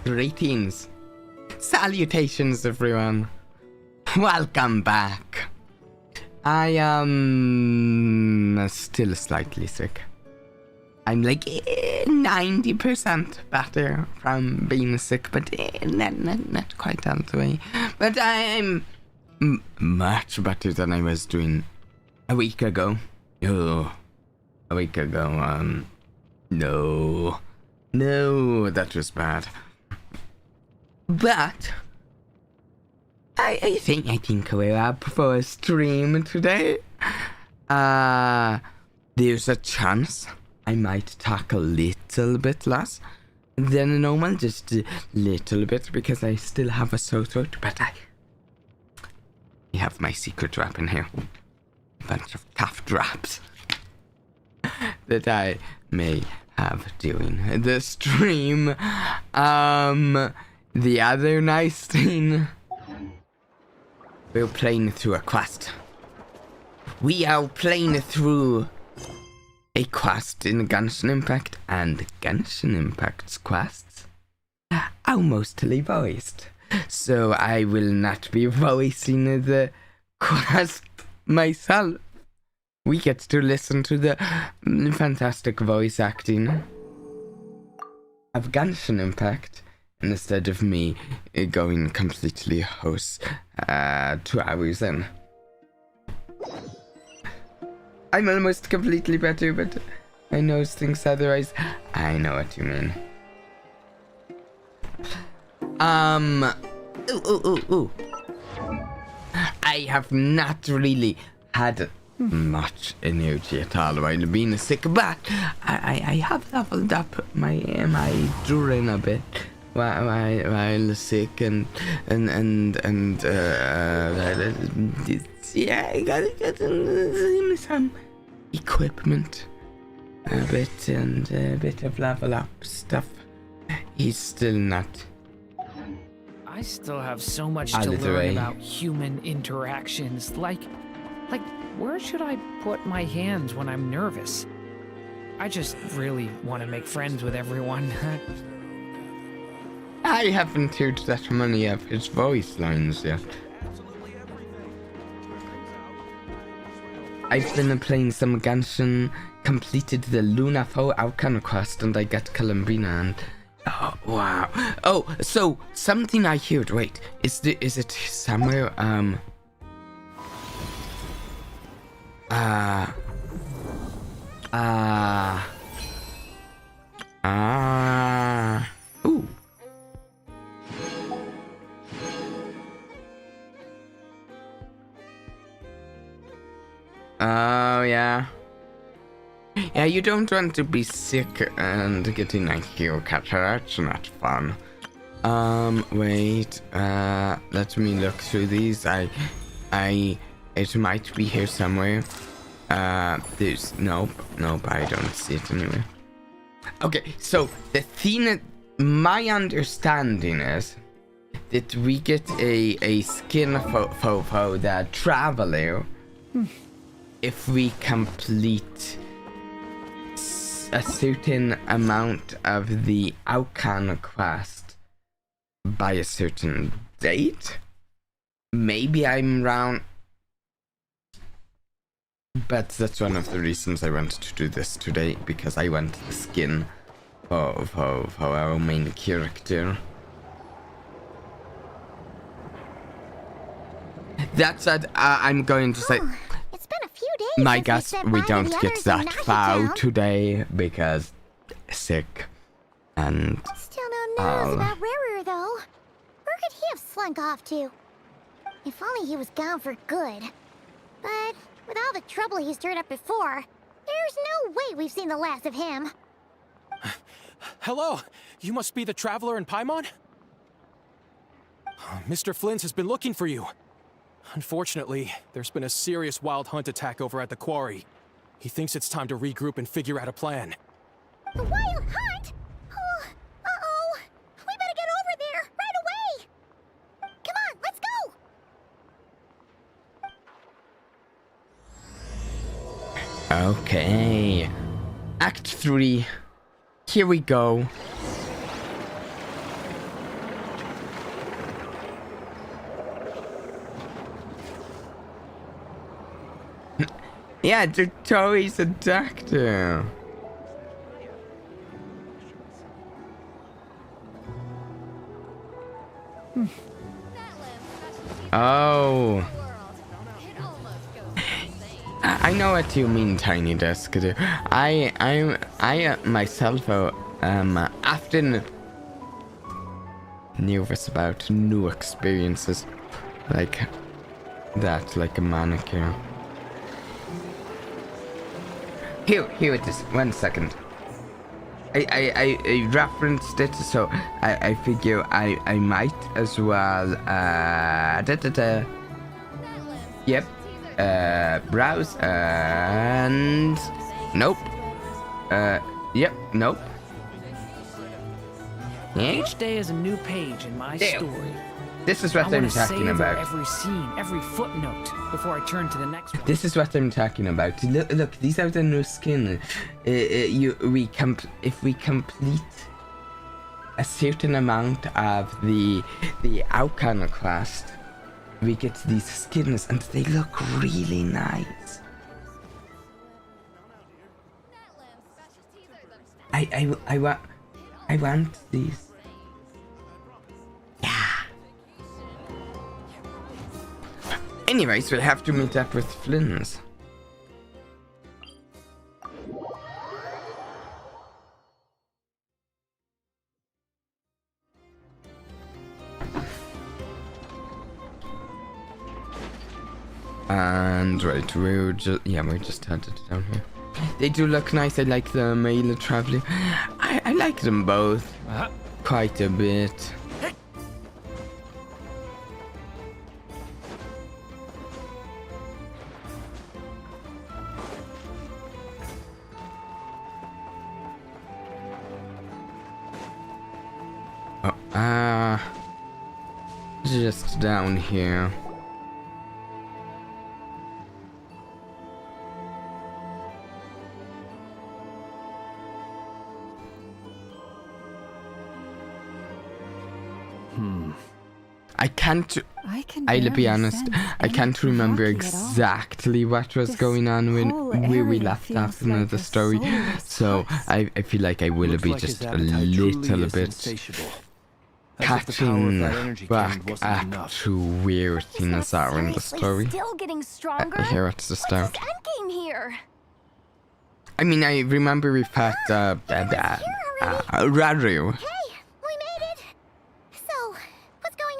Greetings. Salutations, everyone. Welcome back. I am still slightly sick. I'm like 90% better from being sick, but not quite all the way. But I'm much better than I was doing a week ago. Oh, a week ago. No, that was bad. But I think we're up for a stream today. There's a chance I might talk a little bit less than normal, just a little bit, because I still have a sore throat, but I have my secret drop in here. A bunch of cough drops that I may have during the stream. The other nice thing, we're playing through a quest. We are playing through a quest in Genshin Impact, and Genshin Impact's quests are mostly voiced. So I will not be voicing the quest myself. We get to listen to the fantastic voice acting of Genshin Impact instead of me going completely host 2 hours in. I'm almost completely better, but my nose thinks otherwise. I know what you mean. Ooh. I have not really had much energy at all while being sick, but I have leveled up my during a bit while sick and yeah, I gotta get him some equipment a bit and a bit of level up stuff. He's still not. I still have so much to learn about human interactions. Like, where should I put my hands when I'm nervous? I just really want to make friends with everyone. I haven't heard that many of his voice lines yet. I've been playing some Genshin, completed the Luna Foe Outcome quest, and I got Columbina, and oh wow. Oh, so something I heard. Wait, is it somewhere? Ooh. Oh, yeah. Yeah, you don't want to be sick and getting a haircut. That's not fun. Wait. Let me look through these. It might be here somewhere. There's... Nope, I don't see it anywhere. Okay, so the thing... My understanding is that we get a skin for the Traveler if we complete a certain amount of the Outcome quest by a certain date. Maybe I'm wrong, but that's one of the reasons I wanted to do this today, because I want the skin for our main character. That said, I'm going to say, it's been a few days. My guess, we don't get that far today because sick and still no news about Riru though. Where could he have slunk off to? If only he was gone for good. But with all the trouble he stirred up before, there's no way we've seen the last of him. Hello, you must be the Traveler in Paimon? Mr. Flynn has been looking for you. Unfortunately, there's been a serious wild hunt attack over at the quarry. He thinks it's time to regroup and figure out a plan. The wild hunt? Oh, uh-oh. We better get over there, right away. Come on, let's go. Okay. Act 3. Here we go. Yeah, the toys a doctor. Oh. I know what you mean, Tiny Desk. I myself often nervous about new experiences like that, like a manicure. Here it is. 1 second. I referenced it, so I figure I might as well. Yep. Browse and nope. Yep. Nope. Each day is a new page in my story. This is what I'm talking about. Every scene, every footnote before I turn to the next one. This is what I'm talking about. Look, these are the new skin. If we complete a certain amount of the iconoclast, we get these skins, and they look really nice. I want these. Anyways, we'll have to meet up with Flynn's. And right, we're just headed down here. They do look nice. I like the male traveling. I like them both quite a bit. Just down here. I'll be honest, I can't remember exactly what was going on where we left off in the story, so I feel like I will be just a little bit catching back up to where things are in the story. Here at the start. I mean, I remember we fought Raru.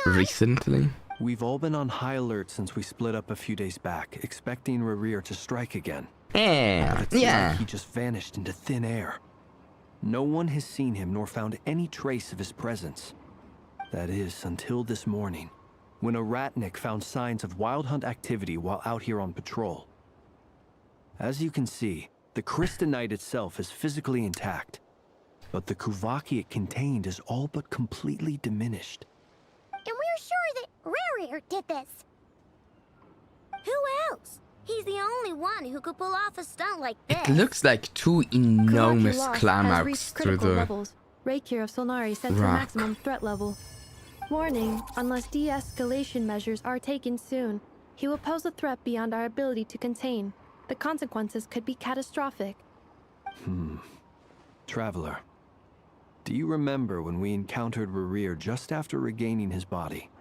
Recently. We've all been on high alert since we split up a few days back, expecting Rerir to strike again. But he just vanished into thin air. No one has seen him nor found any trace of his presence. That is, until this morning, when a ratnik found signs of wild hunt activity while out here on patrol. As you can see, the crystalline itself is physically intact, but the Kuvaki it contained is all but completely diminished. And we're sure that Rerir did this. Who else? He's the only one who could pull off a stunt like this. It looks like two enormous clamouts through the levels. Reikir of Solnari set to maximum threat level. Warning, unless de-escalation measures are taken soon, he will pose a threat beyond our ability to contain. The consequences could be catastrophic. Traveler, do you remember when we encountered Rerir just after regaining his body?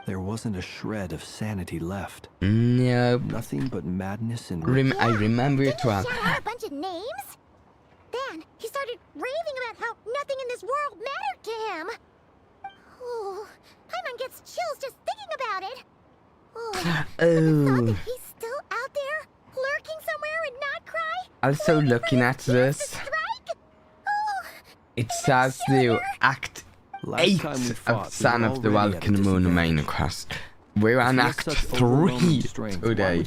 There wasn't a shred of sanity left. Nope. Nothing but madness and... I remember it well. Didn't he shout out a bunch of names? Then he started raving about how nothing in this world mattered to him. Oh, Paimon gets chills just thinking about it. Oh, the thought that he's still out there, lurking somewhere in Nod-Krai. Also looking at this, it says the Act 8 of Son of the Welkin Moon main quest. We're on Act 3 today.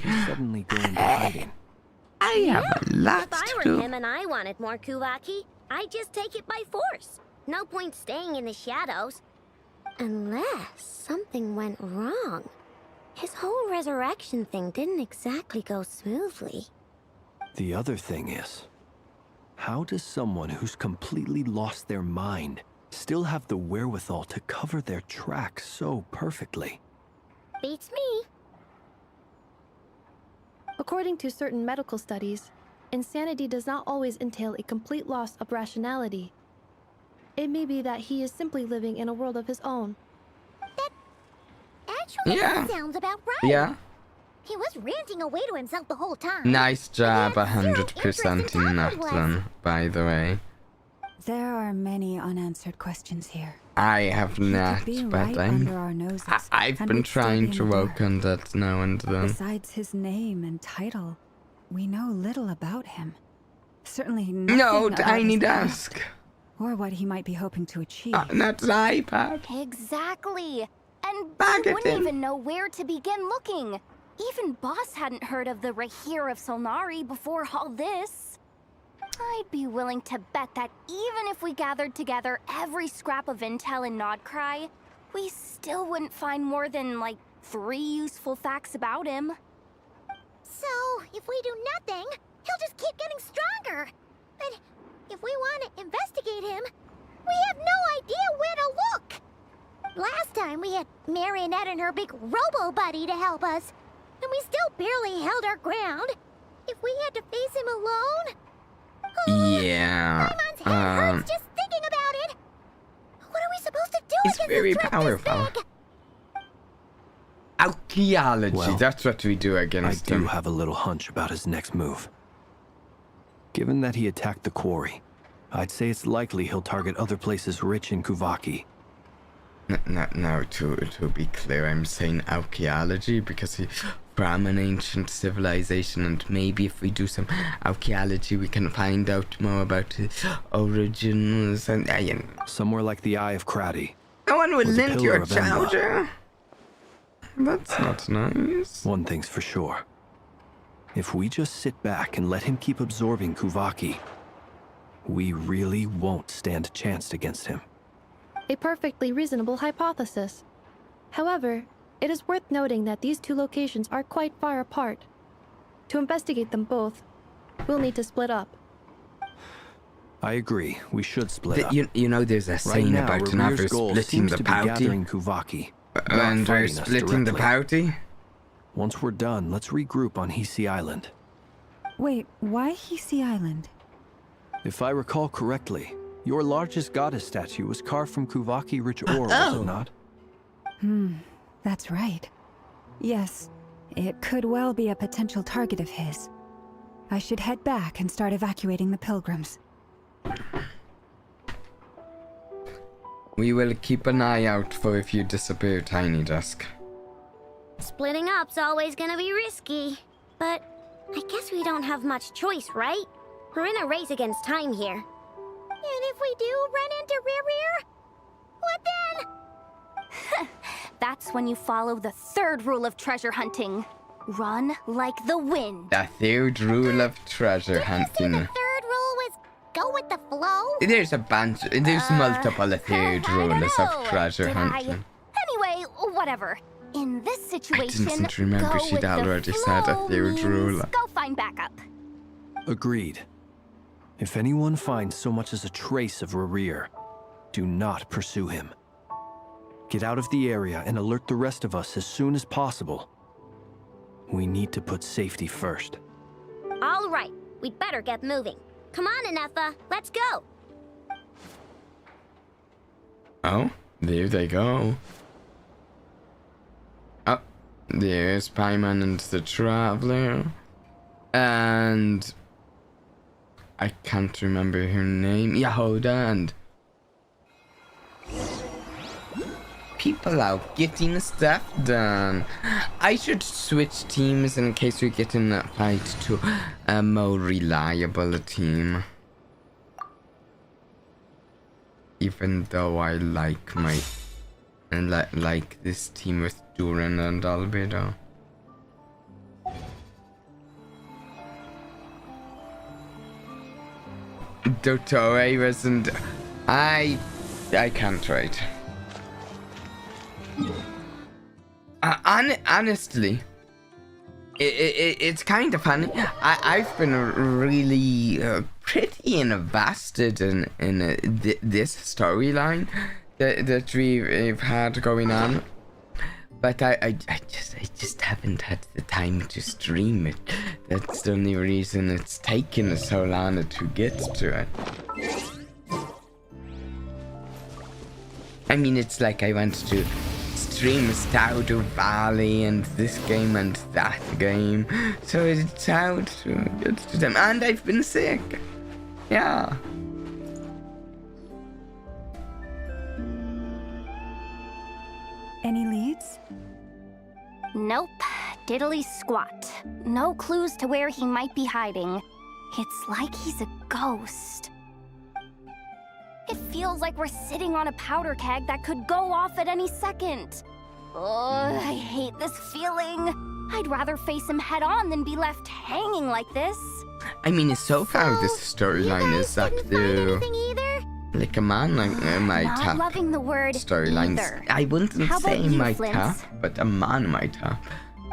I have a lot to If I were him and I wanted more Kuvaki, I'd just take it by force. No point staying in the shadows. Unless something went wrong. His whole resurrection thing didn't exactly go smoothly. The other thing is, how does someone who's completely lost their mind still have the wherewithal to cover their tracks so perfectly? Beats me. According to certain medical studies, insanity does not always entail a complete loss of rationality. It may be that he is simply living in a world of his own. That actually sounds about right. Yeah. He was ranting away to himself the whole time. Nice job, 100% in that one, by the way. There are many unanswered questions here. I have not, but I've been trying to work on that now and then. Besides his name and title, we know little about him. Certainly nothing No, about Tiny his Desk. past, or what he might be hoping to achieve. Not the iPad. Exactly. And Back we at wouldn't him. even know where to begin looking. Even Boss hadn't heard of the Rahir of Solnari before all this. I'd be willing to bet that even if we gathered together every scrap of intel in Nod-Krai, we still wouldn't find more than, like, 3 useful facts about him. So, if we do nothing, he'll just keep getting stronger. But if we want to investigate him, we have no idea where to look. Last time we had Marionette and her big robo-buddy to help us, and we still barely held our ground. If we had to face him alone... Yeah. Paimon's head hurts just thinking about it. What are we supposed to do It's against very a threat powerful. this big? Archaeology, Well, that's what we do against I him. do have a little hunch about his next move. Given that he attacked the quarry, I'd say it's likely he'll target other places rich in Kuvaki. Now, to be clear, I'm saying archaeology because he's from an ancient civilization, and maybe if we do some archaeology, we can find out more about his origins and... Somewhere like the Eye of Krati. No one would Or the lend you Pillar a of Emba. charger. That's not nice. One thing's for sure. If we just sit back and let him keep absorbing Kuvaki, we really won't stand a chance against him. A perfectly reasonable hypothesis. However, it is worth noting that these two locations are quite far apart. To investigate them both, we'll need to split up. I agree. We should split up. You know, there's a Right saying now, about Revere's never goal splitting seems the to be party. gathering Kuvaki, not And we're fighting us splitting the directly. party? Once we're done, let's regroup on Hisi Island. Wait, why Hisi Island? If I recall correctly, your largest goddess statue was carved from Kuvaki-rich ore, was it not? That's right. Yes, it could well be a potential target of his. I should head back and start evacuating the pilgrims. We will keep an eye out for if you disappear, Tiny Desk. Splitting up's always gonna be risky. But I guess we don't have much choice, right? We're in a race against time here. And if we do run into Rear, what then? That's when you follow the 3rd rule of treasure hunting. Run like the wind. The 3rd rule of treasure The hunting. 3rd rule was go with the flow? There's multiple 3rd I don't rules know. of treasure Did hunting. Anyway, whatever. In this situation, didn't remember go she'd with the already said a flow 3rd means rule. Go find backup. Agreed. If anyone finds so much as a trace of Rerir, do not pursue him. Get out of the area and alert the rest of us as soon as possible. We need to put safety first. All right, we'd better get moving. Come on, Anetha, let's go. Oh, there they go. Oh, there's Paimon and the Traveler. And I can't remember her name. Yahoda and people out getting stuff done. I should switch teams in case we get in a fight to a more reliable team. Even though I like my like this team with Duran and Albedo. Dottore wasn't. I can't write. Honestly, it's kind of funny. I've been really pretty invested in this storyline that we've had going on. But I just haven't had the time to stream it. That's the only reason it's taken so long to get to it. I mean, it's like I want to stream Stardew Valley and this game and that game, so it's out to get to them. And I've been sick. Yeah. Any leads? Nope. Diddly squat. No clues to where he might be hiding. It's like he's a ghost. It feels like we're sitting on a powder keg that could go off at any second. Ugh, I hate this feeling. I'd rather face him head on than be left hanging like this. I mean, so far this storyline is up to like a man like my Not top loving the word storylines. either. I wouldn't How say about you, my Flint? top, but a man my top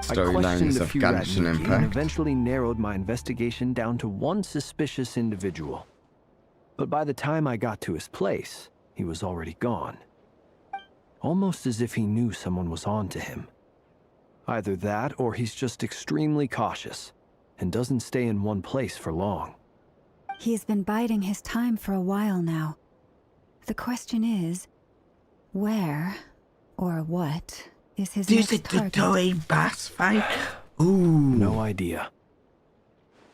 I questioned storylines a of few Genshin and Impact. eventually narrowed my investigation down to one suspicious individual. But by the time I got to his place, he was already gone. Almost as if he knew someone was on to him. Either that, or he's just extremely cautious and doesn't stay in one place for long. He's been biding his time for a while now. The question is, where or what is his There's a next target? toy boss fight. Ooh. No idea.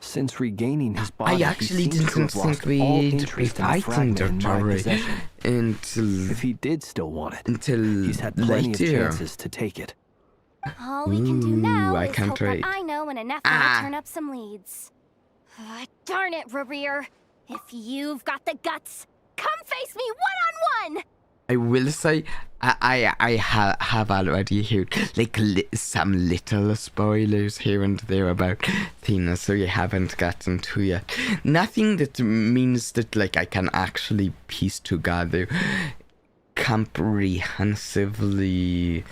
Since regaining his body, I actually he seems to didn't have think lost all we'd be interest in the fighting fragment in my Nod-Krai possession. until If he did still want it, until he's had plenty of later. chances to take it. All we can do now I is can't hope wait. that I know and enough Ah. to turn up some leads. Darn it, Rarir. If you've got the guts, come face me one-on-one! I will say I have already heard like some little spoilers here and there about Tina, so you haven't gotten to yet. Nothing that means that like I can actually piece together comprehensively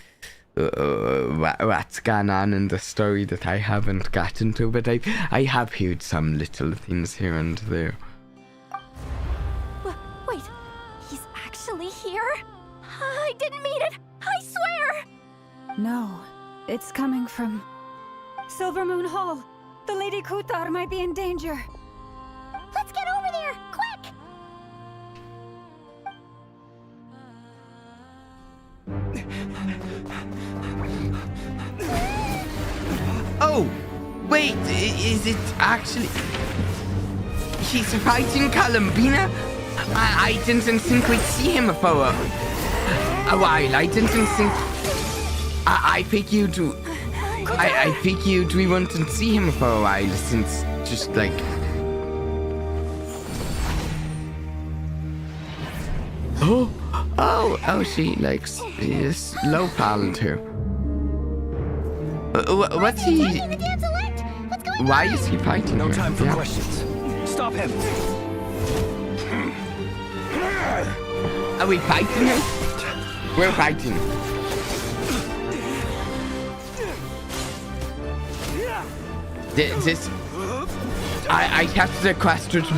what's going on in the story that I haven't gotten to, but I have heard some little things here and there. Wait, he's actually here? I didn't mean it, I swear! No, it's coming from Silver Moon Hall. The Lady Kutar might be in danger. Let's get over there, quick! Oh, wait, is it actually... He's fighting Columbina? I didn't think we'd see him for a while. I didn't think... I figured... I figured we wouldn't see him for a while since just like... Oh, she likes... Is low-paled her. What's he... The damn select! What's going on? Why is he fighting No her? time for Yeah. questions. Stop him! Are we fighting him? We're fighting. This... I have to request her to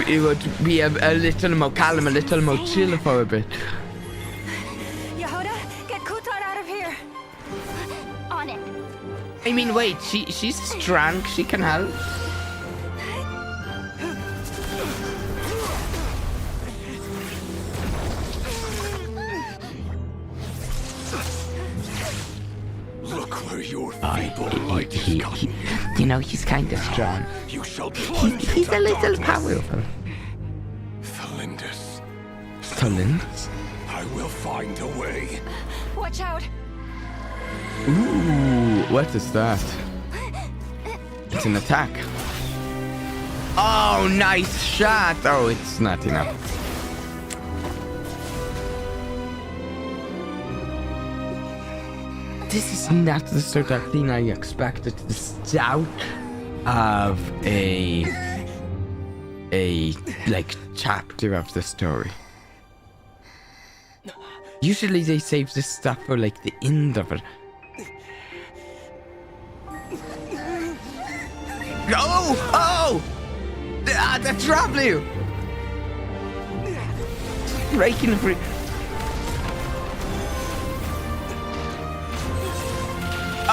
be a little more calm, a little more chill for a bit. Yehuda, get Kutar out of here. On it. I mean, wait, she's strong, she can help. Look where your feeble might is gone. You know, he's kind of strong. You shall plunge He's a into little darkness. powerful. Thalindus, Talent? I will find a way. Watch out. Ooh, what is that? It's an attack. Oh, nice shot. Oh, it's not enough. This is not the sort of thing I expected to start of a like chapter of the story. Usually they save this stuff for like the end of it. Oh! The traveler! Breaking free.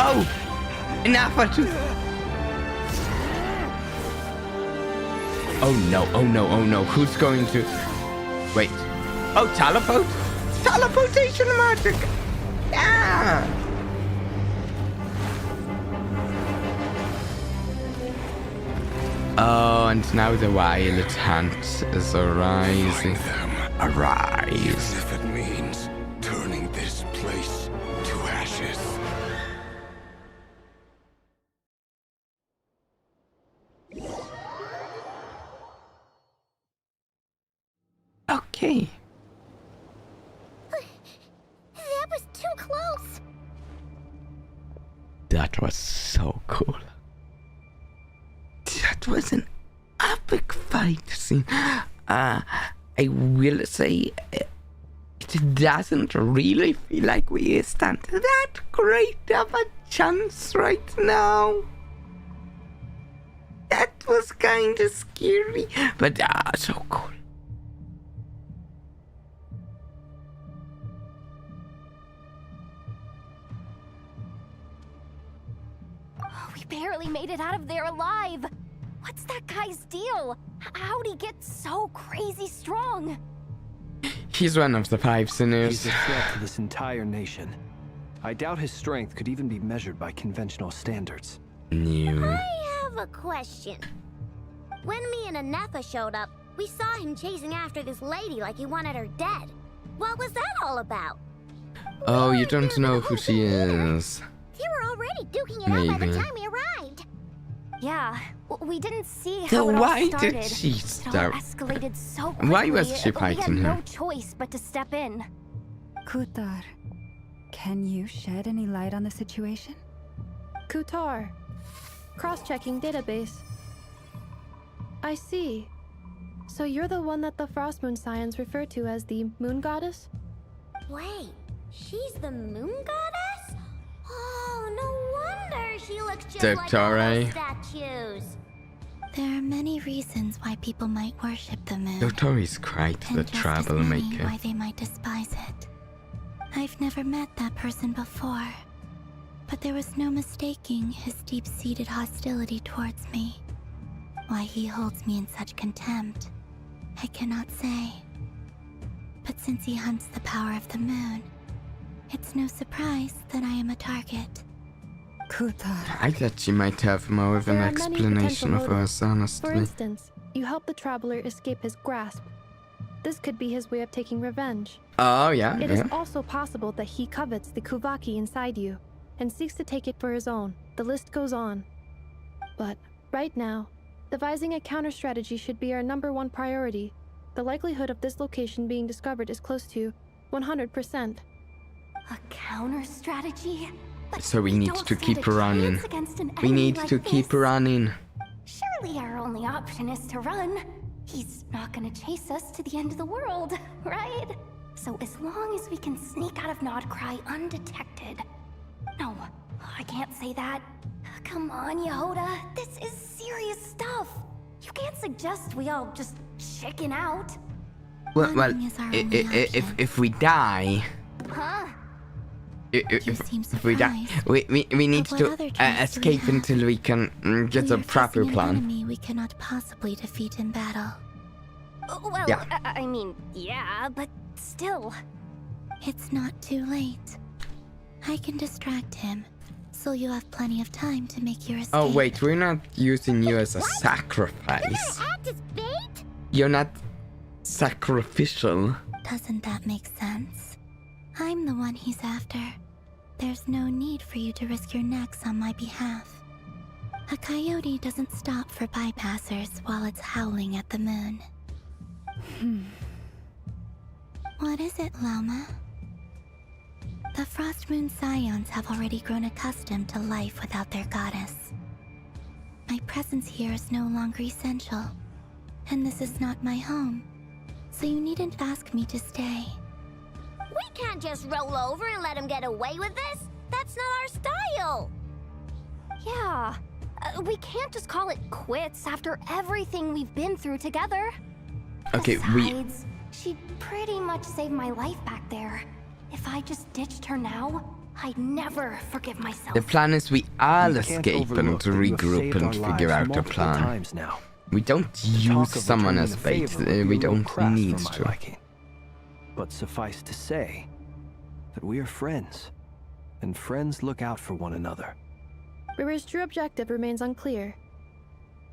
Oh! Enough! Oh no, oh no, oh no. Who's going to... Wait. Oh, teleport? Teleportation magic! Yeah! Oh, and now the violet hunt is arising. Arise. Even if it means turning this place to ashes. Okay. That was too close. That was so cool. That was an epic fight scene. I will say it doesn't really feel like we stand that great of a chance right now. That was kind of scary, but so cool. We barely made it out of there alive. What's that guy's deal? How'd he get so crazy strong? He's one of the 5 sinners. He's a threat to this entire nation. I doubt his strength could even be measured by conventional standards. New. I have a question. When me and Anetha showed up, we saw him chasing after this lady like he wanted her dead. What was that all about? Oh, you don't know who she is. They were already duking it out by the time we arrived. Yeah, we didn't see So how it all why started. did she It all start? escalated so quickly. Why was she fighting We had her? no choice but to step in. Kutar, can you shed any light on the situation? Kutar. Cross-checking database. I see. So you're the one that the Frost Moon Scions refer to as the Moon Goddess? Wait, she's the moon goddess? Oh, no wonder she looks just like all Nod-Krai. those statues. There are many reasons why people might worship the moon. Nod-Krai's quite the and just as many troublemaker. why they might despise it. I've never met that person before, but there was no mistaking his deep-seated hostility towards me. Why he holds me in such contempt, I cannot say. But since he hunts the power of the moon, it's no surprise that I am a target. Kutar. I thought she might have more of an There are many explanation potential of hers, For honestly. instance, you help the traveler escape his grasp. This could be his way of taking revenge. Oh, yeah, It yeah. is also possible that he covets the Kuvaki inside you and seeks to take it for his own. The list goes on. But right now, devising a counter-strategy should be our #1 priority. The likelihood of this location being discovered is close to 100%. A counter strategy? But So we need don't to stand keep a running. chance against an We enemy need like to keep this. running. Surely our only option is to run. He's not gonna chase us to the end of the world, right? So as long as we can sneak out of Nod-Krai undetected. No, I can't say that. Come on, Yehoda. This is serious stuff. You can't suggest we all just chicken out. Well, Running is our only option. if we die, Huh? You seem if we die, surprised. we need But what to other choice do we escape have? until we can get We a are proper facing an plan. enemy we cannot possibly defeat in battle. Well, Yeah. I mean, yeah, but still. It's not too late. I can distract him, so you have plenty of time to make your escape. Oh wait, we're not using you as a What? sacrifice. You're gonna act as bait? You're not sacrificial. Doesn't that make sense? I'm the one he's after. There's no need for you to risk your necks on my behalf. A coyote doesn't stop for bypassers while it's howling at the moon. What is it, Loma? The Frost Moon Scions have already grown accustomed to life without their goddess. My presence here is no longer essential, and this is not my home, so you needn't ask me to stay. We can't just roll over and let him get away with this. That's not our style. Yeah. We can't just call it quits after everything we've been through together. Okay, Besides, she'd pretty much saved my life back there. If I just ditched her now, I'd never forgive myself. The plan is we all We can't escape and overlook that you have regroup saved and our figure lives out a multiple plan. times now. We don't The use talk of someone returning as the bait. favor would be We a little don't crass need for my to. liking. But suffice to say that we are friends, and friends look out for one another. Rir's true objective remains unclear.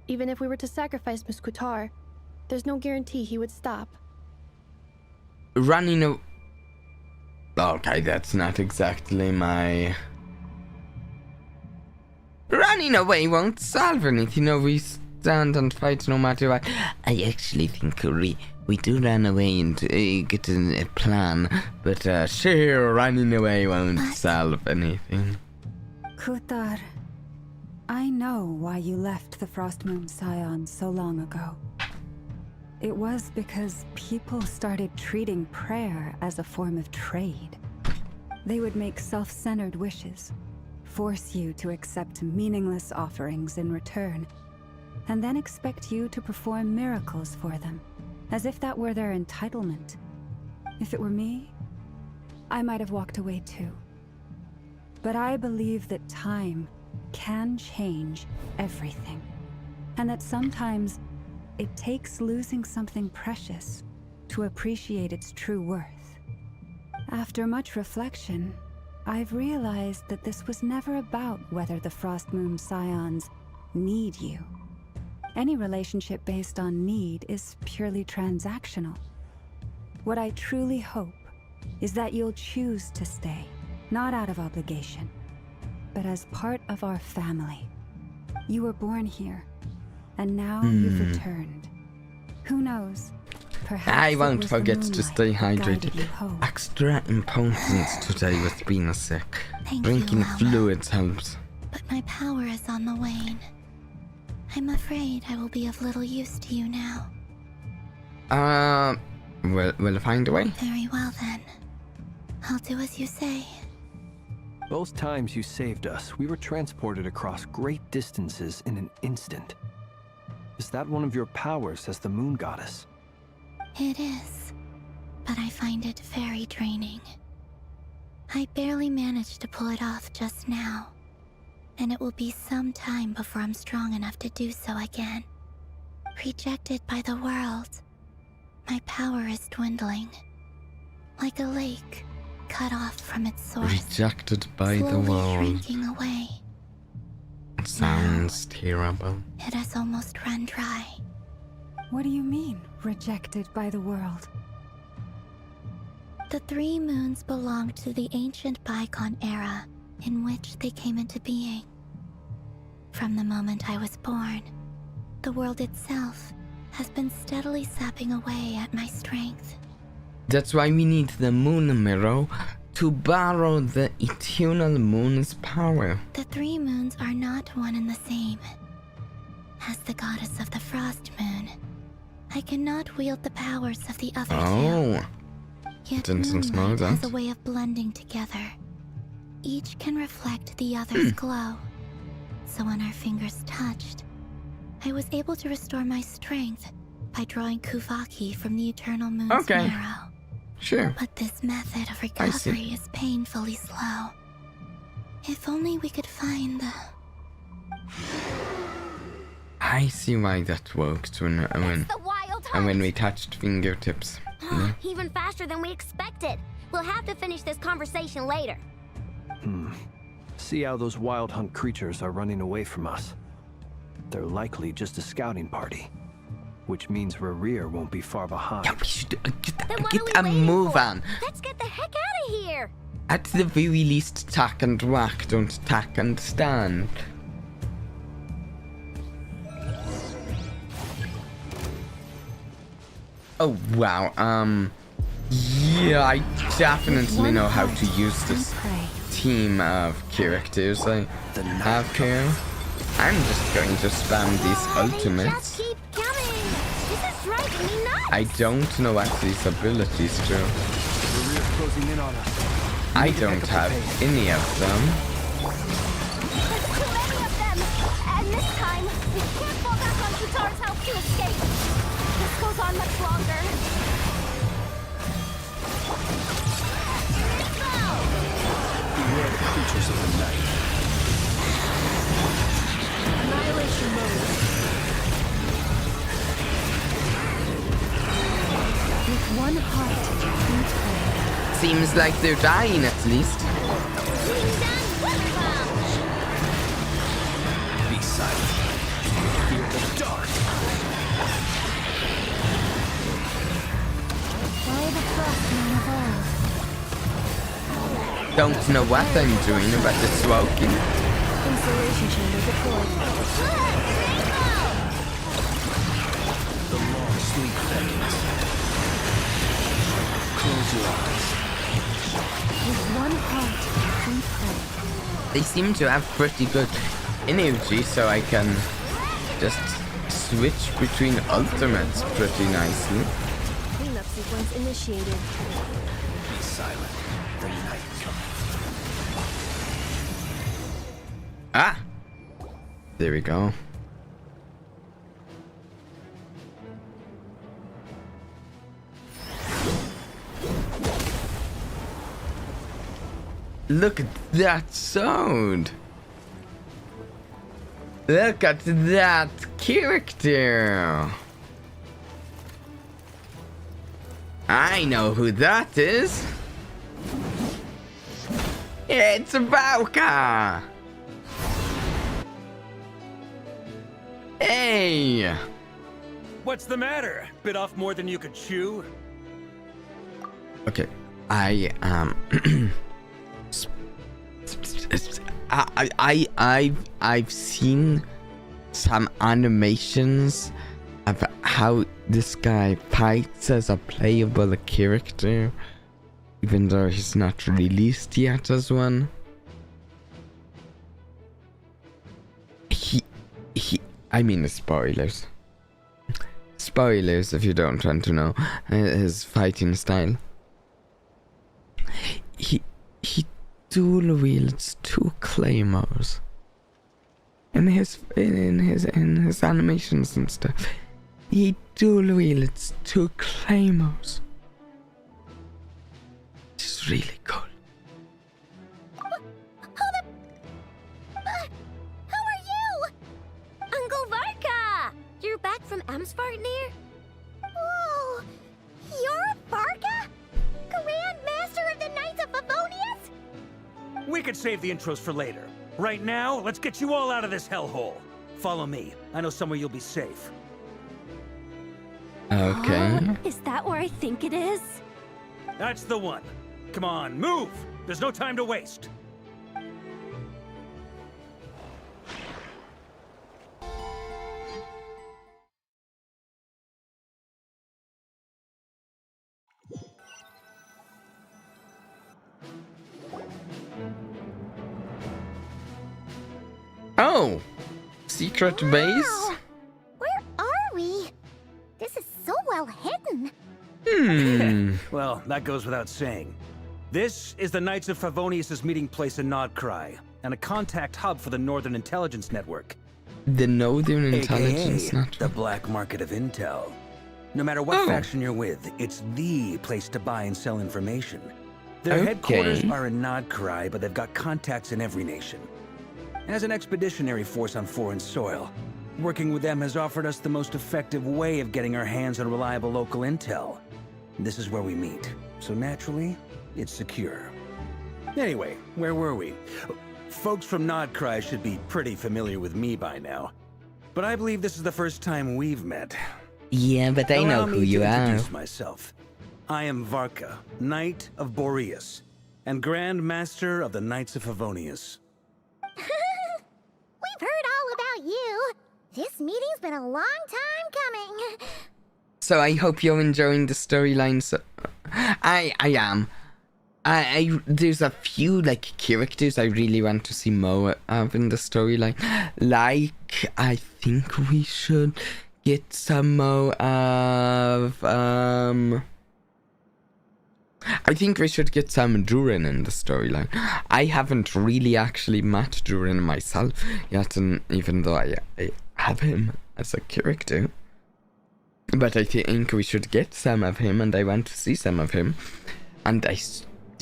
Even if we were to sacrifice Muskutar, there's no guarantee he would stop. Running away. Okay, that's not exactly my. Running away won't solve anything. No, we stand and fight no matter what. I actually think we do run away and get a plan, but sure, running away won't solve anything. Kutar, I know why you left the Frost Moon Scion so long ago. It was because people started treating prayer as a form of trade. They would make self-centered wishes, force you to accept meaningless offerings in return, and then expect you to perform miracles for them, as if that were their entitlement. If it were me, I might have walked away too. But I believe that time can change everything, and that sometimes it takes losing something precious to appreciate its true worth. After much reflection, I've realized that this was never about whether the Frost Moon Scions need you. Any relationship based on need is purely transactional. What I truly hope is that you'll choose to stay, not out of obligation, but as part of our family. You were born here, and now you've returned. Who knows? Perhaps I it won't was the forget to moonlight stay that guided hydrated. you home. Extra importance today with being sick. Thank Drinking you, Alma. fluids helps. But my power is on the wane. I'm afraid I will be of little use to you now. We'll find a way. Very well then. I'll do as you say. Both times you saved us, we were transported across great distances in an instant. Is that one of your powers as the moon goddess? It is, but I find it very draining. I barely managed to pull it off just now, and it will be some time before I'm strong enough to do so again. Rejected by the world, my power is dwindling. Like a lake, cut off from its source. Rejected by the slowly world. shrinking away. Sounds terrible. It has almost run dry. What do you mean, rejected by the world? The 3 moons belonged to the ancient bygone era in which they came into being. From the moment I was born, the world itself has been steadily sapping away at my strength. That's why we need the moon mirror to borrow the eternal moon's power. The 3 moons are not one and the same. As the goddess of the Frost Moon, I cannot wield the powers of the other two. Yet Didn't know moonlight has that. a way of blending together. Each can reflect the other's glow. So when our fingers touched, I was able to restore my strength by drawing Kuvaki from the eternal moon's marrow. Sure. But this method of recovery is painfully slow. If only we could find the... I see why that worked when we touched fingertips. Yeah. Even faster than we expected. We'll have to finish this conversation later. See how those wild hunt creatures are running away from us. They're likely just a scouting party, which means Rerir won't be far behind. Yeah, we should Then what get are a we waiting move for? on. Let's get the heck out of here. At the very least, tack and walk, don't tack and stand. Oh wow, yeah, I definitely know how to use this team of characters I have here. I'm just going to spam these ultimates. Just keep coming. This is driving me nuts. I don't know what these abilities do. Rerir's closing in on us. I don't have any of them. There's too many of them. And this time, we can't fall back on Kutar's help to escape. This goes on much longer. We're powers of the night. Annihilation mode. With one heart, Seems like they're dying at least. Be silent. Fear the dark. Why the frostman evolved? Don't know what I'm doing, but it's working. insulation chamber deployed. The long sleep beckons. Close your eyes. With one heart, we pray. They seem to have pretty good energy, so I can just switch between ultimates pretty nicely. Cleanup sequence initiated. Be silent. The night comes. Ah! There we go. Look at that sound! Look at that character! I know who that is! It's Varka! Hey! What's the matter? Bit off more than you could chew? Okay, I I've seen some animations of how this guy fights as a playable character, even though he's not released yet as one. I mean, spoilers. Spoilers if you don't want to know his fighting style. He dual wields 2 claymores in his animations and stuff. He dual wields 2 claymores. It's really cool. How are you? Uncle Varka! You're back from Amsvartnir? Oh, you're Varka? Grand Master of the Knights of Favonius? We could save the intros for later. Right now, let's get you all out of this hellhole. Follow me. I know somewhere you'll be safe. Okay. Is that where I think it is? That's the one. Come on, move! There's no time to waste. Oh! Secret base? Where are we? This is so well hidden. Well, that goes without saying. This is the Knights of Favonius' meeting place in Nod-Krai, and a contact hub for the Northern Intelligence Network. The Northern Intelligence AKA Network. the black market of intel. No matter what faction you're with, it's the place to buy and sell information. Their headquarters are in Nod-Krai, but they've got contacts in every nation. As an expeditionary force on foreign soil, working with them has offered us the most effective way of getting our hands on reliable local intel. This is where we meet, so naturally, it's secure. Anyway, where were we? Folks from Nod-Krai should be pretty familiar with me by now. But I believe this is the first time we've met. Yeah, but I know Allow who me you to are. introduce myself. I am Varka, Knight of Boreas, and Grand Master of the Knights of Favonius. We've heard all about you. This meeting's been a long time coming. So I hope you're enjoying the storyline. So I am. There's a few like characters I really want to see more of in the storyline. Like I think we should get some more of I think we should get some Durin in the storyline. I haven't really actually met Durin myself yet, and even though I have him as a character. But I think we should get some of him, and I want to see some of him. And I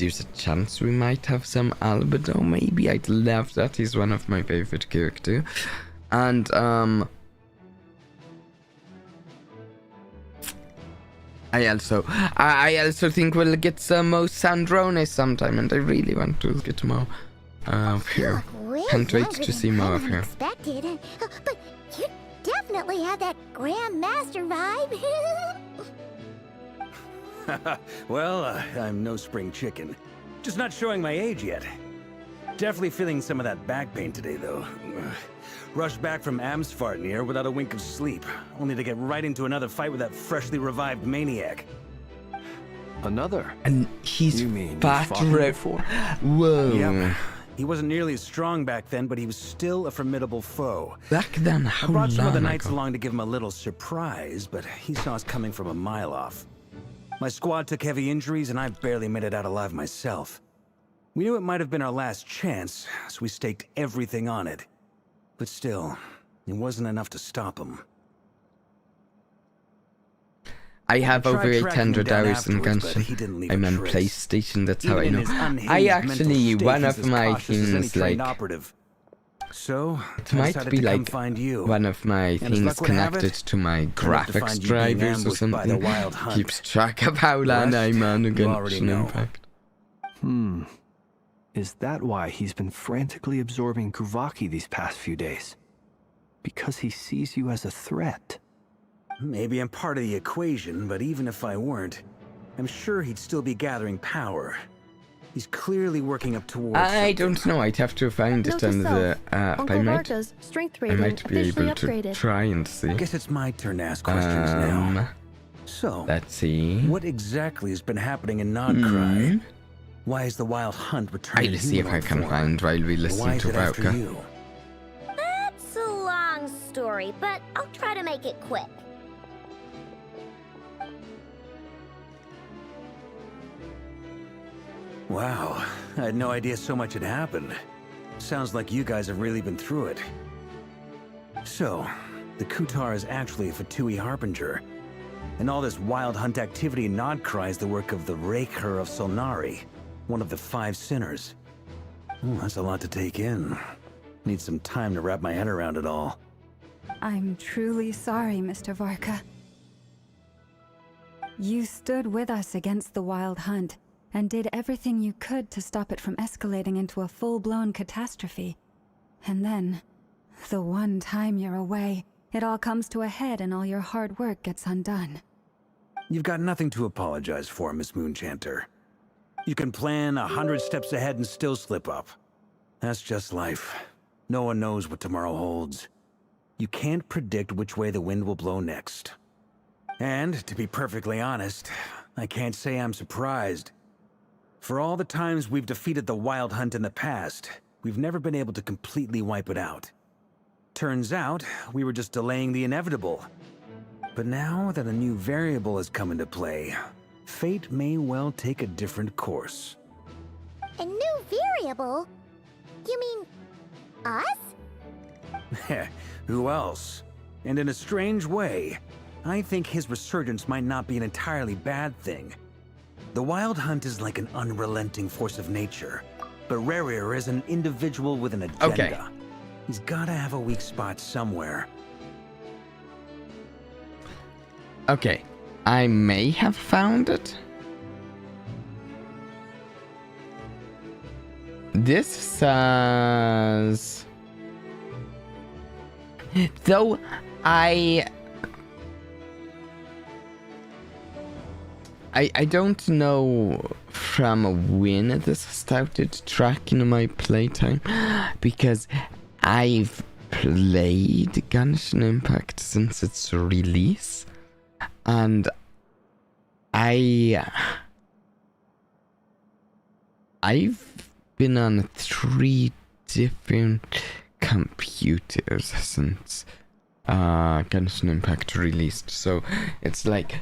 there's a chance we might have some Albedo. Maybe. I'd love that. He's one of my favorite characters. And I also think we'll get some more Sandrones sometime, and I really want to get more of her. Can't wait to see more of her. Expected, but you definitely had that Grand Master vibe. Well, I'm no spring chicken. Just not showing my age yet. Definitely feeling some of that back pain today, though. Rushed back from Amsfartnir without a wink of sleep, only to get right into another fight with that freshly revived maniac. Another? And he's fat before? Whoa. Yep. He wasn't nearly as strong back then, but he was still a formidable foe. Back then, how I brought some long other knights ago? along to give him a little surprise, but he saw us coming from a mile off. My squad took heavy injuries, and I barely made it out alive myself. We knew it might have been our last chance, so we staked everything on it. But still, it wasn't enough to stop him. I have I tried over tracking 800 him down hours in afterwards, but Genshin. he didn't leave I'm a on trace. PlayStation, that's how Even I in know. his unhinged I mental actually, state, one he's of as my cautious as any things, trained like, operative. So, it I might decided be to come like find you. one of my And as things luck would have connected it, to my turned out to graphics find you being drivers or ambushed by the something. Wild Hunt. Keeps track of how long Rest, I'm on you already Genshin know. Impact. Is that why he's been frantically absorbing Kuvaki these past few days? Because he sees you as a threat? Maybe I'm part of the equation, but even if I weren't, I'm sure he'd still be gathering power. He's clearly working up towards I don't know, I'd have to find it Note on to the self, app. Uncle I Varka's strength I rating might be officially able to upgraded. try and see. Guess it's my turn to ask questions now. So, Let's see. what exactly has been happening in Nod-Krai? Why is the Wild Hunt returning I'll see if I human can form? find while we Why listen is to it after Varka. you? That's a long story, but I'll try to make it quick. Wow, I had no idea so much had happened. Sounds like you guys have really been through it. So, the Kutar is actually a Vtubie harbinger. And all this Wild Hunt activity in Nod-Krai is the work of the Raker of Solnari, one of the 5 sinners. That's a lot to take in. Need some time to wrap my head around it all. I'm truly sorry, Mr. Varka. You stood with us against the Wild Hunt, and did everything you could to stop it from escalating into a full-blown catastrophe. And then, the one time you're away, it all comes to a head and all your hard work gets undone. You've got nothing to apologize for, Miss Moonchanter. You can plan 100 steps ahead and still slip up. That's just life. No one knows what tomorrow holds. You can't predict which way the wind will blow next. And, to be perfectly honest, I can't say I'm surprised. For all the times we've defeated the Wild Hunt in the past, we've never been able to completely wipe it out. Turns out, we were just delaying the inevitable. But now that a new variable has come into play, fate may well take a different course. A new variable? You mean us? Who else? And in a strange way, I think his resurgence might not be an entirely bad thing. The Wild Hunt is like an unrelenting force of nature, but Rerir is an individual with an agenda. Okay. He's gotta have a weak spot somewhere. Okay, I may have found it. This says... Though I don't know from when this started tracking my playtime, because I've played Genshin Impact since its release, and I've been on 3 different computers since Genshin Impact released, so it's like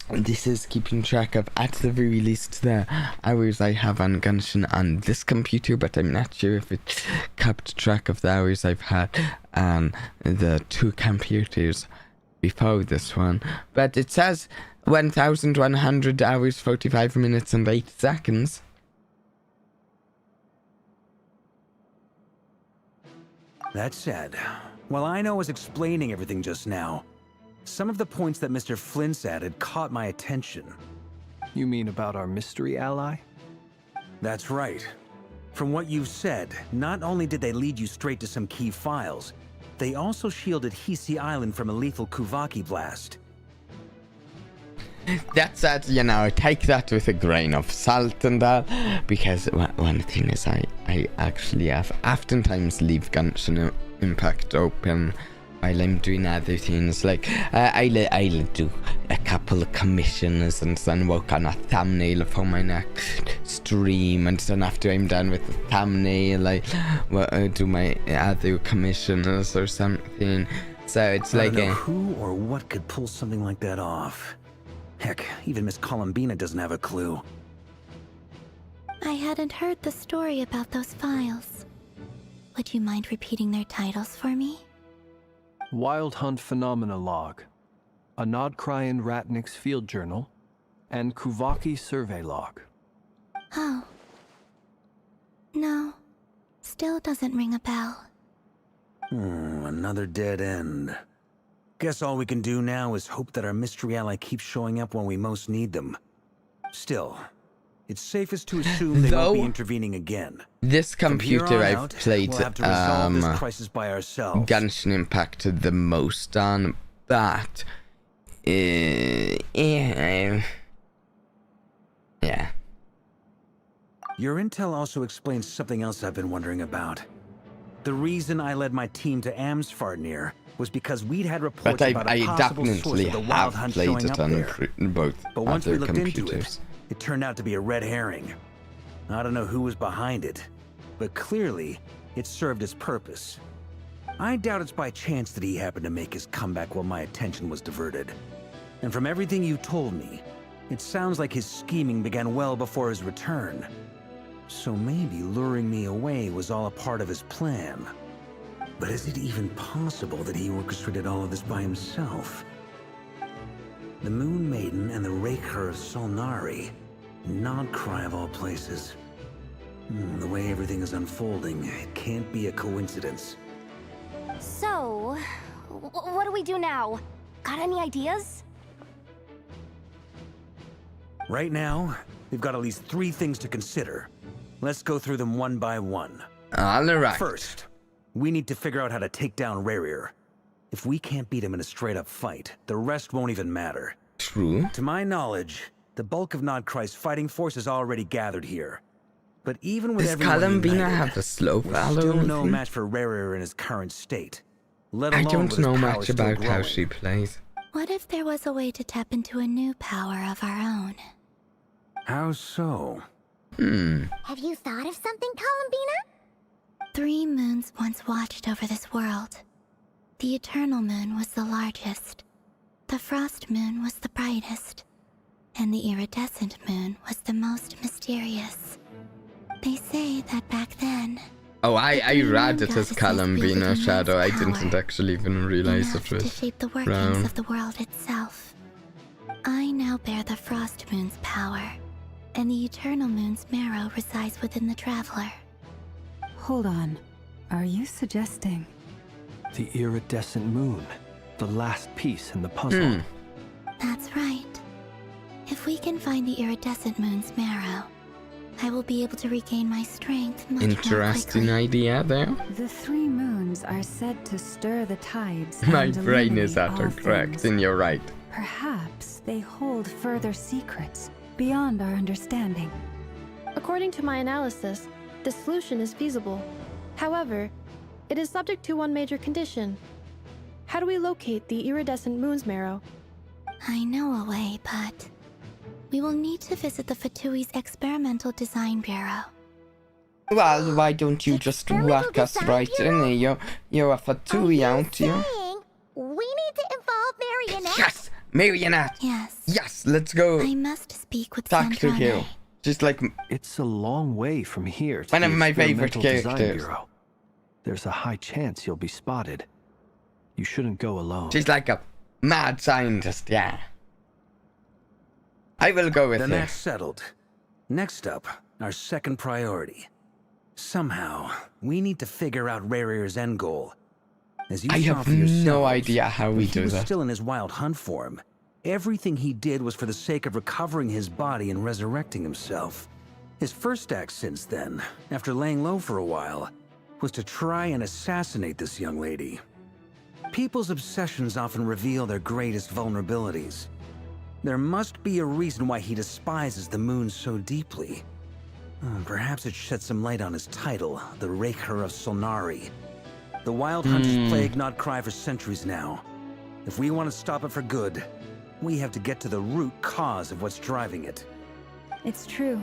this is keeping track of, at the very least, the hours I have on Genshin on this computer, but I'm not sure if it kept track of the hours I've had on the 2 computers before this one. But it says 1,100 hours, 45 minutes, and 8 seconds. That said, while I was explaining everything just now, some of the points that Mr. Flynn said had caught my attention. You mean about our mystery ally? That's right. From what you've said, not only did they lead you straight to some key files, they also shielded Hisi Island from a lethal Kuvaki blast. That's that, you know, take that with a grain of salt and that, because one thing is I actually have oftentimes leave Genshin Impact open while I'm doing other things, like I'll do a couple of commissions and then work on a thumbnail for my next stream, and then after I'm done with the thumbnail I do my other commissions or something. So it's I like don't know who or what could pull something like that off. Heck, even Miss Columbina doesn't have a clue. I hadn't heard the story about those files. Would you mind repeating their titles for me? Wild Hunt Phenomena Log, a Nod-Krai and Ratnik's Field Journal, and Kuvaki Survey Log. Oh. No. Still doesn't ring a bell. Another dead end. Guess all we can do now is hope that our mystery ally keeps showing up when we most need them. Still, it's safest to assume they won't be intervening again. This computer I've played we'll have to resolve this crisis by ourselves. Genshin Impact the most on, but yeah. Your intel also explains something else I've been wondering about. The reason I led my team to Amsfarnir was because we'd had reports about a possible source of the Wild Hunt showing up there. But once we looked into it, it turned out to be a red herring. I don't know who was behind it, but clearly it served its purpose. I doubt it's by chance that he happened to make his comeback while my attention was diverted. And from everything you told me, it sounds like his scheming began well before his return. So maybe luring me away was all a part of his plan. But is it even possible that he orchestrated all of this by himself? The Moon Maiden and the Raker of Solnari. Nod-Krai of all places. The way everything is unfolding, it can't be a coincidence. So, what do we do now? Got any ideas? Right now, we've got at least 3 things to consider. Let's go through them one by one. All right. First, we need to figure out how to take down Rerir. If we can't beat him in a straight-up fight, the rest won't even matter. True. To my knowledge, the bulk of Nod-Krai's fighting force is already gathered here. But even with everyone Columbina have a slow we're still no match for Rerir in his current state. Let alone I don't know much about growing. how she plays. What if there was a way to tap into a new power of our own? How so? Have you thought of something, Columbina? 3 moons once watched over this world. The Eternal Moon was the largest. The Frost Moon was the brightest. And the Iridescent Moon was the most mysterious. They say that back then... Oh, I read it as Columbina Shadow. I didn't actually even realize it was to shape the workings of the world itself. I now bear the Frost Moon's power, and the Eternal Moon's marrow resides within the Traveler. Hold on. Are you suggesting... The Iridescent Moon. The last piece in the puzzle. That's right. If we can find the Iridescent Moon's marrow, I will be able to regain my strength much Interesting more idea there. The 3 moons are said to stir the tides. My brain is autocorrect, and you're right. Perhaps they hold further secrets beyond our understanding. According to my analysis, the solution is feasible. However, it is subject to one major condition. How do we locate the Iridescent Moon's marrow? I know a way, but... we will need to visit the Vtube's Experimental Design Bureau. Well, why don't you just whack us right in here? You're a Vtubie, aren't you? We need to involve Marionette? Yes! Marionette! Yes. Yes, let's go. I must speak with Dr. Hill. Just like... It's a long way from here to one of my favorite Experimental Design characters. Bureau. There's a high chance you'll be spotted. You shouldn't go alone. She's like a mad scientist, yeah. I will go with Then you. that's settled. Next up, our second priority. Somehow, we need to figure out Rarir's end goal. As you I saw have for yourselves, no idea how we when do he was that. still in his wild hunt form, everything he did was for the sake of recovering his body and resurrecting himself. His first act since then, after laying low for a while, was to try and assassinate this young lady. People's obsessions often reveal their greatest vulnerabilities. There must be a reason why he despises the moon so deeply. Perhaps it sheds some light on his title, the Raker of Solnari. The Wild Hunt has plagued Nod-Krai for centuries now. If we want to stop it for good, we have to get to the root cause of what's driving it. It's true.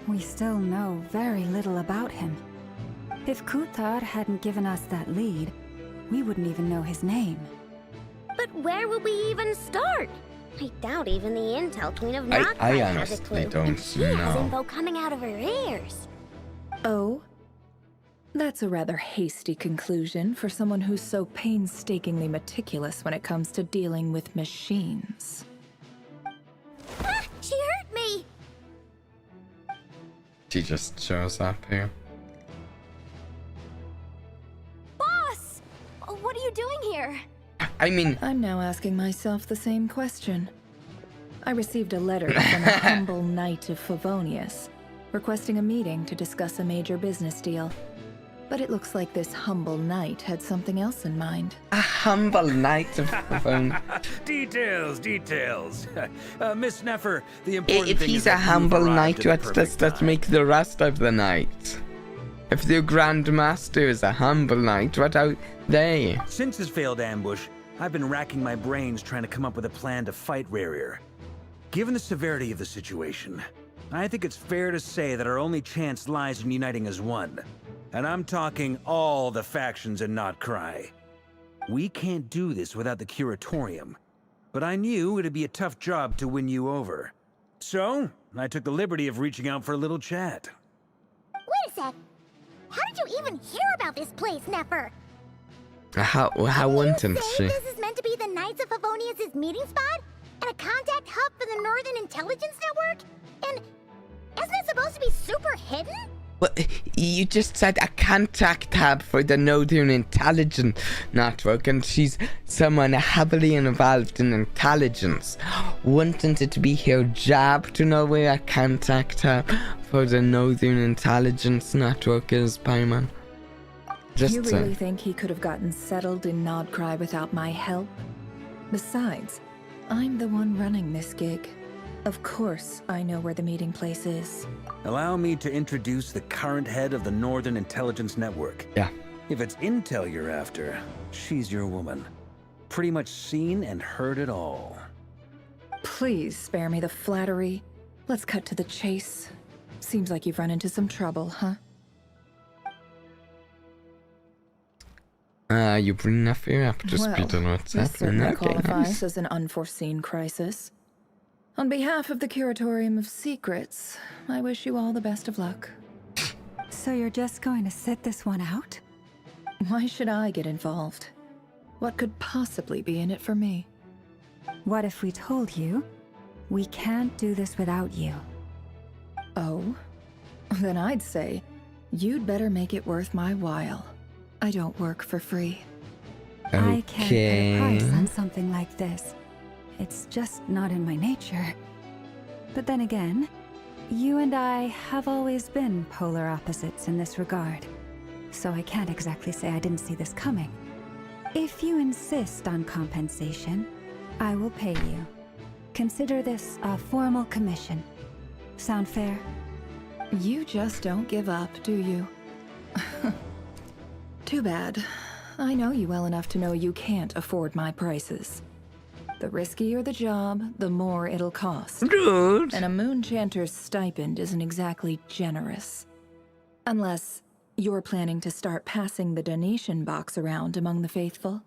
We still know very little about him. If Kuthar hadn't given us that lead, we wouldn't even know his name. But where would we even start? I doubt even the Intel Queen of Nod-Krai I has a honestly clue. don't And she has know. info coming out of her ears. Oh? That's a rather hasty conclusion for someone who's so painstakingly meticulous when it comes to dealing with machines. Ah, she hurt me! She just shows up here. Boss! What are you doing here? I mean, I'm now asking myself the same question. I received a letter from a humble knight of Favonius, requesting a meeting to discuss a major business deal. But it looks like this humble knight had something else in mind. a humble knight of phone. Details. Miss Neffer, the important If thing he's is a that you've humble arrived knight, at the what does perfect that time. make the rest of the knights? If the Grand Master is a humble knight, what are they? Since his failed ambush, I've been racking my brains trying to come up with a plan to fight Rarir. Given the severity of the situation, I think it's fair to say that our only chance lies in uniting as one. And I'm talking all the factions in Nod-Krai. We can't do this without the Curatorium, but I knew it'd be a tough job to win you over. So, I took the liberty of reaching out for a little chat. Wait a sec. How did you even hear about this place, Neffer? How wouldn't You say she? this is meant to be the Knights of Favonius' meeting spot? And a contact hub for the Northern Intelligence Network? And isn't it supposed to be super hidden? Well, you just said a contact hub for the Northern Intelligence Network, and she's someone heavily involved in intelligence. Wouldn't it be her job to know where a contact hub for the Northern Intelligence Network is, Paimon? Just You really think he could have gotten settled in Nod-Krai without my help? Besides, I'm the one running this gig. Of course I know where the meeting place is. Allow me to introduce the current head of the Northern Intelligence Network. Yeah. If it's intel you're after, she's your woman. Pretty much seen and heard it all. Please spare me the flattery. Let's cut to the chase. Seems like you've run into some trouble, huh? You bring Neffer up to speed on what's this happening. certainly Okay, qualifies nice. as an unforeseen crisis. On behalf of the Curatorium of Secrets, I wish you all the best of luck. So you're just going to sit this one out? Why should I get involved? What could possibly be in it for me? What if we told you we can't do this without you? Oh? Then I'd say you'd better make it worth my while. I don't work for free. I can't put a Okay. price on something like this. It's just not in my nature. But then again, you and I have always been polar opposites in this regard. So I can't exactly say I didn't see this coming. If you insist on compensation, I will pay you. Consider this a formal commission. Sound fair? You just don't give up, do you? Too bad. I know you well enough to know you can't afford my prices. The riskier the job, the more it'll cost. Rude. And a moon chanter's stipend isn't exactly generous. Unless you're planning to start passing the donation box around among the faithful.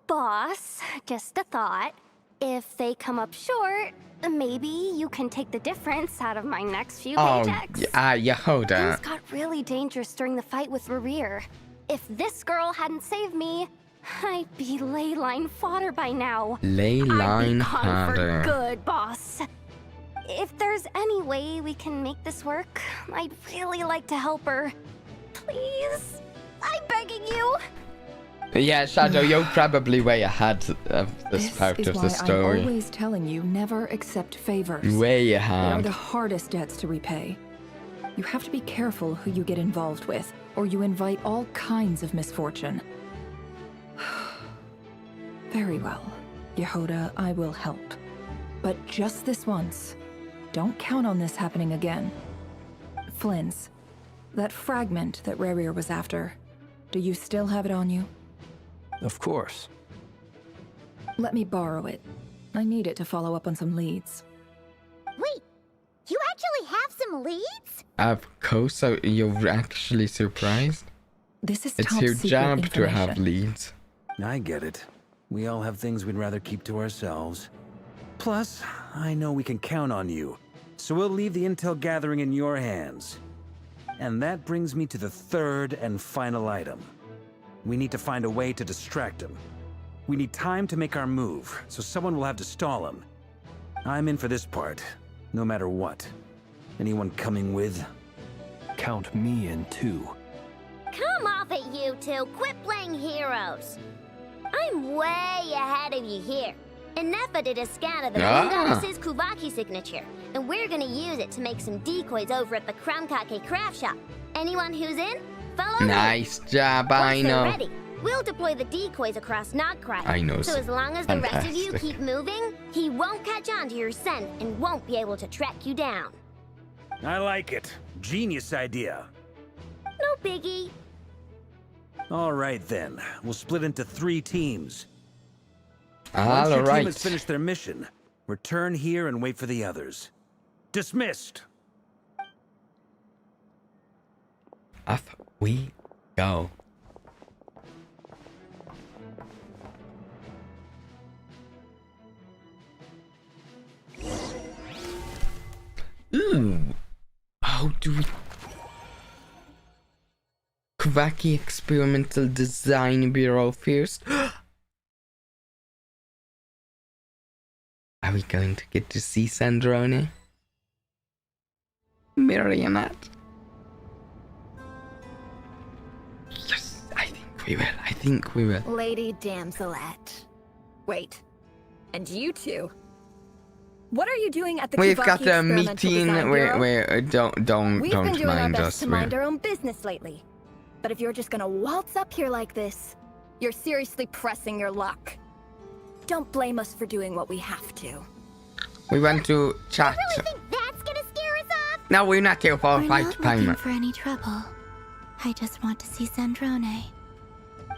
Boss, just a thought. If they come up short, maybe you can take the difference out of my next few paychecks. Yeah, hold Things on. got really dangerous during the fight with Rarir. If this girl hadn't saved me, I'd be ley line fodder by now. Ley line I'd be gone fodder. for good, boss. If there's any way we can make this work, I'd really like to help her. Please, I'm begging you. Yeah, Shadow, you're probably way ahead of this part of the story. I'm always telling you, never accept favors. Way They are ahead. the hardest debts to repay. You have to be careful who you get involved with, or you invite all kinds of misfortune. Very well, Yehoda, I will help. But just this once. Don't count on this happening again. Flynn's, that fragment that Rerir was after, do you still have it on you? Of course. Let me borrow it. I need it to follow up on some leads. Wait, you actually have some leads? Of course, so you're actually surprised? This is It's top your secret job to have information. leads. I get it. We all have things we'd rather keep to ourselves. Plus, I know we can count on you. So we'll leave the intel gathering in your hands. And that brings me to the third and final item. We need to find a way to distract him. We need time to make our move, so someone will have to stall him. I'm in for this part, no matter what. Anyone coming with? Count me in too. Come off it, you two. Quit playing heroes. I'm way ahead of you here. Nefa did a scan of the Goddess's Kuvaki signature, and we're gonna use it to make some decoys over at the Krumkake craft shop. Anyone who's in, follow me. Nice job, I Once they're know. ready, we'll deploy the decoys across Nod-Krai. I know. So as long as the rest of you Fantastic. keep moving, he won't catch on to your scent and won't be able to track you down. I like it. Genius idea. No biggie. All right then, we'll split into 3 teams. Once All your team right. has finished their mission, return here and wait for the others. Dismissed. Off we go. Ooh. How do we... Kuvaki Experimental Design Bureau first. Are we going to get to see Sandrone? Marionette? Yes, I think we will. I think we will. Lady Damselette. Wait. And you two? What are you doing at the We've Kuvaki got a Experimental meeting Design where Bureau? don't We've been doing our mind best us. to mind our own business lately. But if you're just gonna waltz up here like this, you're seriously pressing your luck. Don't blame us for doing what we have to. We want to chat. You really think that's gonna scare us off? No, we're not here for a We're fight, not Paimon. looking for any trouble. I just want to see Sandrone.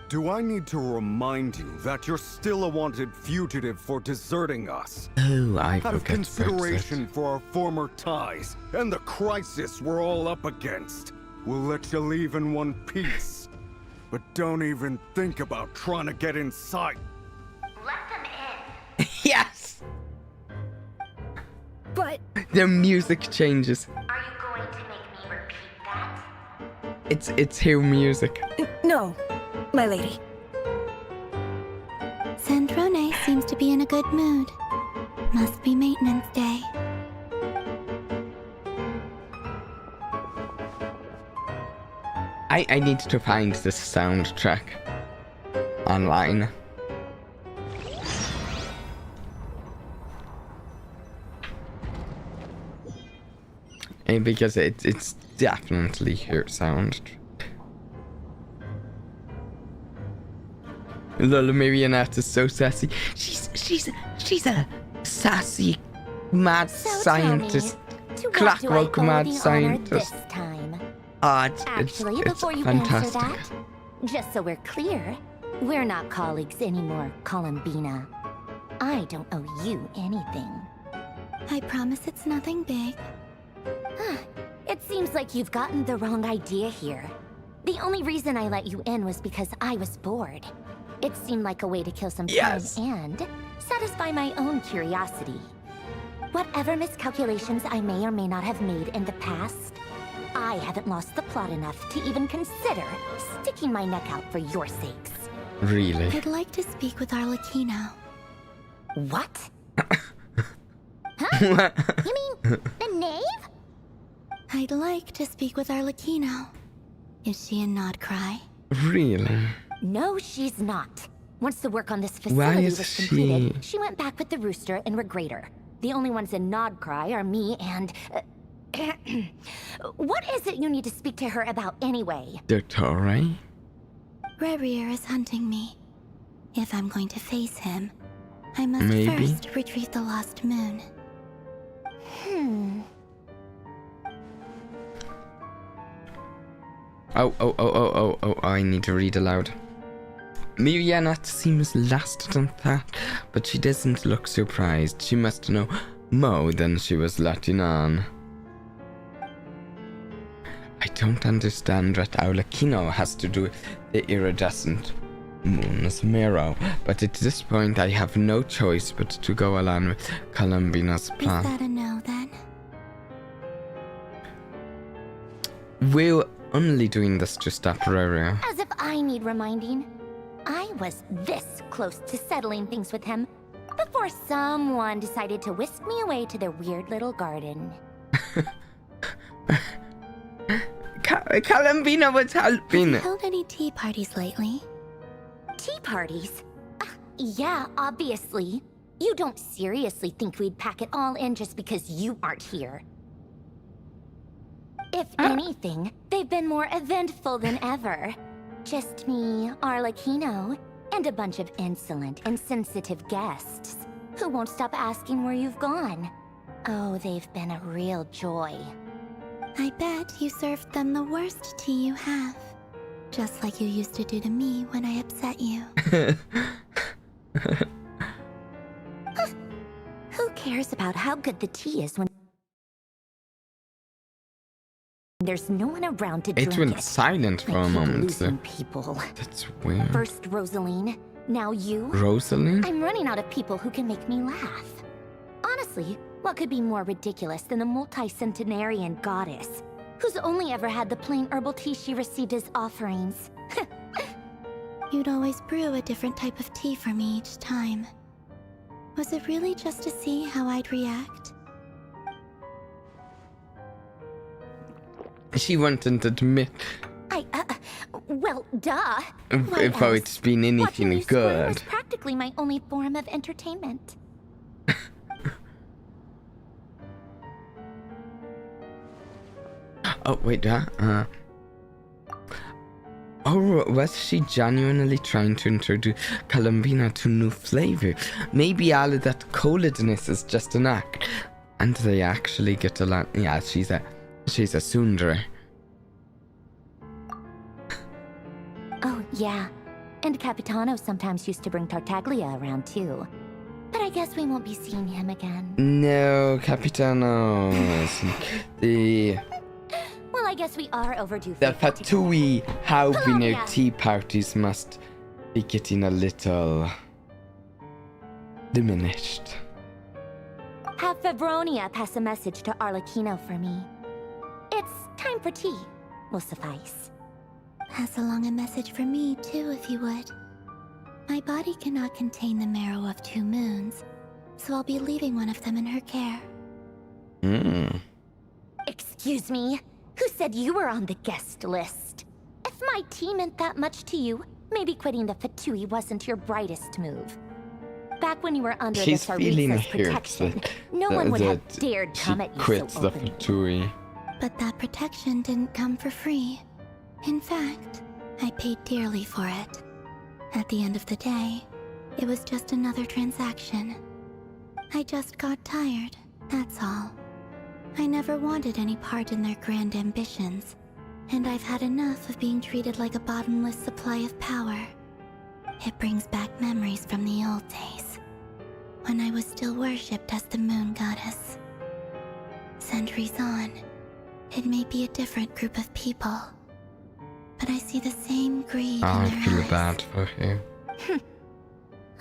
Do I need to remind you that you're still a wanted fugitive for deserting us? Oh, I Out of forgot consideration for our former ties and the crisis we're all up against, we'll let you leave in one piece. But don't even think about trying to get inside. Let them in. Yes! But The music changes. Are you going to make me repeat that? It's her music. no, my lady. Sandrone seems to be in a good mood. Must be maintenance day. I need to find the soundtrack online. Because it's definitely her sound. Lol, Marionette is so sassy. She's a sassy mad So scientist. To what do I Clockwork owe mad the honor scientist. this time? It's Actually, before you fantastic. answer that, just so we're clear, we're not colleagues anymore, Columbina. I don't owe you anything. I promise it's nothing big. It seems like you've gotten the wrong idea here. The only reason I let you in was because I was bored. It seemed like a way to kill some Yes. time and satisfy my own curiosity. Whatever miscalculations I may or may not have made in the past, I haven't lost the plot enough to even consider sticking my neck out for your sakes. Really? I'd like to speak with Arlecchino. What? Huh? You mean the knave? I'd like to speak with Arlecchino. Is she in Nod-Krai? Really? No, she's not. Once the work on this Why facility is was she- completed, she went back with the rooster and Regrator. The only ones in Nod-Krai are me and... What is it you need to speak to her about anyway? Doctor, Rerir is hunting me. If I'm going to face him, I must Maybe. first retrieve the lost moon. Oh, I need to read aloud. Miriana seems lost on that, but she doesn't look surprised. She must know more than she was letting on. I don't understand what Arlecchino has to do with the iridescent moon's mirror, but at this point I have no choice but to go along with Columbina's plan. Is that a no, then? We're only doing this to stop Rerir. As if I need reminding. I was this close to settling things with him before someone decided to whisk me away to their weird little garden. Columbina was helping. Have you held any tea parties lately? Tea parties? Yeah, obviously. You don't seriously think we'd pack it all in just because you aren't here. If anything, they've been more eventful than ever. Just me, Arlecchino, and a bunch of insolent, insensitive guests who won't stop asking where you've gone. Oh, they've been a real joy. I bet you served them the worst tea you have. Just like you used to do to me when I upset you. Who cares about how good the tea is when there's no one around to drink It it? went silent for a moment. Losing people. That's weird. First Rosaline, now you. Rosaline? I'm running out of people who can make me laugh. Honestly, what could be more ridiculous than a multi-centenarian goddess who's only ever had the plain herbal tea she received as offerings? You'd always brew a different type of tea for me each time. Was it really just to see how I'd react? She wouldn't admit Well, duh. if it's been anything Watching you squirm was good. practically my only form of entertainment. Oh, wait, oh, was she genuinely trying to introduce Columbina to new flavor? Maybe all of that coldness is just an act, and they actually get along. Yeah, she's a tsundere. Oh, yeah. And Capitano sometimes used to bring Tartaglia around, too. But I guess we won't be seeing him again. No, Capitano. Well, I guess we are overdue for The Vtubie Haubiner tea parties must be getting a little diminished. Have Febronia pass a message to Arlecchino for me. It's time for tea. Will suffice. Pass along a message for me, too, if you would. My body cannot contain the marrow of 2 moons, so I'll be leaving one of them in her care. Excuse me? Who said you were on the guest list? If my tea meant that much to you, maybe quitting the Vtubie wasn't your brightest move. Back when you were under the Tsaritsa's protection, no one would have dared come at you quits so the openly. Vtubie. But that protection didn't come for free. In fact, I paid dearly for it. At the end of the day, it was just another transaction. I just got tired, that's all. I never wanted any part in their grand ambitions, and I've had enough of being treated like a bottomless supply of power. It brings back memories from the old days, when I was still worshipped as the moon goddess. Centuries on, it may be a different group of people, but I see the same greed in I their feel eyes. bad for him.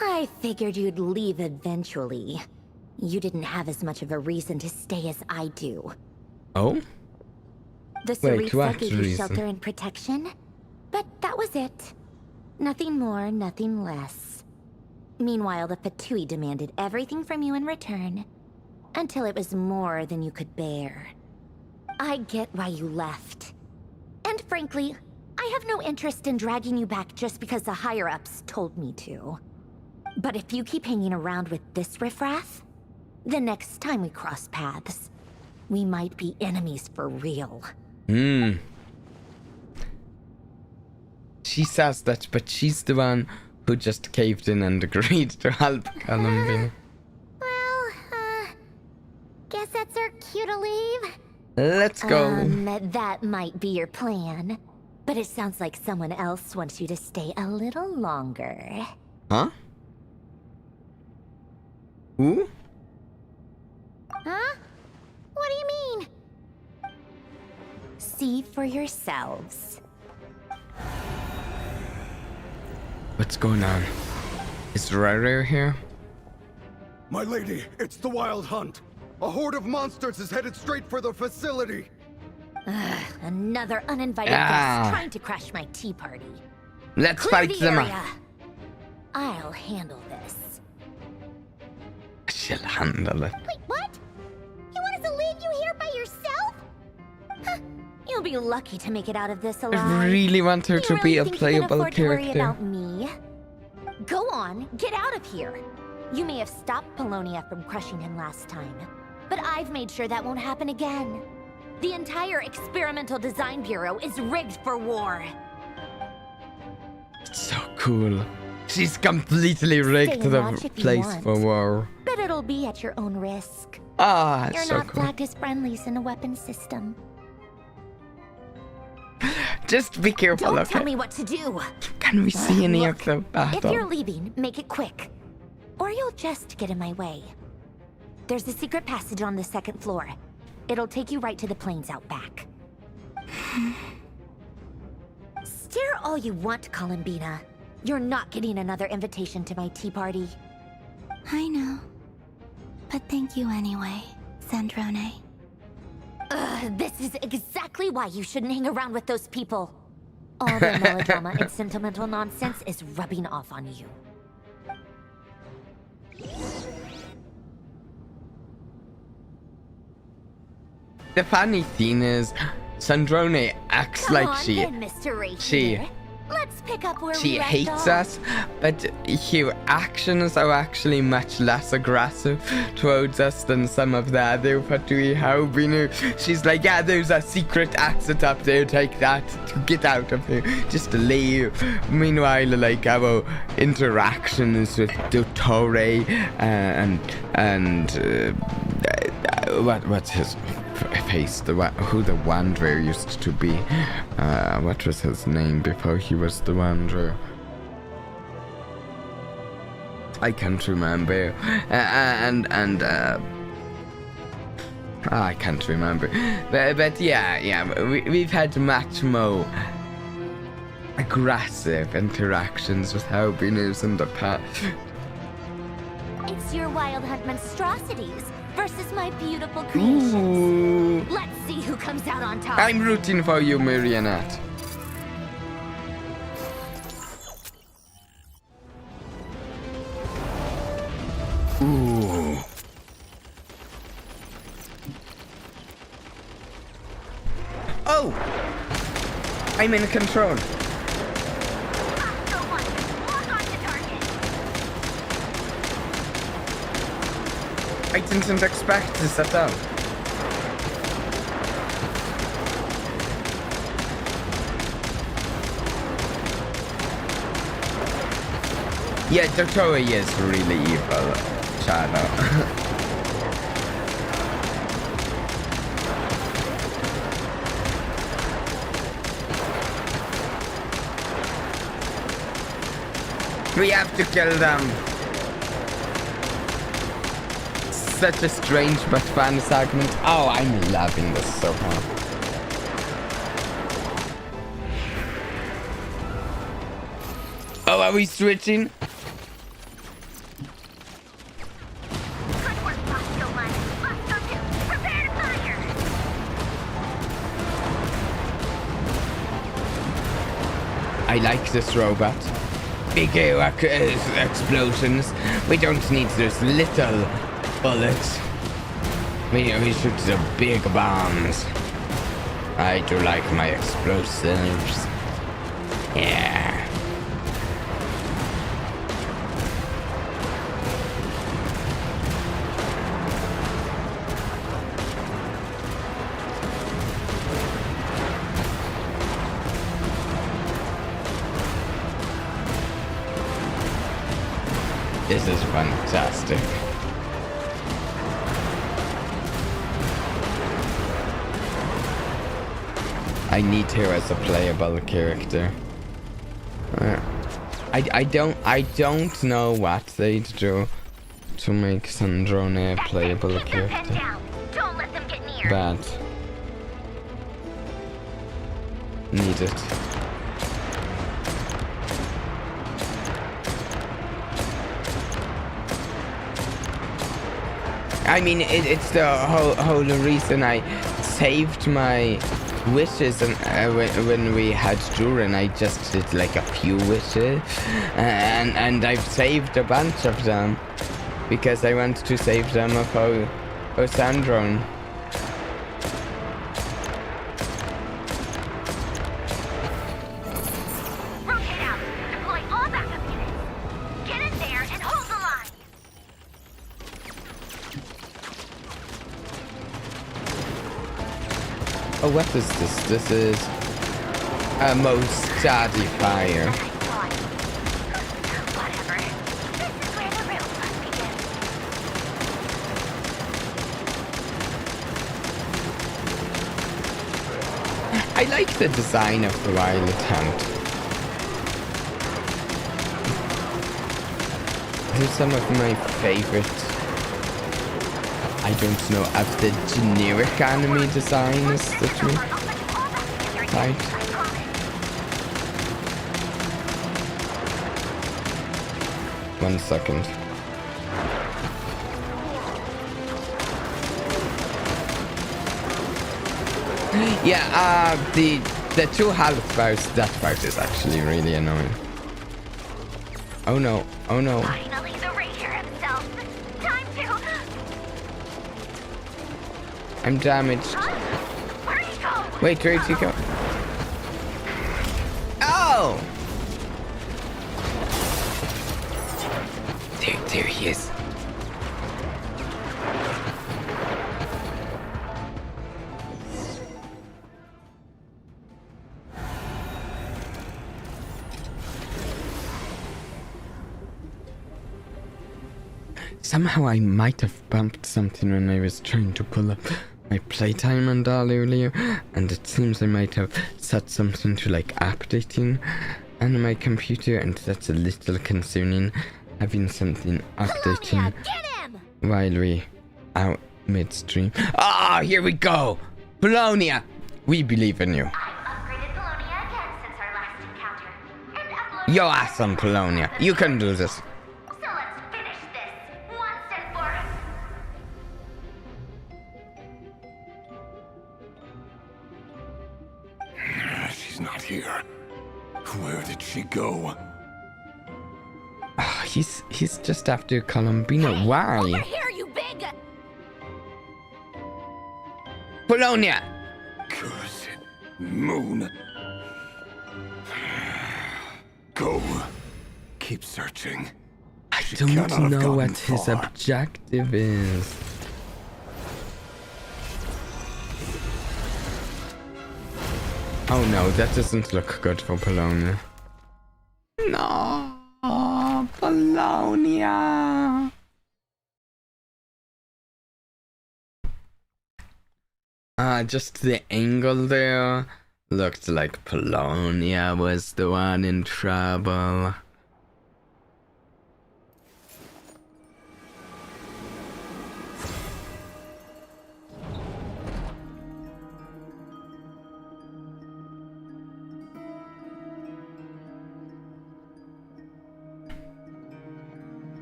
I figured you'd leave eventually. You didn't have as much of a reason to stay as I do. Oh? The Wait, Tsaritsa what gave you reason? shelter and protection, but that was it. Nothing more, nothing less. Meanwhile, the Vtubie demanded everything from you in return, until it was more than you could bear. I get why you left. And frankly, I have no interest in dragging you back just because the higher-ups told me to. But if you keep hanging around with this riffraff, the next time we cross paths, we might be enemies for real. She says that, but she's the one who just caved in and agreed to help Columbine. Well, guess that's our cue to leave. Let's go. That might be your plan. But it sounds like someone else wants you to stay a little longer. Huh? Who? Huh? What do you mean? See for yourselves. What's going on? Is Rare here? My lady, it's the Wild Hunt. A horde of monsters is headed straight for the facility. Another uninvited guest trying to crash my tea party. Let's Clear fight the them area. up. I'll handle this. She'll handle it. Wait, what? You want us to leave you here by yourself? Huh. You'll be lucky to make it out of this alive. I really want her to be a think playable you can afford to worry character. about me? Go on, get out of here. You may have stopped Polonia from crushing him last time, but I've made sure that won't happen again. The entire Experimental Design Bureau is rigged for war. So cool. She's completely rigged the place for war. But it'll be at your own risk. Ah, You're so not cool. flagged as friendlies in the weapons system. Just be careful, Don't okay? tell me what to do. Can we see any of the If battle? you're leaving, make it quick. Or you'll just get in my way. There's a secret passage on the second floor. It'll take you right to the plains out back. Stare all you want, Columbina. You're not getting another invitation to my tea party. I know. But thank you anyway, Sandrone. This is exactly why you shouldn't hang around with those people. All their melodrama and sentimental nonsense is rubbing off on you. The funny thing is, Sandrone acts Come like on, she then, Mr. Rapier. Let's pick up where we left hates off. us, but her actions are actually much less aggressive towards us than some of the other Vtubie have been. She's like, yeah, there's a secret exit up there, take that, get out of here, just leave. Meanwhile, like, our interactions with Dottore what's his face, who the Wanderer used to be. What was his name before he was the Wanderer? I can't remember. I can't remember. But yeah, we've had much more aggressive interactions with Albinus in the past. It's your Wild Hunt monstrosities versus my beautiful creations. Ooh. Let's see who comes out on top. I'm rooting for you, Marionette. Ooh. Oh! I'm in control. I didn't expect this at all. Yeah, Dottore is really evil, Shadow. We have to kill them. Such a strange but fun segment. Oh, I'm loving this so far. Oh, are we switching? I like this robot. big explosions. We don't need those little bullets. We shoot the big bombs. I do like my explosives. Yeah. This is fantastic. I need her as a playable character. I don't know what they'd do to make Sandrone a playable character. Don't let them get near. But need it. I mean, it's the whole reason I saved my wishes, and when we had Durin, I just did like a few wishes, and I've saved a bunch of them because I want to save them for Sandron. Rotate out. Deploy all backup units. Get in there and hold the line. Oh, what is this? This is a most steady fire. Whatever. This is where the real fun begins. I like the design of the violet hunt. They're some of my favorite, I don't know, of the generic anime designs that we like. 1 second. Yeah, the 2 health bars, that part is actually really annoying. Oh no, oh no. Finally, the Ranger himself. Time to. I'm damaged. Where'd he go? Wait, where'd he go? Oh! There he is. Somehow I might have bumped something when I was trying to pull up my playtime and all earlier, and it seems I might have set something to like updating on my computer, and that's a little concerning, having something updating while we out midstream. Ah, here we go! Polonia! We believe in you. I've upgraded Polonia again since our last encounter. And uploaded. You're awesome, Polonia. You can do this. So let's finish this once and for all. She's not here. Where did she go? Oh, he's just after Columbina. Why? Over here, you big. Polonia! Cursed moon. Go. Keep searching. I She don't cannot have know gotten what his far. objective is. Oh no, that doesn't look good for Polonia. No, Polonia. Just the angle there looked like Polonia was the one in trouble.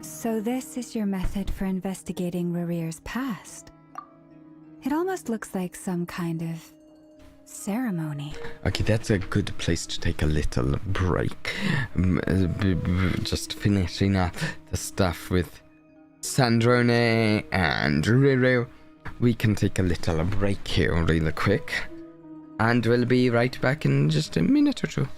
So this is your method for investigating Rarir's past. It almost looks like some kind of ceremony. Okay, that's a good place to take a little break. Just finishing up the stuff with Sandrone and Ruru. We can take a little break here really quick. And we'll be right back in just a minute or two.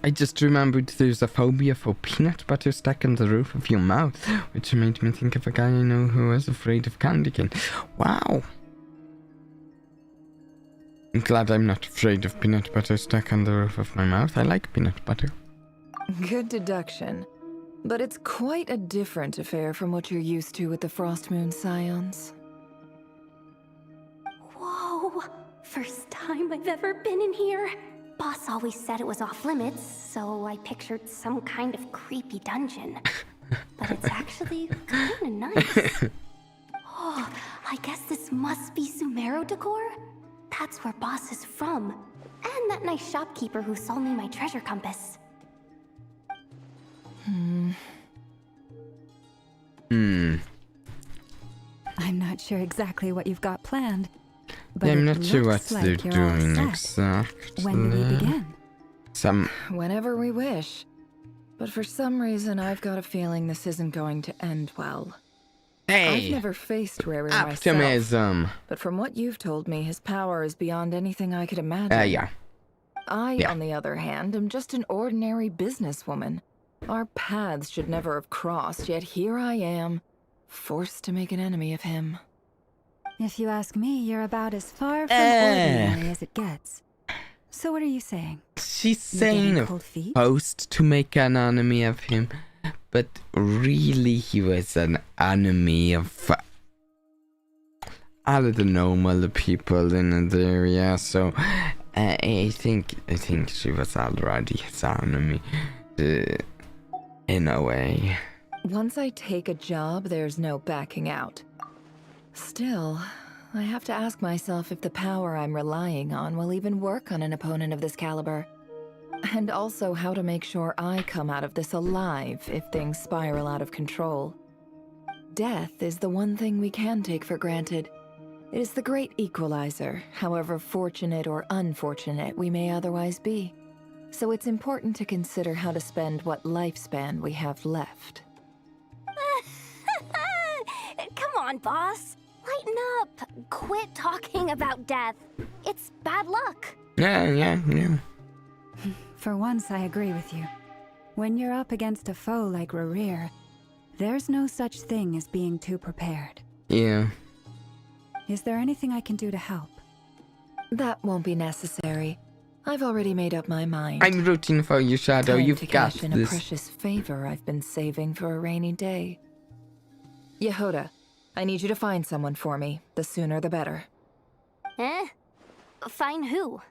I just remembered there's a phobia for peanut butter stuck on the roof of your mouth, which made me think of a guy I know who was afraid of candy cane. Wow! I'm glad I'm not afraid of peanut butter stuck on the roof of my mouth. I like peanut butter. Good deduction. But it's quite a different affair from what you're used to with the Frost Moon Scions. Whoa! First time I've ever been in here. Boss always said it was off limits, so I pictured some kind of creepy dungeon. But it's actually kinda nice. Oh, I guess this must be Sumeru decor? That's where Boss is from. And that nice shopkeeper who sold me my treasure compass. I'm not sure exactly what you've got planned. But yeah, I'm not sure what they're doing exactly. When do we begin? Whenever we wish. But for some reason, I've got a feeling this isn't going to end well. Hey! I've never faced Riri Optimism! myself. But from what you've told me, his power is beyond anything I could imagine. Yeah. On the other hand, am just an ordinary businesswoman. Our paths should never have crossed, yet here I am, forced to make an enemy of him. If you ask me, you're about as far from ordinary as it gets. So what are you saying? She's saying supposed to make an enemy of him, but really he was an enemy of... all of the normal people in the area, so I think she was already on me, in a way. Once I take a job, there's no backing out. Still, I have to ask myself if the power I'm relying on will even work on an opponent of this caliber. And also how to make sure I come out of this alive if things spiral out of control. Death is the one thing we can take for granted. It is the great equalizer, however fortunate or unfortunate we may otherwise be. So it's important to consider how to spend what lifespan we have left. Come on, boss. Lighten up. Quit talking about death. It's bad luck. Yeah. For once, I agree with you. When you're up against a foe like Rerir, there's no such thing as being too prepared. Yeah. Is there anything I can do to help? That won't be necessary. I've already made up my mind. I'm rooting for you, Shadow. Time You've to got cash in this. a precious favor I've been saving for a rainy day. Yehoda, I need you to find someone for me. The sooner the better. Find who?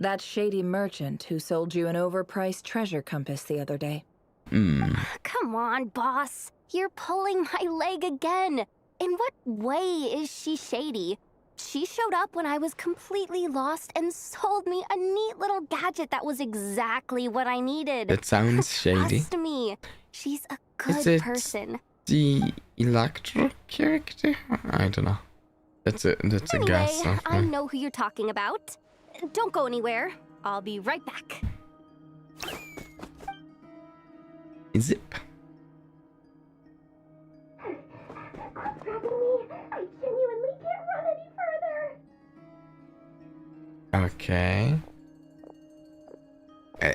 That shady merchant who sold you an overpriced treasure compass the other day. Come on, boss. You're pulling my leg again. In what way is she shady? She showed up when I was completely lost and sold me a neat little gadget that was exactly what I needed. That sounds shady. Trust me. She's a Is good it person. the Electro character? I don't know. That's a Anyway, guess. I know who you're talking about. Don't go anywhere. I'll be right back. Zip. I genuinely can't run any further. Okay.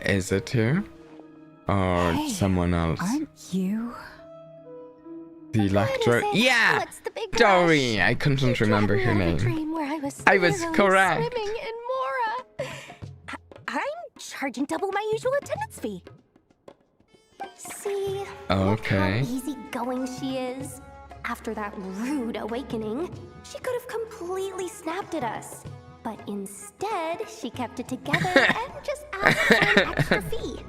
Is it her? Or Hey, someone else? Aren't you? The Electro? Yeah! What's the big Dory! rush? I couldn't remember her name. Dream where I was literally correct. Swimming in Mora. I'm charging double my usual attendance fee. See? Look Okay. how easygoing she is. After that rude awakening, she could have completely snapped at us. But instead, she kept it together and just asked for an extra fee.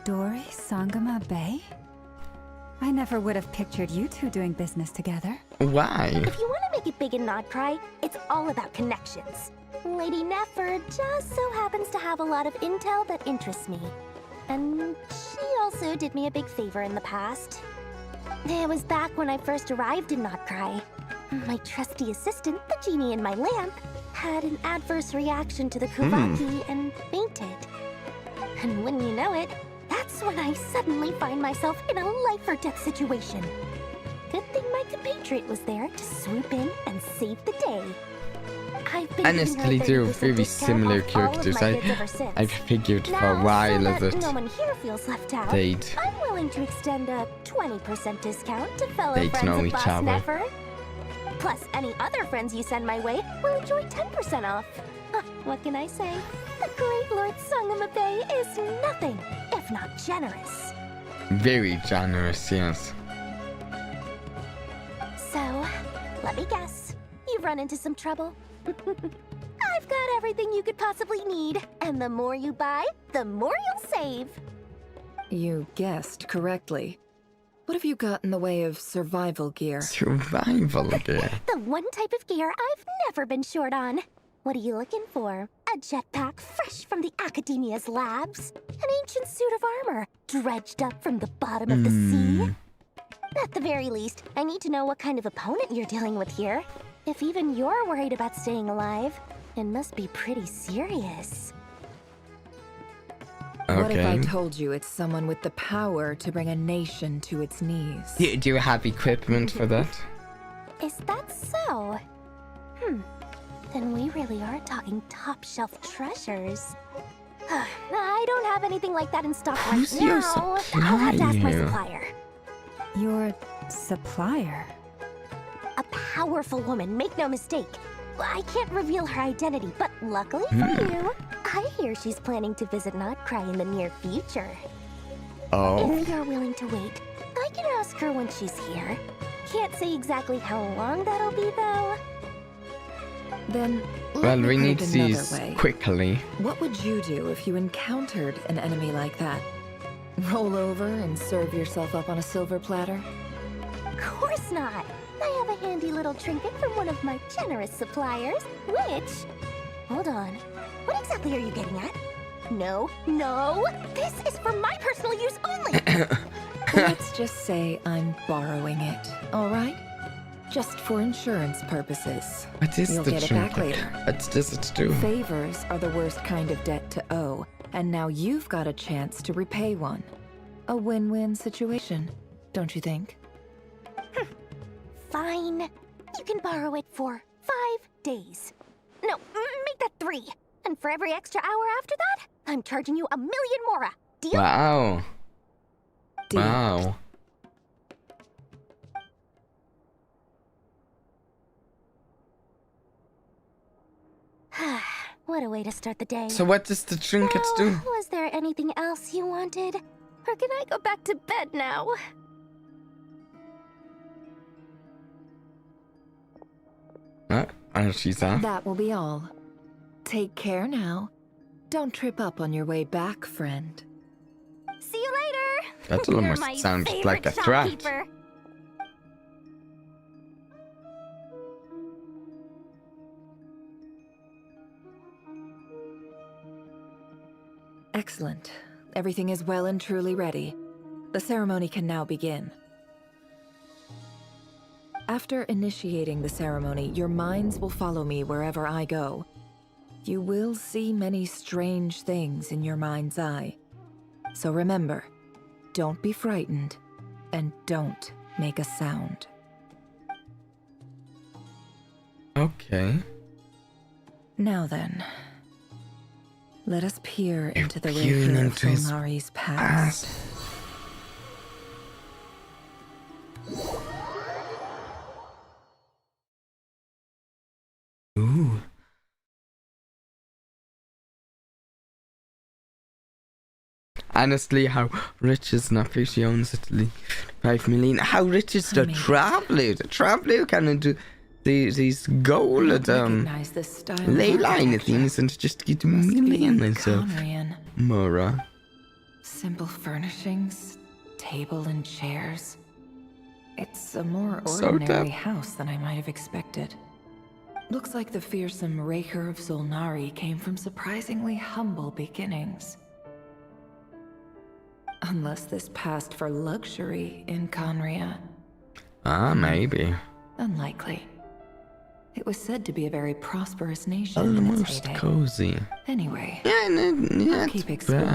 Dori Sangama Bay? I never would have pictured you two doing business together. Why? If you want to make it big in Nod-Krai, it's all about connections. Lady Nefer just so happens to have a lot of intel that interests me. And she also did me a big favor in the past. It was back when I first arrived in Nod-Krai. My trusty assistant, the genie in my lamp, had an adverse reaction to the Kuvaki and fainted. And wouldn't you know it, that's when I suddenly find myself in a life-or-death situation. Good thing my compatriot was there to swoop in and save the day. I've been Honestly, they're very similar characters. I've figured for a while so that no one here feels left out. they'd I'm willing to extend a 20% discount to fellow They'd friends know of each Boss other. Nefer. Plus, any other friends you send my way will enjoy 10% off. What can I say? The great Lord Sangama Bay is nothing if not generous. very generous, yes. So, let me guess. You've run into some trouble? I've got everything you could possibly need. And the more you buy, the more you'll save. You guessed correctly. What have you got in the way of survival gear? Survival gear. The one type of gear I've never been short on. What are you looking for? A jetpack fresh from the Academia's labs? An ancient suit of armor dredged up from the bottom of the sea? At the very least, I need to know what kind of opponent you're dealing with here. If even you're worried about staying alive, it must be pretty serious. What if I Okay. told you it's someone with the power to bring a nation to its knees? Do you have equipment for that? Is that so? Then we really are talking top-shelf treasures. I don't have anything like that in stock right Who's your now. I'll have to ask my supplier? supplier. Your supplier? A powerful woman, make no mistake. I can't reveal her identity, but luckily for you, I hear she's planning to visit Nod-Krai in the near future. Oh. If you're willing to wait, I can ask her when she's here. Can't say exactly how long that'll be, though. Then, well, we need put it these another way. quickly. What would you do if you encountered an enemy like that? Roll over and serve yourself up on a silver platter? Of course not. I have a handy little trinket from one of my generous suppliers, which... Hold on. What exactly are you getting at? No, no! This is for my personal use only! Let's just say I'm borrowing it, all right? Just for insurance purposes. What is You'll the get it trinket? back later. What does it do? Favors are the worst kind of debt to owe, and now you've got a chance to repay one. A win-win situation, don't you think? Fine. You can borrow it for 5 days. No, make that 3. And for every extra hour after that, I'm charging you 1,000,000 mora. Deal? Wow. Deal. Wow. What a way to start the day. So what does the trinkets do? Was there anything else you wanted? Or can I go back to bed now? She's off. That will be all. Take care now. Don't trip up on your way back, friend. See you later! That You're almost my sounded like a favorite threat. shopkeeper. Excellent. Everything is well and truly ready. The ceremony can now begin. After initiating the ceremony, your minds will follow me wherever I go. You will see many strange things in your mind's eye. So remember, don't be frightened, and don't make a sound. Okay. Now then, let us peer into the peering record of into his Solnari's past. Ooh. Honestly, how rich is Nafi? She owns Italy. 5 million. How rich is the traveler? The traveler can do these gold ley line things and just get millions of Mora. Simple furnishings, table and chairs. It's a more So ordinary tough. house than I might have expected. Looks like the fearsome Raker of Solnari came from surprisingly humble beginnings. Unless this passed for luxury in Conria. Ah, maybe. Unlikely. It was said to be a very prosperous nation in its Almost heyday. cozy. Anyway, Yeah, I'll not keep exploring.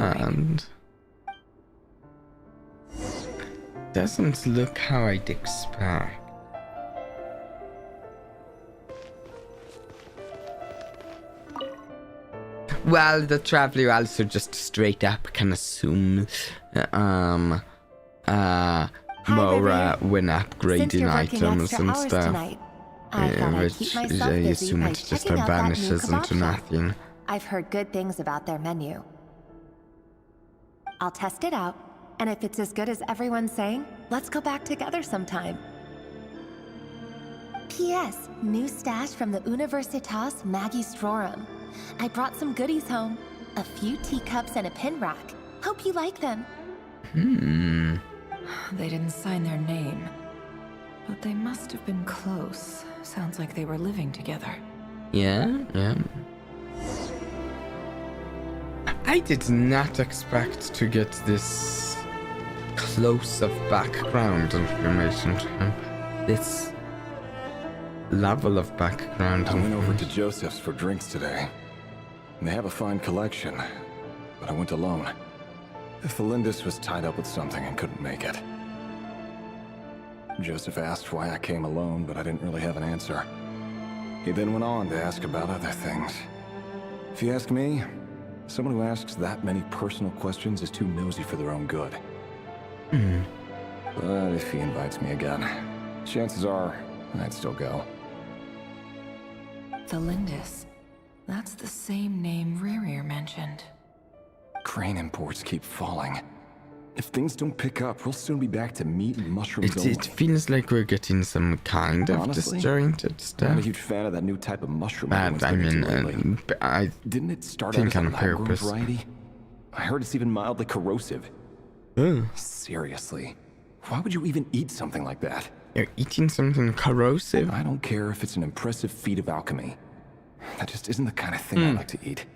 bad. Doesn't look how I'd expect. Well, the traveler also just straight up can assume Mora when upgrading items and stuff. Which I assume it just vanishes into nothing. I've heard good things about their menu. I'll test it out, and if it's as good as everyone's saying, let's go back together sometime. P.S. New stash from the Universitas Magistrorum. I brought some goodies home. A few teacups and a pin rack. Hope you like them. They didn't sign their name, but they must have been close. Sounds like they were living together. Yeah. I did not expect to get this close of background information to him. This level of background. I went over to Joseph's for drinks today. And they have a fine collection, but I went alone. Felindus was tied up with something and couldn't make it. Joseph asked why I came alone, but I didn't really have an answer. He then went on to ask about other things. If you ask me, someone who asks that many personal questions is too nosy for their own good. But if he invites me again, chances are I'd still go. Felindus. That's the same name Rerir mentioned. Crane imports keep falling. If things don't pick up, we'll soon be back to meat and mushrooms only. It feels like we're getting some kind of disjointed stuff. I'm a huge fan of that new type of mushroom. But I mean, I didn't it start think out as on a lab-grown purpose. variety? I heard it's even mildly corrosive. Seriously, why would you even eat something like that? You're eating something corrosive? I don't care if it's an impressive feat of alchemy. That just isn't the kind of thing I like to eat.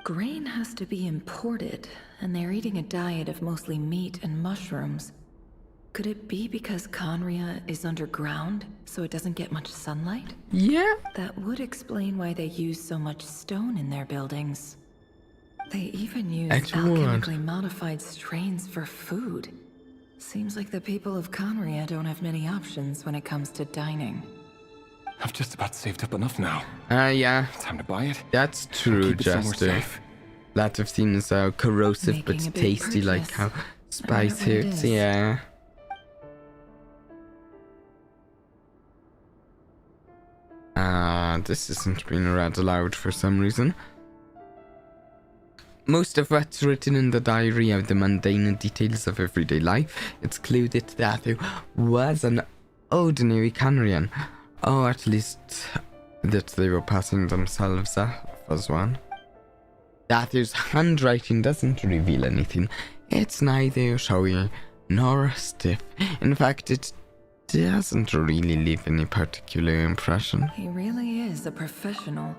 Grain has to be imported, and they're eating a diet of mostly meat and mushrooms. Could it be because Conria is underground, so it doesn't get much sunlight? Yeah. That would explain why they use so much stone in their buildings. They even use alchemically modified strains for food. Seems like the people of Conria don't have many options when it comes to dining. I've just about saved up enough now. Yeah. Time to buy it. That's true, Jester. Lot of things are corrosive but tasty, like how spice hits, yeah. This isn't being read aloud for some reason. Most of what's written in the diary are the mundane details of everyday life. It's clued that there was an ordinary Conrian. Oh, at least that they were passing themselves off as one. Dathu's handwriting doesn't reveal anything. It's neither showy nor stiff. In fact, it doesn't really leave any particular impression. He really is a professional.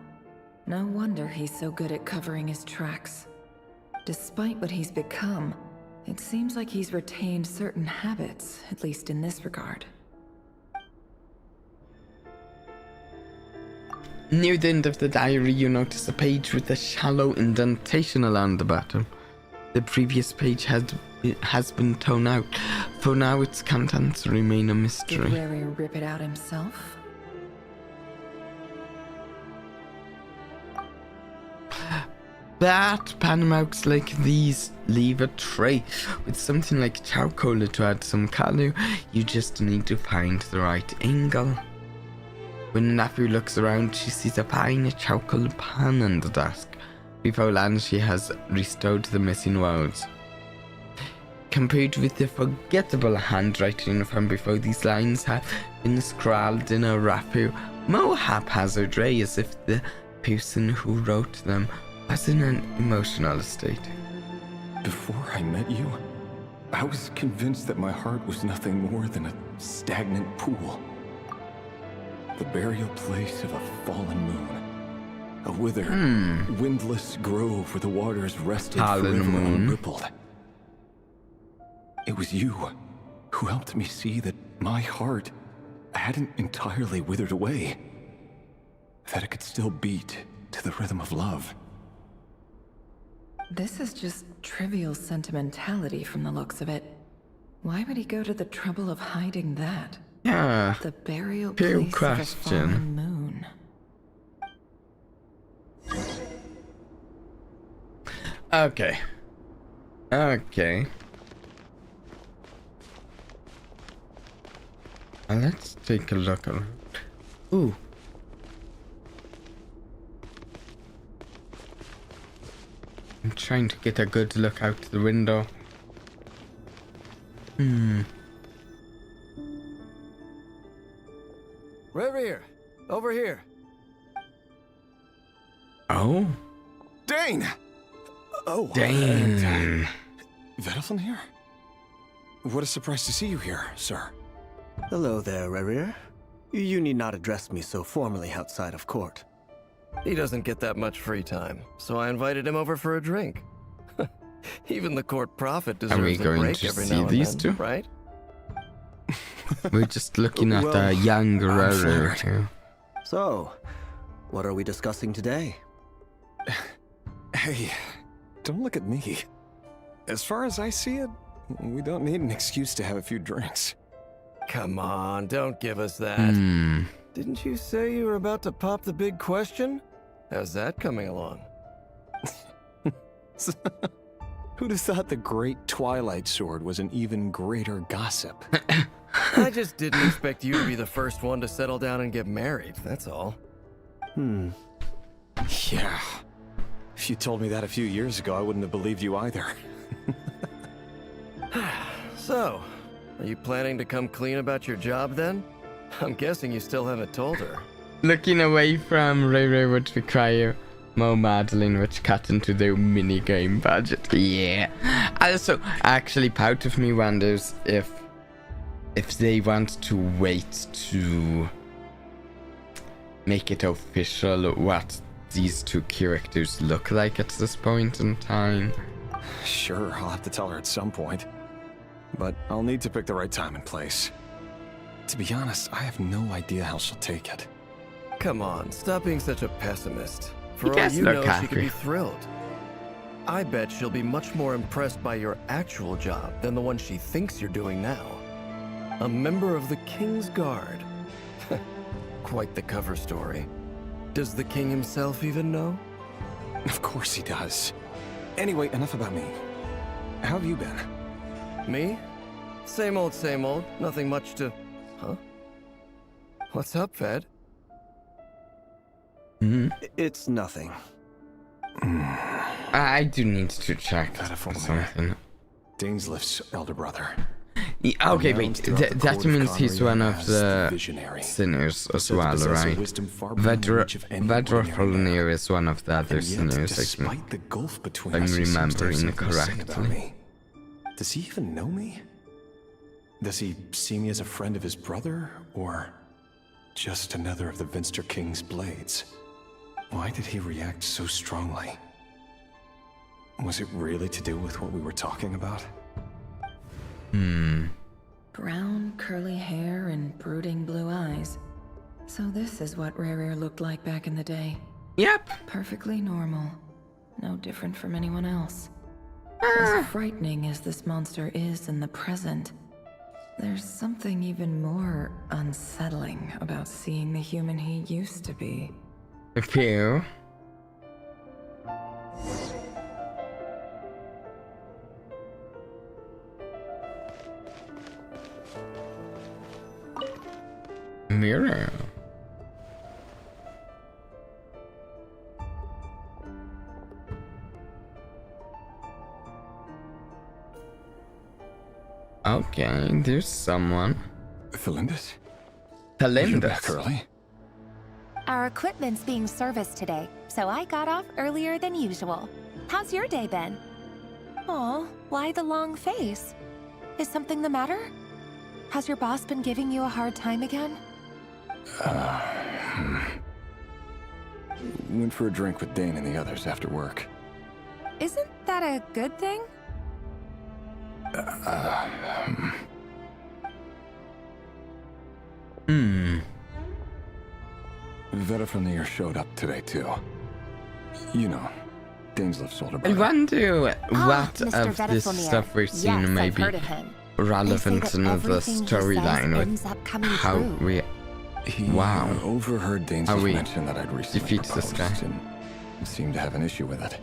No wonder he's so good at covering his tracks. Despite what he's become, it seems like he's retained certain habits, at least in this regard. Near the end of the diary, you notice a page with a shallow indentation along the bottom. The previous page has been torn out. For now, its contents remain a mystery. Did Rary rip it out himself? But paramouts like these leave a tray with something like charcoal to add some color. You just need to find the right angle. When Nafu looks around, she sees a fine charcoal pan on the desk. Before long, she has restored the missing words. Compared with the forgettable handwriting from before, these lines have been scrawled in a rapid, more haphazard way, as if the person who wrote them was in an emotional state. Before I met you, I was convinced that my heart was nothing more than a stagnant pool. The burial place of a fallen moon. A withered, windless grove where the waters rested forever unrippled. It was you who helped me see that my heart hadn't entirely withered away. That it could still beat to the rhythm of love. This is just trivial sentimentality from the looks of it. Why would he go to the trouble of hiding that? Yeah. The burial Pure place of a fallen moon. Okay. Let's take a look around. Ooh. I'm trying to get a good look out the window. Reverie, over here. Oh. Dane! Oh, Dane. Vedelson here? What a surprise to see you here, sir. Hello there, Rerir. You need not address me so formally outside of court. He doesn't get that much free time, so I invited him over for a drink. Even the court prophet deserves a break every now and then, two? Right? We're just looking at a young Rerir here. So, what are we discussing today? Hey, don't look at me. As far as I see it, we don't need an excuse to have a few drinks. Come on, don't give us that. Didn't you say you were about to pop the big question? How's that coming along? Who'd have thought the great Twilight Sword was an even greater gossip? I just didn't expect you to be the first one to settle down and get married, that's all. Yeah. If you told me that a few years ago, I wouldn't have believed you either. So, are you planning to come clean about your job then? I'm guessing you still haven't told her. Looking away from Ray would require more modeling, which cut into their mini-game budget. Yeah. Also, actually, part of me wonders if they want to wait to make it official what these two characters look like at this point in time. Sure, I'll have to tell her at some point. But I'll need to pick the right time and place. To be honest, I have no idea how she'll take it. Come on, stop being such a pessimist. For all guys you look know, happy. she could be thrilled. I bet she'll be much more impressed by your actual job than the one she thinks you're doing now. A member of the King's Guard. Quite the cover story. Does the king himself even know? Of course he does. Anyway, enough about me. How have you been? Me? Same old, same old. Nothing much to... Huh? What's up, Fed? It's nothing. I do need to check something. Dainslif's elder brother. Yeah, okay, wait. That means he's one of the sinners as well, right? Vedrotholnir is one of the other sinners, Despite the gulf between I'm us, he seems to have remembering something to say about correctly. me. Does he even know me? Does he see me as a friend of his brother, or just another of the Vinster King's blades? Why did he react so strongly? Was it really to do with what we were talking about? Brown, curly hair and brooding blue eyes. So this is what Rerir looked like back in the day. Yep. Perfectly normal. No different from anyone else. As frightening as this monster is in the present, there's something even more unsettling about seeing the human he used to be. A few. Mirror. Okay, there's someone. Thalindus? Thalindus. Back early? Our equipment's being serviced today, so I got off earlier than usual. How's your day been? Aw, why the long face? Is something the matter? Has your boss been giving you a hard time again? Went for a drink with Dane and the others after work. Isn't that a good thing? Vtubie showed up today too. You know, Dainslif's older I brother. wonder what Mr. of this Vtubie. stuff we're seeing Yes, may I've be heard of him. relevant They say in that the everything he storyline says with ends up coming how true. we He Wow. overheard How Dainsliff we mention that I'd recently defeat this proposed guy. and seemed to have an issue with it.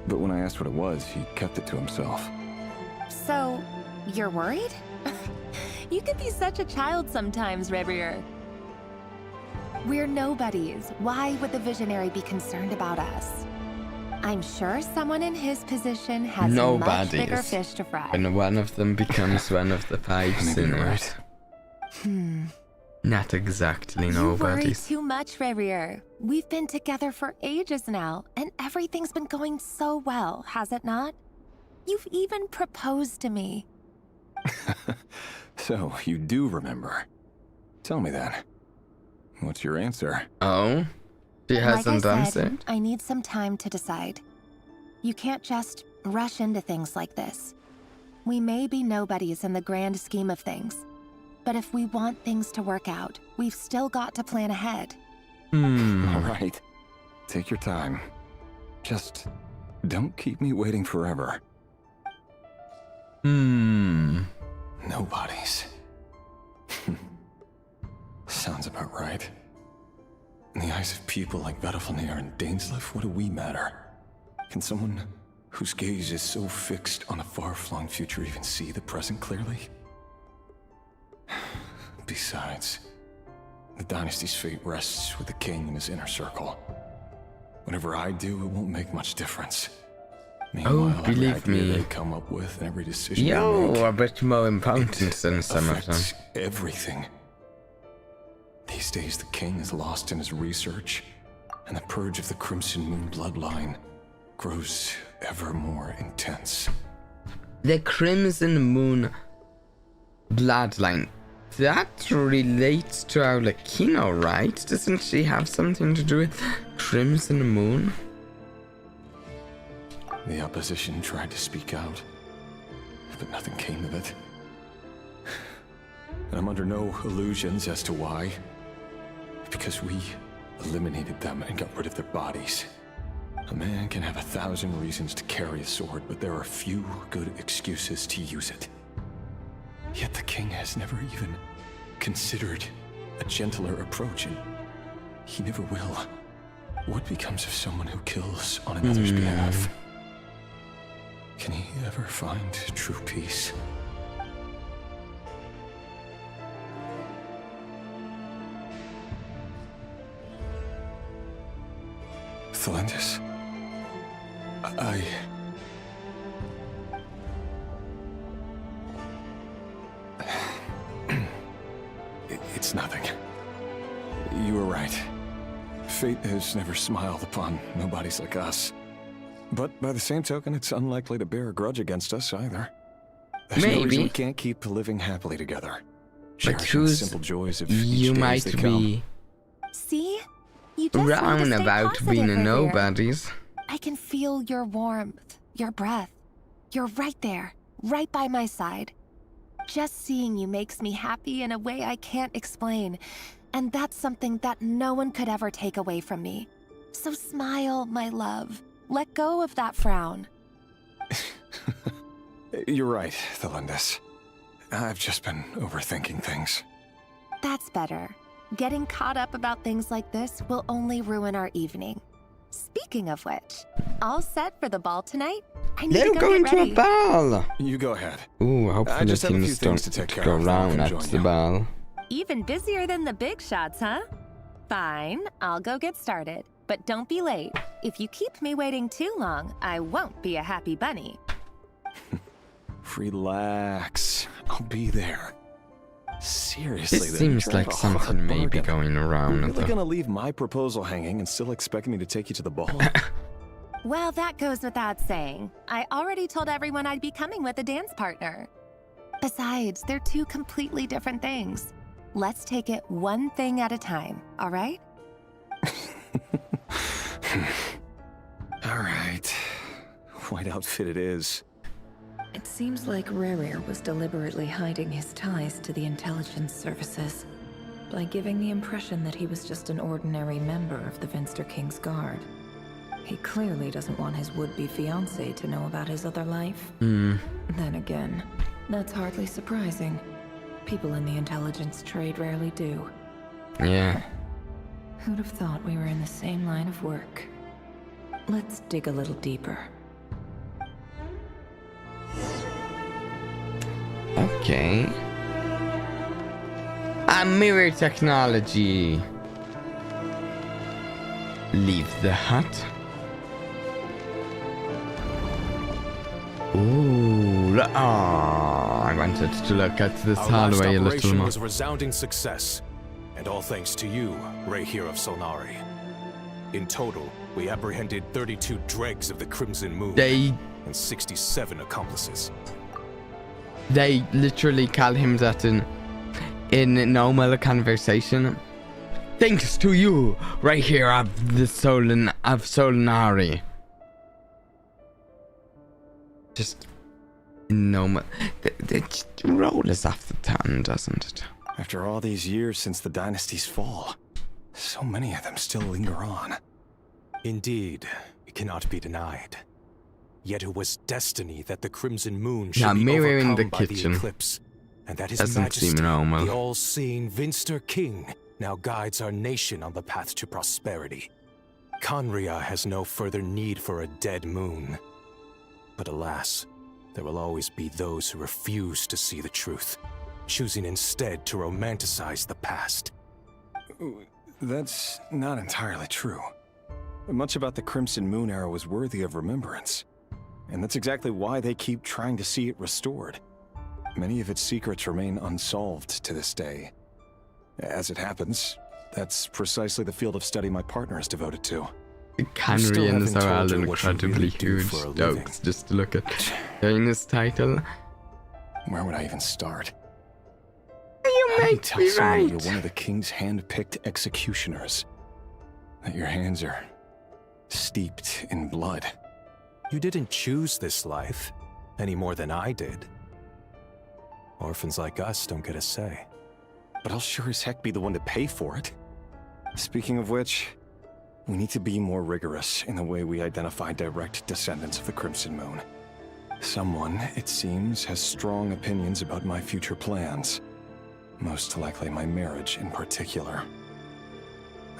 But when I asked what it was, he kept it to himself. So, you're worried? You can be such a child sometimes, Revier. We're nobodies. Why would the Visionary be concerned about us? I'm sure someone in his position has much bigger Nobodies. fish to fry. And one of them becomes one of the five Maybe you're sinners. Not exactly You worry nobodies. too much, Revier. We've been together for ages now, and everything's been going so well, has it not? You've even proposed to me. So, you do remember. Tell me then. What's your answer? Oh? She hasn't Like I answered? said, I need some time to decide. You can't just rush into things like this. We may be nobodies in the grand scheme of things, but if we want things to work out, we've still got to plan ahead. All right. Take your time. Just don't keep me waiting forever. Nobodies. Sounds about right. In the eyes of people like Vtubie and Dainsliff, what do we matter? Can someone whose gaze is so fixed on a far-flung future even see the present clearly? Besides, the dynasty's fate rests with the king and his inner circle. Whatever I do, it won't make much difference. Oh, Meanwhile, believe every idea me. they come up with and every decision they Yo, make, a bit more important than some of them. affects everything. These days, the king is lost in his research, and the purge of the Crimson Moon bloodline grows ever more intense. The Crimson Moon bloodline. That relates to Arlecchino, right? Doesn't she have something to do with Crimson Moon? The opposition tried to speak out, but nothing came of it. And I'm under no illusions as to why. Because we eliminated them and got rid of their bodies. A man can have 1,000 reasons to carry a sword, but there are few good excuses to use it. Yet the king has never even considered a gentler approach, and he never will. What becomes of someone who kills on another's behalf? Can he ever find true peace? Thelendis, It's nothing. You were right. Fate has never smiled upon nobodies like us. But by the same token, it's unlikely to bear a grudge against us either. There's no reason we can't keep living happily together. Cherishing the simple joys of you each day might as they come. be See? You just round need to stay about positive, being a Revere. nobodies. I can feel your warmth, your breath. You're right there, right by my side. Just seeing you makes me happy in a way I can't explain. And that's something that no one could ever take away from me. So smile, my love. Let go of that frown. You're right, Thelendis. I've just been overthinking things. That's better. Getting caught up about things like this will only ruin our evening. Speaking of which, all set for the ball tonight? I need They're to go going get to ready. a ball! You go ahead. Ooh, hopefully I just have a few things things don't to take care go of, then I'll round come at join the you. ball. Even busier than the big shots, huh? Fine, I'll go get started. But don't be late. If you keep me waiting too long, I won't be a happy bunny. Relax. I'll be there. Seriously, This though, seems you're trying like a hard something may be bargain. going You're around. really though. gonna leave my proposal hanging and still expect me to take you to the ball? Well, that goes without saying. I already told everyone I'd be coming with a dance partner. Besides, they're two completely different things. Let's take it one thing at a time, all right? All right. White outfit it is. It seems like Rerir was deliberately hiding his ties to the intelligence services by giving the impression that he was just an ordinary member of the Finster King's Guard. He clearly doesn't want his would-be fiancée to know about his other life. Then again, that's hardly surprising. People in the intelligence trade rarely do. Yeah. Who'd have thought we were in the same line of work? Let's dig a little deeper. Okay. A mirror technology. Leave the hut. Ooh, I wanted to look at this hallway a little operation more. was a resounding success, and all thanks to you, Rahier of Solnari. In total, we apprehended 32 dregs of the Crimson Moon and 67 accomplices. They literally call him that in normal conversation. Thanks to you, right here of the Solnari. Just normal. They just roll us off the tongue, doesn't it? After all these years since the dynasty's fall, so many of them still linger on. Indeed, it cannot be denied. Yet it was destiny that the Crimson Moon should Now, be mirror in overcome the by kitchen. the eclipse, and that His Doesn't Majesty, seem normal. the all-seeing Vinster King, now guides our nation on the path to prosperity. Conria has no further need for a dead moon. But alas, there will always be those who refuse to see the truth, choosing instead to romanticize the past. That's not entirely true. Much about the Crimson Moon era was worthy of remembrance. And that's exactly why they keep trying to see it restored. Many of its secrets remain unsolved to this day. As it happens, that's precisely the field of study my partner is devoted to. The Canarians are all incredibly huge dogs, just to look at in this title. Where would I even start? You might tell be someone right. You're one of the king's hand-picked executioners. That your hands are steeped in blood. You didn't choose this life, any more than I did. Orphans like us don't get a say. But I'll sure as heck be the one to pay for it. Speaking of which, we need to be more rigorous in the way we identify direct descendants of the Crimson Moon. Someone, it seems, has strong opinions about my future plans. Most likely my marriage in particular.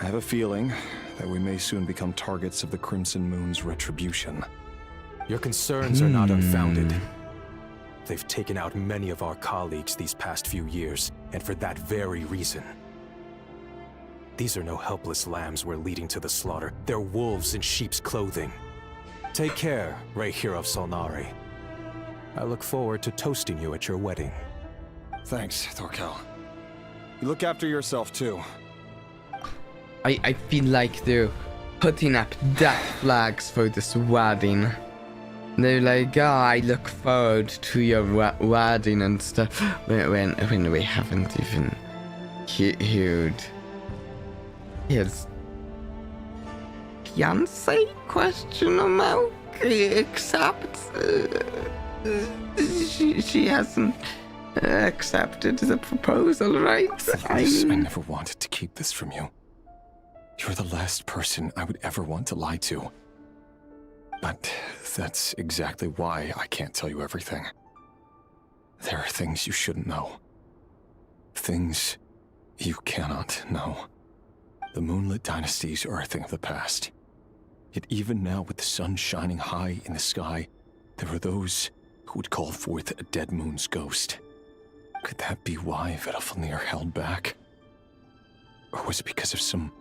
I have a feeling that we may soon become targets of the Crimson Moon's retribution. Your concerns are not unfounded. They've taken out many of our colleagues these past few years, and for that very reason. These are no helpless lambs we're leading to the slaughter. They're wolves in sheep's clothing. Take care, Rey Hero of Solnari. I look forward to toasting you at your wedding. Thanks, Thorkel. You look after yourself, too. I feel like they're putting up death flags for this wedding. They're like, oh, I look forward to your wedding and stuff. When we haven't even heard his fiancé except she hasn't accepted the proposal, right? I never wanted to keep this from you. You're the last person I would ever want to lie to. But that's exactly why I can't tell you everything. There are things you shouldn't know. Things you cannot know. The moonlit dynasties are a thing of the past. Yet even now, with the sun shining high in the sky, there are those who would call forth a dead moon's ghost. Could that be why Vtubie held back? Or was it because of some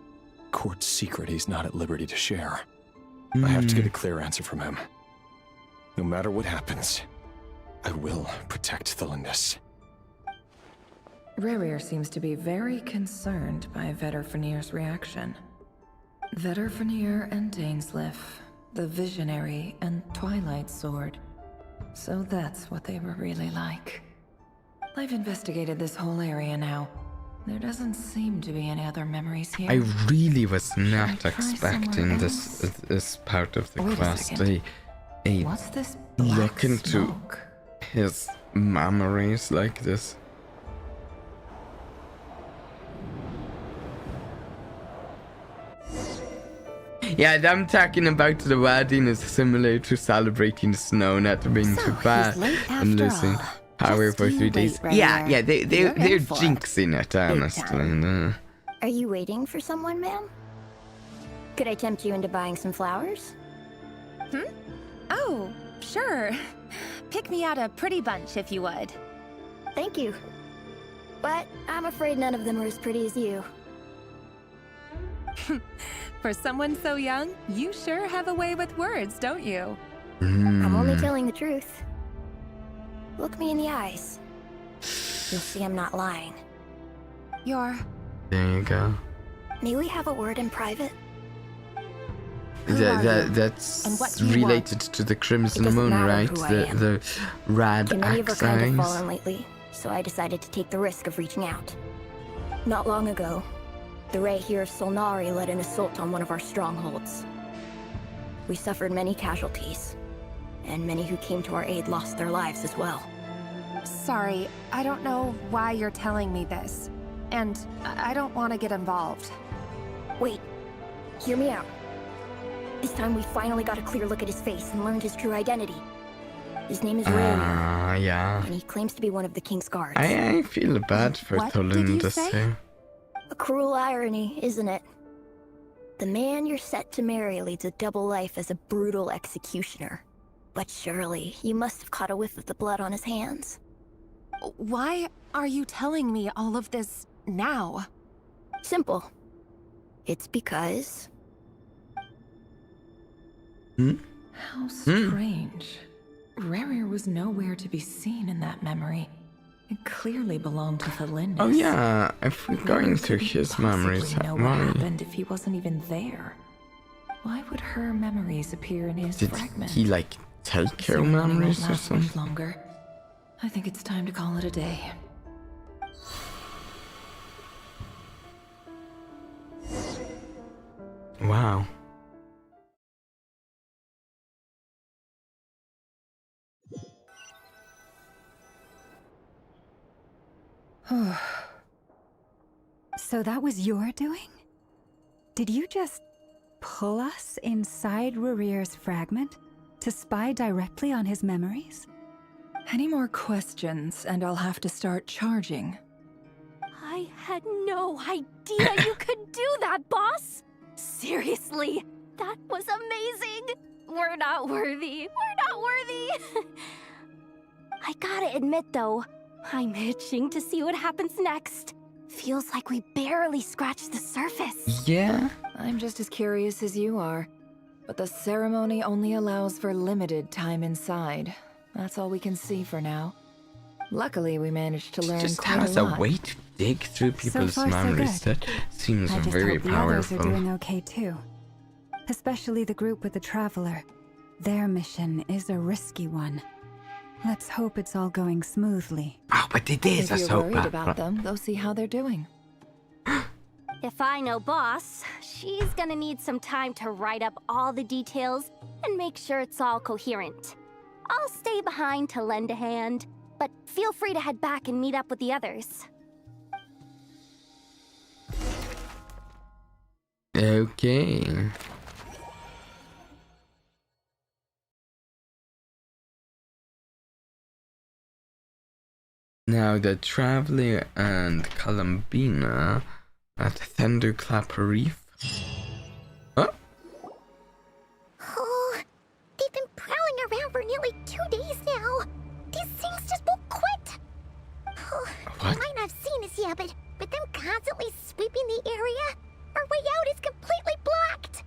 court secret he's not at liberty to share? I have to get a clear answer from him. No matter what happens, I will protect the Lindis. Rerir seems to be very concerned by Vtubie's reaction. Vtubie and Dainsleif, the Visionary and Twilight Sword. So that's what they were really like. I've investigated this whole area now. There doesn't seem to be any other memories here. I really was not expecting this part of the quest. What's this look into his memories like this. Yeah, them talking about the wedding is similar to celebrating the snow not being too bad and losing power for 3 days. Yeah, they're jinxing it, honestly. Are you waiting for someone, ma'am? Could I tempt you into buying some flowers? Oh, sure. Pick me out a pretty bunch if you would. Thank you. But I'm afraid none of them are as pretty as you. For someone so young, you sure have a way with words, don't you? I'm only telling the truth. Look me in the eyes. You'll see I'm not lying. There you go. May we have a word in private? That's related to the Crimson Moon, right? The rad Many of our kind have axes. fallen lately, so I decided to take the risk of reaching out. Not long ago, the Rey here of Solnari led an assault on one of our strongholds. We suffered many casualties, and many who came to our aid lost their lives as well. Sorry, I don't know why you're telling me this. And I don't want to get involved. Wait, hear me out. This time we finally got a clear look at his face and learned his true identity. His name is Rey. Yeah. And he claims to be one of the King's Guards. I feel bad for telling this here. A cruel irony, isn't it? The man you're set to marry leads a double life as a brutal executioner. But surely, you must have caught a whiff of the blood on his hands. Why are you telling me all of this now? Simple. It's because How strange. Rerir was nowhere to be seen in that memory. It clearly belonged to Felindus. Oh yeah, if we're going through his memories, know what happened if he wasn't even there? Why would her memories appear in his fragment? Did he like take her memories or something? Longer. I think it's time to call it a day. Wow. So that was your doing? Did you just pull us inside Rerir's fragment to spy directly on his memories? Any more questions and I'll have to start charging. I had no idea you could do that, boss! Seriously, that was amazing! We're not worthy. We're not worthy! I gotta admit, though, I'm itching to see what happens next. Feels like we barely scratched the surface. Yeah? I'm just as curious as you are. But the ceremony only allows for limited time inside. That's all we can see for now. Luckily, we managed to learn Just quite has a a lot. way to dig through people's So far, so memories. good. That seems I just very hope the others are powerful. doing okay too. Especially the group with the Traveler. Their mission is a risky one. Let's hope it's all going smoothly. Oh, but it is If a you're soap worried opera. about them, go see how they're doing. If I know boss, she's gonna need some time to write up all the details and make sure it's all coherent. I'll stay behind to lend a hand, but feel free to head back and meet up with the others. Okay. Now the Traveler and Columbina at Thunderclap Reef. Oh, Oh, they've been prowling around for nearly 2 days now. These things just won't quit. Oh, What? they might not have seen us yet, but them constantly sweeping the area, our way out is completely blocked.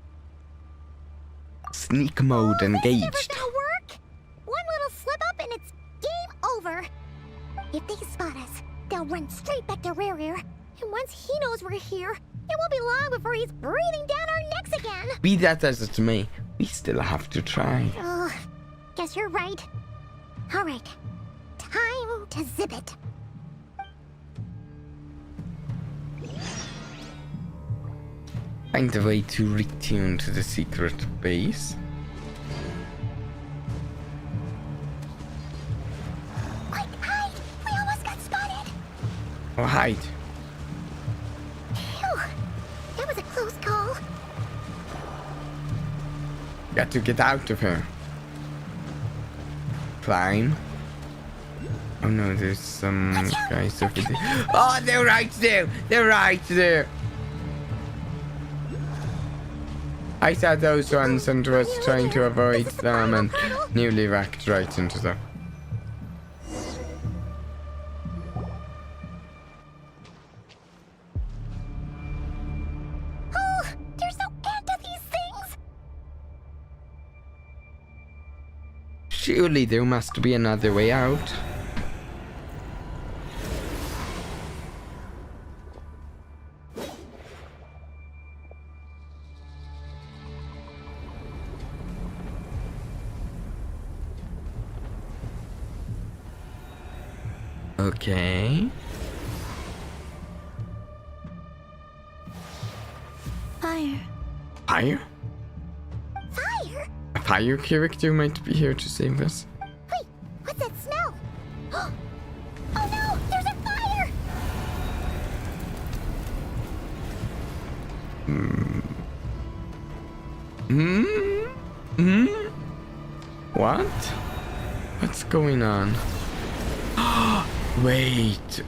sneak mode This is never engaged. gonna work. One little slip up and it's game over. If they spot us, they'll run straight back to Rerir. And once he knows we're here, it won't be long before he's breathing down our necks again. Be that as it may, we still have to try. Oh, guess you're right. All right, time to zip it. Find a way to retune to the secret base. Quick, hide! We almost got spotted. Oh, hide. Phew, that was a close call. Got to get out of here. Climb. Oh no, there's some guys over there. Oh, they're right there! They're right there! I saw those ones and was trying to avoid them and nearly wrecked right into them. Oh, there's no end to these things. Surely there must be another way out. Okay. Fire. Fire? Fire? A fire character might be here to save us. Wait, what's that smell? Oh no, there's a fire! What? What's going on? Wait.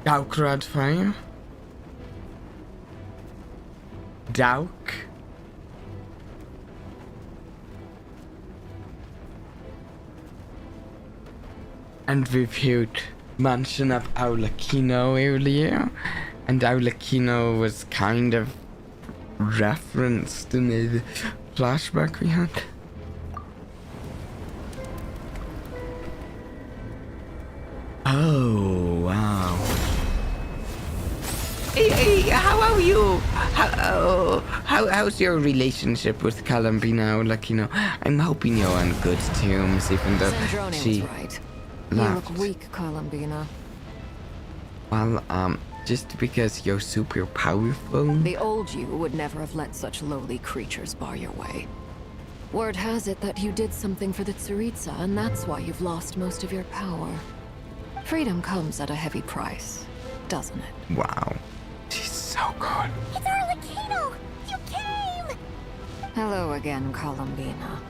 Dauk fire? Dauk? And we've heard mention of Aulakino earlier, and Aulakino was kind of referenced in the flashback we had. how's your relationship with Columbina? Like, you know, I'm hoping you're on good terms, even though she right. left. You look weak, Columbina. Well, just because you're super powerful. The old you would never have let such lowly creatures bar your way. Word has it that you did something for the Tsaritsa, and that's why you've lost most of your power. Freedom comes at a heavy price, doesn't it? Wow. She's so good. It's Arlecchino! You came! Hello again, Columbina.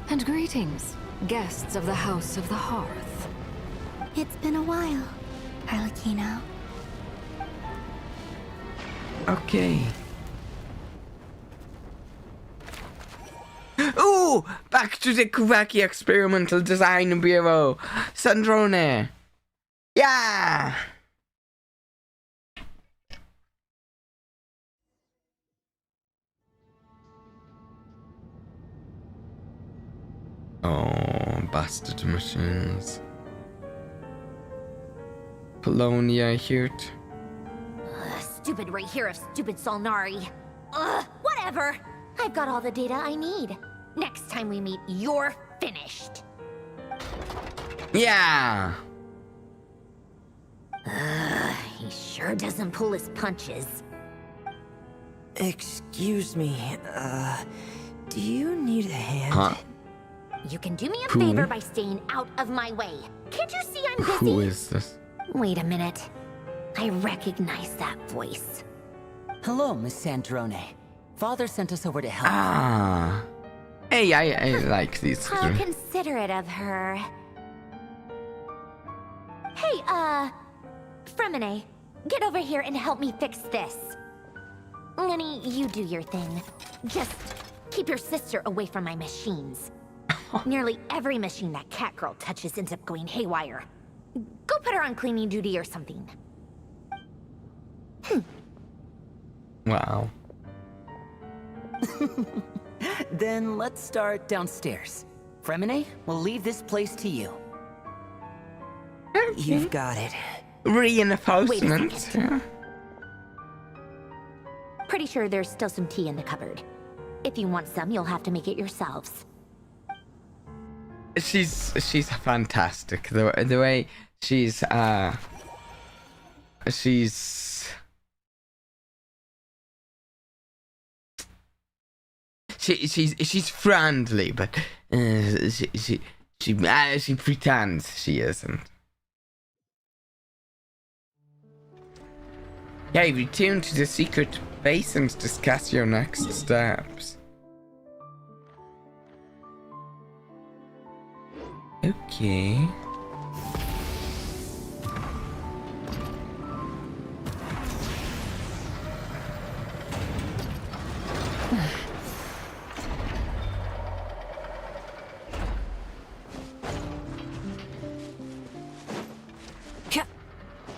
And greetings, guests of the House of the Hearth. It's been a while, Arlecchino. Okay. Ooh! Back to the Kuvaki Experimental Design Bureau. Sandrone. Yeah! Oh, bastard machines. Polonia here. Stupid right here of stupid Solnari. Ugh, whatever. I've got all the data I need. Next time we meet, you're finished. Yeah! He sure doesn't pull his punches. Excuse me, do you need a hand? Huh? You can do me a Who? favor by staying out of my way. Can't you see I'm busy? Who is this? Wait a minute. I recognize that voice. Hello, Miss Sandrone. Father sent us over to help. Ah. Hey, I like these How two. considerate of her. Hey, Fremine, get over here and help me fix this. Lenny, you do your thing. Just keep your sister away from my machines. Nearly every machine that cat girl touches ends up going haywire. Go put her on cleaning duty or something. Wow. Then let's start downstairs. Fremine, we'll leave this place to you. Okay. You've got it. Reinforcement. Yeah. Pretty sure there's still some tea in the cupboard. If you want some, you'll have to make it yourselves. She's fantastic. The way she's she's friendly, but she pretends she isn't. Yeah, return to the secret base and discuss your next steps. Okay.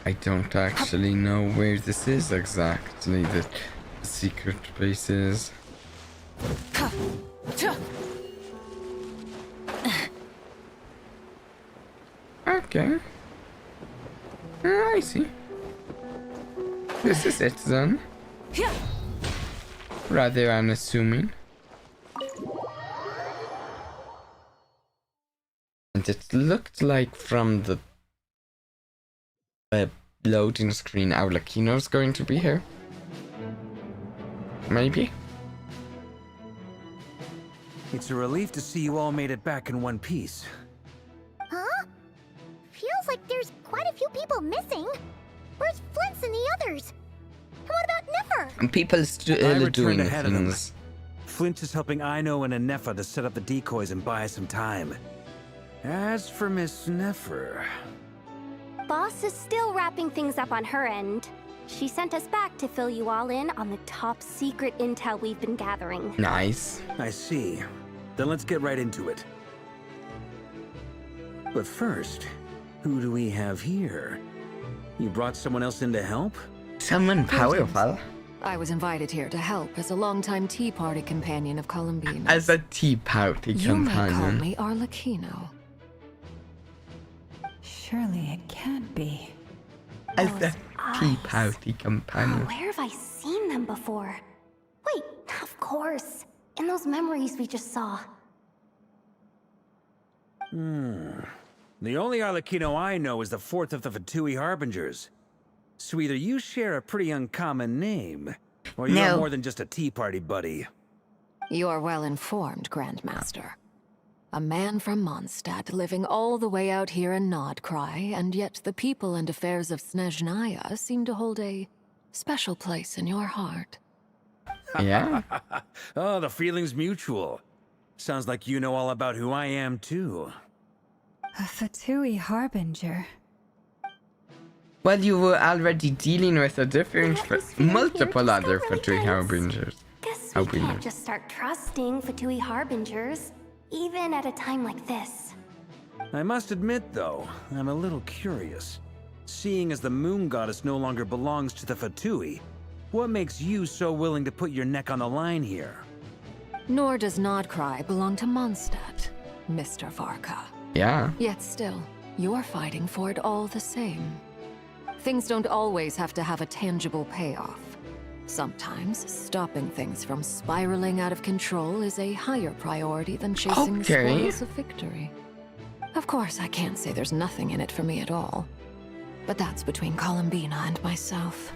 I don't actually know where this is exactly, the secret base is. Okay. I see. This is it then. Rather unassuming. And it looked like from the loading screen Arlecchino's going to be here. Maybe? It's a relief to see you all made it back in one piece. Huh? Feels like there's quite a few people missing. Where's Flint's and the others? And what about Niffer? And people still doing ahead of them. things. Flint is helping Ino and Anefa to set up the decoys and buy us some time. As for Miss Neffer... Boss is still wrapping things up on her end. She sent us back to fill you all in on the top secret intel we've been gathering. Nice. I see. Then let's get right into it. But first, who do we have here? You brought someone else in to help? Someone powerful. I was invited here to help as a longtime Tea Party companion of Columbina. As a Tea Party You may call companion. me Arlecchino. Surely it can't be. As a Tea Party companion. Where have I seen them before? Wait, course. In those memories we just saw. The only Arlecchino I know is the fourth of the Vtubie Harbingers. So either you share a pretty uncommon name, or you're more than just a tea party buddy. You're well informed, Grandmaster. A man from Mondstadt living all the way out here in Nod-Krai, and yet the people and affairs of Snezhnaya seem to hold a special place in your heart. Yeah? Oh, the feeling's mutual. Sounds like you know all about who I am, too. A Vtubie Harbinger. Well, you were already dealing with a different, multiple other Vtubie Harbingers. Guess we can't just start trusting Vtubie Harbingers, even at a time like this. I must admit, though, I'm a little curious. Seeing as the moon goddess no longer belongs to the Vtubie, what makes you so willing to put your neck on the line here? Nor does Nod-Krai belong to Mondstadt, Mr. Varka. Yeah. Yet still, you're fighting for it all the same. Things don't always have to have a tangible payoff. Sometimes, stopping things from spiraling out of control is a higher priority than chasing the spoils of victory. Of course, I can't say there's nothing in it for me at all. But that's between Columbina and myself.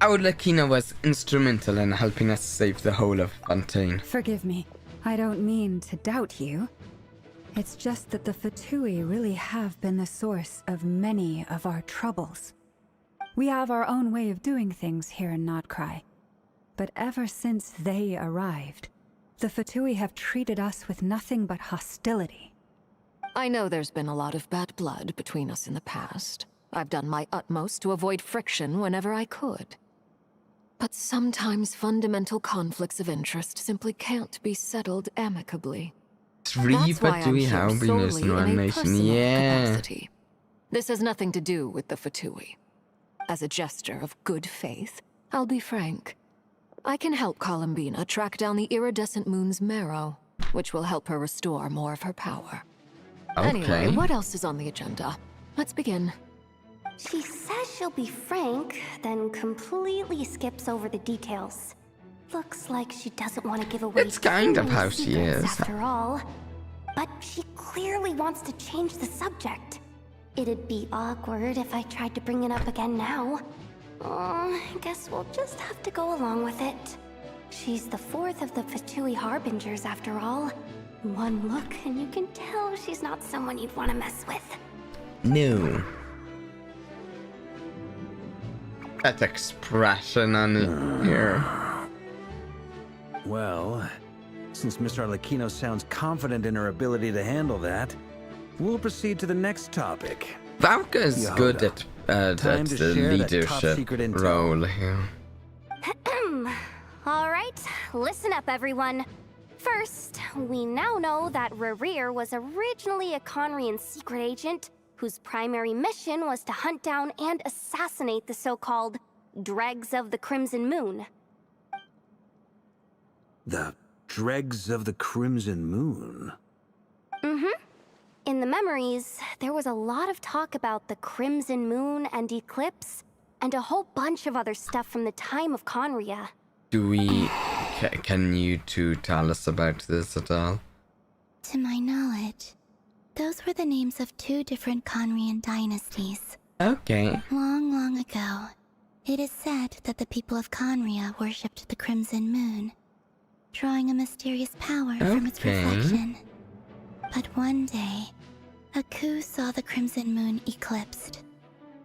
Arlecchino was instrumental in helping us save the whole of Fontaine. Forgive me. I don't mean to doubt you. It's just that the Vtubie really have been the source of many of our troubles. We have our own way of doing things here in Nod-Krai. But ever since they arrived, the Vtubie have treated us with nothing but hostility. I know there's been a lot of bad blood between us in the past. I've done my utmost to avoid friction whenever I could. But sometimes fundamental conflicts of interest simply can't be settled amicably. Three Vtubie Harbingers in one nation, yeah. Capacity. This has nothing to do with the Vtubie. As a gesture of good faith, I'll be frank. I can help Columbina track down the iridescent moon's marrow, which will help her restore more of her power. Okay. Anyway, what else is on the agenda? Let's begin. She says she'll be frank, then completely skips over the details. Looks like she doesn't want to give away It's kind of how she is. After all. But she clearly wants to change the subject. It'd be awkward if I tried to bring it up again now. I guess we'll just have to go along with it. She's the fourth of the Vtubie Harbingers after all. One look and you can tell she's not someone you'd want to mess with. No. That expression on it here. Well, since Mr. Arlecchino sounds confident in her ability to handle that, we'll proceed to the next topic. Varka is good at the leadership role here. Alright, listen up everyone. First, we now know that Rerir was originally a Conrian secret agent whose primary mission was to hunt down and assassinate the so-called Dregs of the Crimson Moon. The Dregs of the Crimson Moon? In the memories, there was a lot of talk about the Crimson Moon and Eclipse, and a whole bunch of other stuff from the time of Conria. Can you two tell us about this at all? To my knowledge, those were the names of two different Conrian dynasties. Okay. Long, long ago, it is said that the people of Conria worshipped the Crimson Moon, drawing a mysterious power from its reflection. But one day, a coup saw the Crimson Moon eclipsed,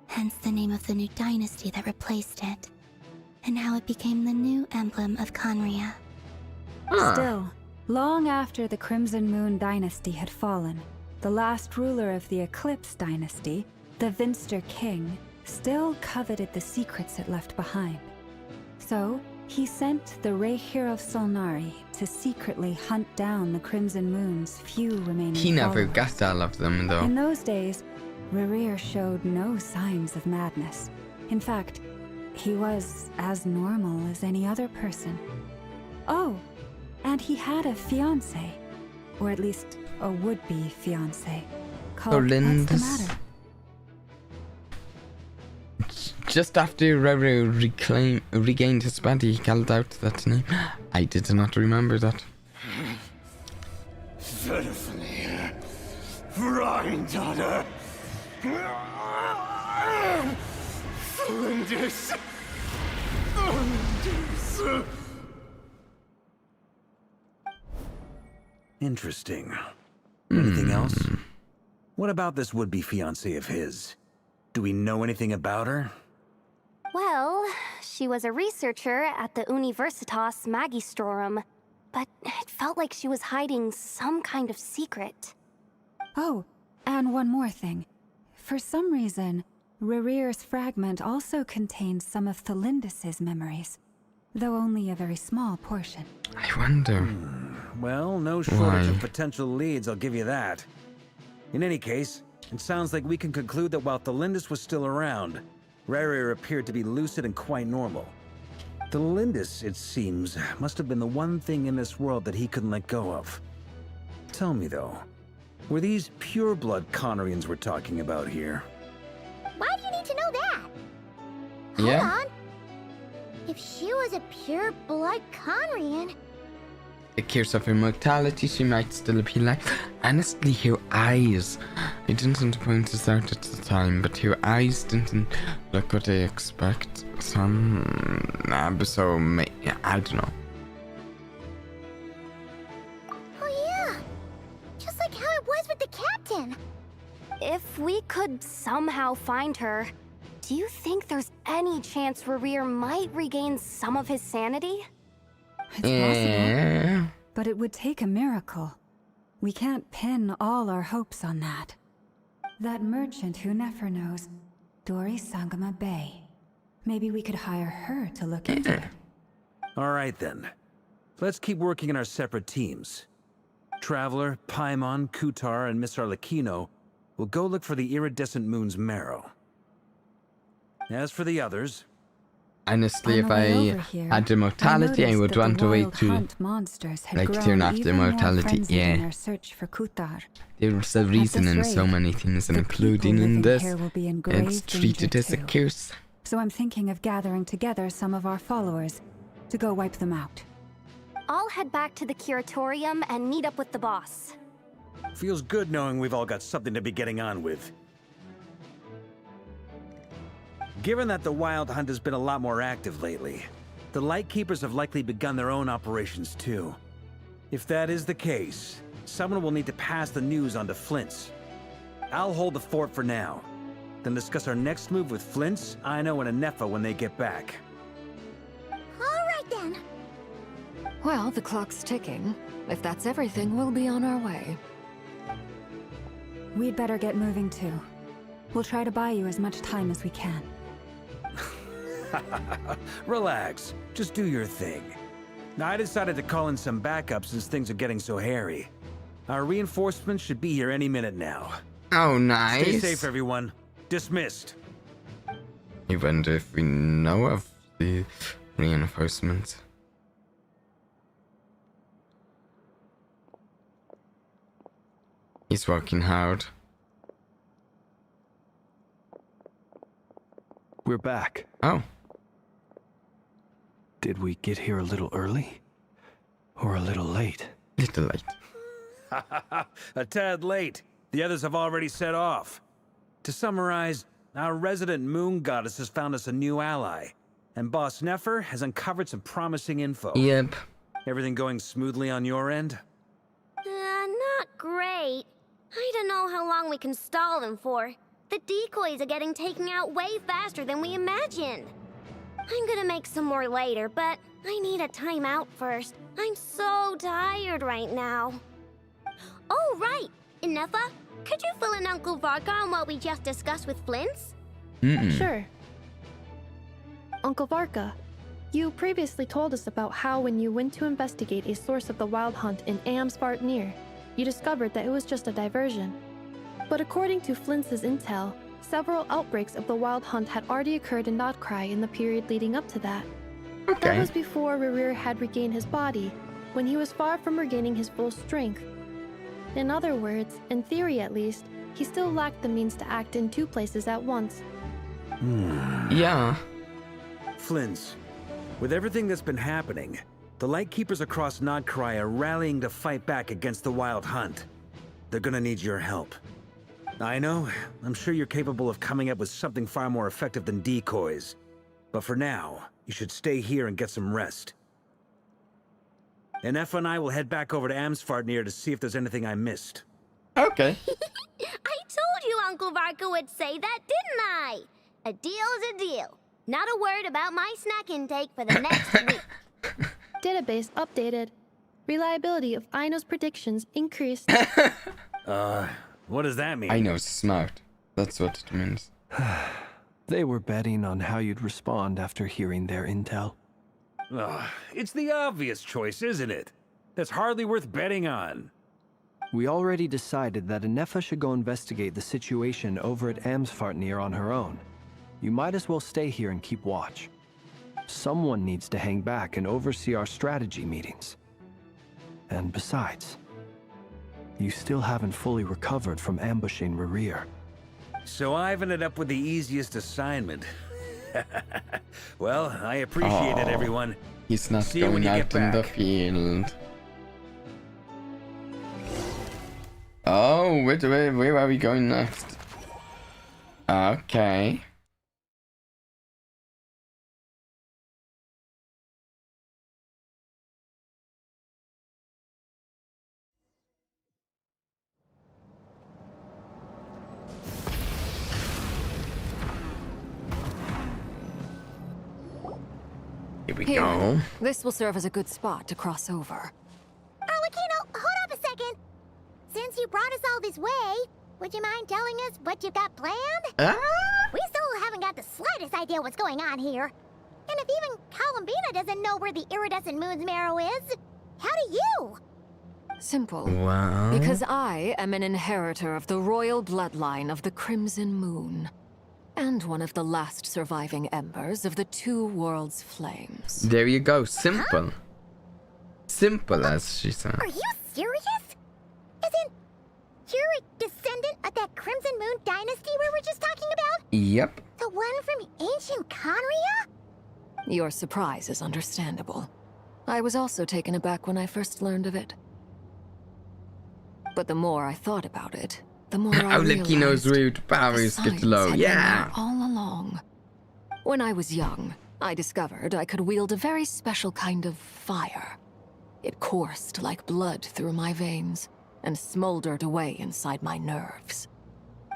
hence the name of the new dynasty that replaced it, and how it became the new emblem of Conria. Still, long after the Crimson Moon dynasty had fallen, the last ruler of the Eclipse dynasty, the Vinster King, still coveted the secrets it left behind. So, he sent the Rehir of Solnari to secretly hunt down the Crimson Moon's few remaining He never followers. got all of them, though. In those days, Rerir showed no signs of madness. In fact, he was as normal as any other person. Oh, and he had a fiancé, or at least a would-be fiancé, called What's the Matter? Just after Rere regained his body, he called out that name. I did not remember that. Pitifully, granddaughter. Flinders. Interesting. Anything else? What about this would-be fiancé of his? Do we know anything about her? Well, she was a researcher at the Universitas Magistrorum, but it felt like she was hiding some kind of secret. Oh, and one more thing. For some reason, Rerere's fragment also contains some of Thelindis' memories, though only a very small portion. I wonder. Well, no shortage of potential leads, I'll give you that. In any case, it sounds like we can conclude that while Thelindis was still around, Rerer appeared to be lucid and quite normal. Thelindis, it seems, must have been the one thing in this world that he couldn't let go of. Tell me though, were these pure-blood Conorians we're talking about here? Why do you need to know that? Yeah. Hold on. If she was a pure-blood Conorian... The curse of immortality, she might still be like. Honestly, her eyes. I didn't want to point this out at the time, but her eyes didn't look what I expect. So I don't know. Oh yeah, just like how it was with the captain. If we could somehow find her, do you think there's any chance Rerer might regain some of his sanity? It's possible, but it would take a miracle. We can't pin all our hopes on that. That merchant who never knows, Dori Sangama Bay. Maybe we could hire her to look into it. All right then. Let's keep working in our separate teams. Traveler, Paimon, Kutar, and Miss Arlecchino will go look for the iridescent moon's marrow. As for the others... Honestly, if I had immortality, I would want a way to turn off the immortality. Yeah. There's a reason in so many things, and including in this, it's treated as a curse. So I'm thinking of gathering together some of our followers to go wipe them out. I'll head back to the curatorium and meet up with the boss. Feels good knowing we've all got something to be getting on with. Given that the Wild Hunt has been a lot more active lately, the Lightkeepers have likely begun their own operations too. If that is the case, someone will need to pass the news on to Flint's. I'll hold the fort for now, then discuss our next move with Flint's, Aino, and Anefa when they get back. Alright then. Well, the clock's ticking. If that's everything, we'll be on our way. We'd better get moving too. We'll try to buy you as much time as we can. Relax. Just do your thing. I decided to call in some backup since things are getting so hairy. Our reinforcements should be here any minute now. Oh, nice. Stay safe, everyone. Dismissed. I wonder if we know of the reinforcements. He's working hard. We're back. Oh. Did we get here a little early? Or a little late? Little late. A tad late. The others have already set off. To summarize, our resident moon goddess has found us a new ally, and Boss Nefer has uncovered some promising info. Yep. Everything going smoothly on your end? Not great. I don't know how long we can stall them for. The decoys are getting taken out way faster than we imagined. I'm gonna make some more later, but I need a timeout first. I'm so tired right now. Oh, right! Anefa, could you fill in Uncle Varka on what we just discussed with Flint's? Sure. Uncle Varka, you previously told us about how when you went to investigate a source of the Wild Hunt in Amsvartnir, you discovered that it was just a diversion. But according to Flint's intel, several outbreaks of the Wild Hunt had already occurred in Nod-Krai in the period leading up to that. Okay. That was before Rerer had regained his body, when he was far from regaining his full strength. In other words, in theory at least, he still lacked the means to act in two places at once. Yeah. Flins, with everything that's been happening, the Lightkeepers across Nod-Krai are rallying to fight back against the Wild Hunt. They're gonna need your help. I know, I'm sure you're capable of coming up with something far more effective than decoys. But for now, you should stay here and get some rest. And Effa and I will head back over to Amsvartnir to see if there's anything I missed. Okay. I told you Uncle Varka would say that, didn't I? A deal is a deal. Not a word about my snack intake for the next week. Database updated. Reliability of Aino's predictions increased. What does that mean? Aino's smart. That's what it means. They were betting on how you'd respond after hearing their intel. It's the obvious choice, isn't it? That's hardly worth betting on. We already decided that Eneffa should go investigate the situation over at Amsvartnir on her own. You might as well stay here and keep watch. Someone needs to hang back and oversee our strategy meetings. And besides, you still haven't fully recovered from ambushing Rerir. So I've ended up with the easiest assignment. Well, I appreciate it, everyone. He's not See you when going you out get in the back. field. Oh, where are we going next? Okay. Here we go. This will serve as a good spot to cross over. Arlecchino, hold up a second. Since you brought us all this way, would you mind telling us what you've got planned? We still haven't got the slightest idea what's going on here. And if even Columbina doesn't know where the iridescent moon's marrow is, how do you? Simple. Wow. Because I am an inheritor of the royal bloodline of the Crimson Moon. And one of the last surviving embers of the Two Worlds' flames. There you go. Simple. Simple, as she said. Are you serious? Isn't you're a descendant of that Crimson Moon dynasty we were just talking about? Yep. The one from ancient Conria? Your surprise is understandable. I was also taken aback when I first learned of it. But the more I thought about it, the more I Arlecchino's realized root powers get low. Yeah. all along. When I was young, I discovered I could wield a very special kind of fire. It coursed like blood through my veins and smoldered away inside my nerves.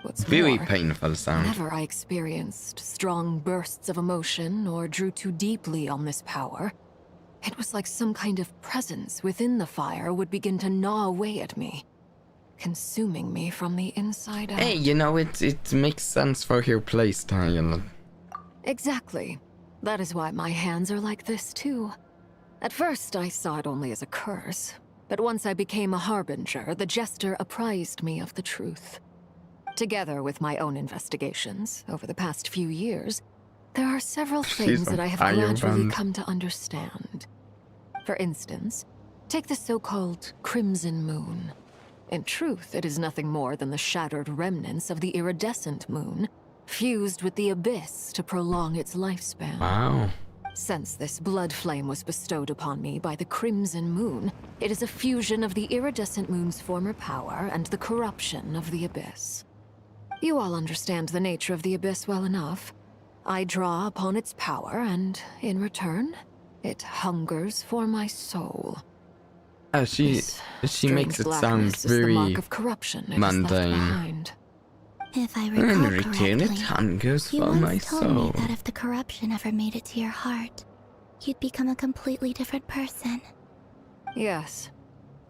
What's Very more, painful sound. whenever I experienced strong bursts of emotion or drew too deeply on this power, it was like some kind of presence within the fire would begin to gnaw away at me, consuming me from the inside out. Hey, you know, it makes sense for your playstyle. Exactly. That is why my hands are like this too. At first, I saw it only as a curse, but once I became a harbinger, the jester apprised me of the truth. Together with my own investigations over the past few years, there are several things that I have gradually come to understand. For instance, take the so-called Crimson Moon. In truth, it is nothing more than the shattered remnants of the iridescent moon, fused with the abyss to prolong its lifespan. Wow. Since this blood flame was bestowed upon me by the Crimson Moon, it is a fusion of the iridescent moon's former power and the corruption of the abyss. You all understand the nature of the abyss well enough. I draw upon its power, and in return, it hungers for my soul. She makes it sound very mundane. If I In recall return, it correctly, hungers you for once my told me soul. that if the corruption ever made it to your heart, you'd become a completely different person. Yes,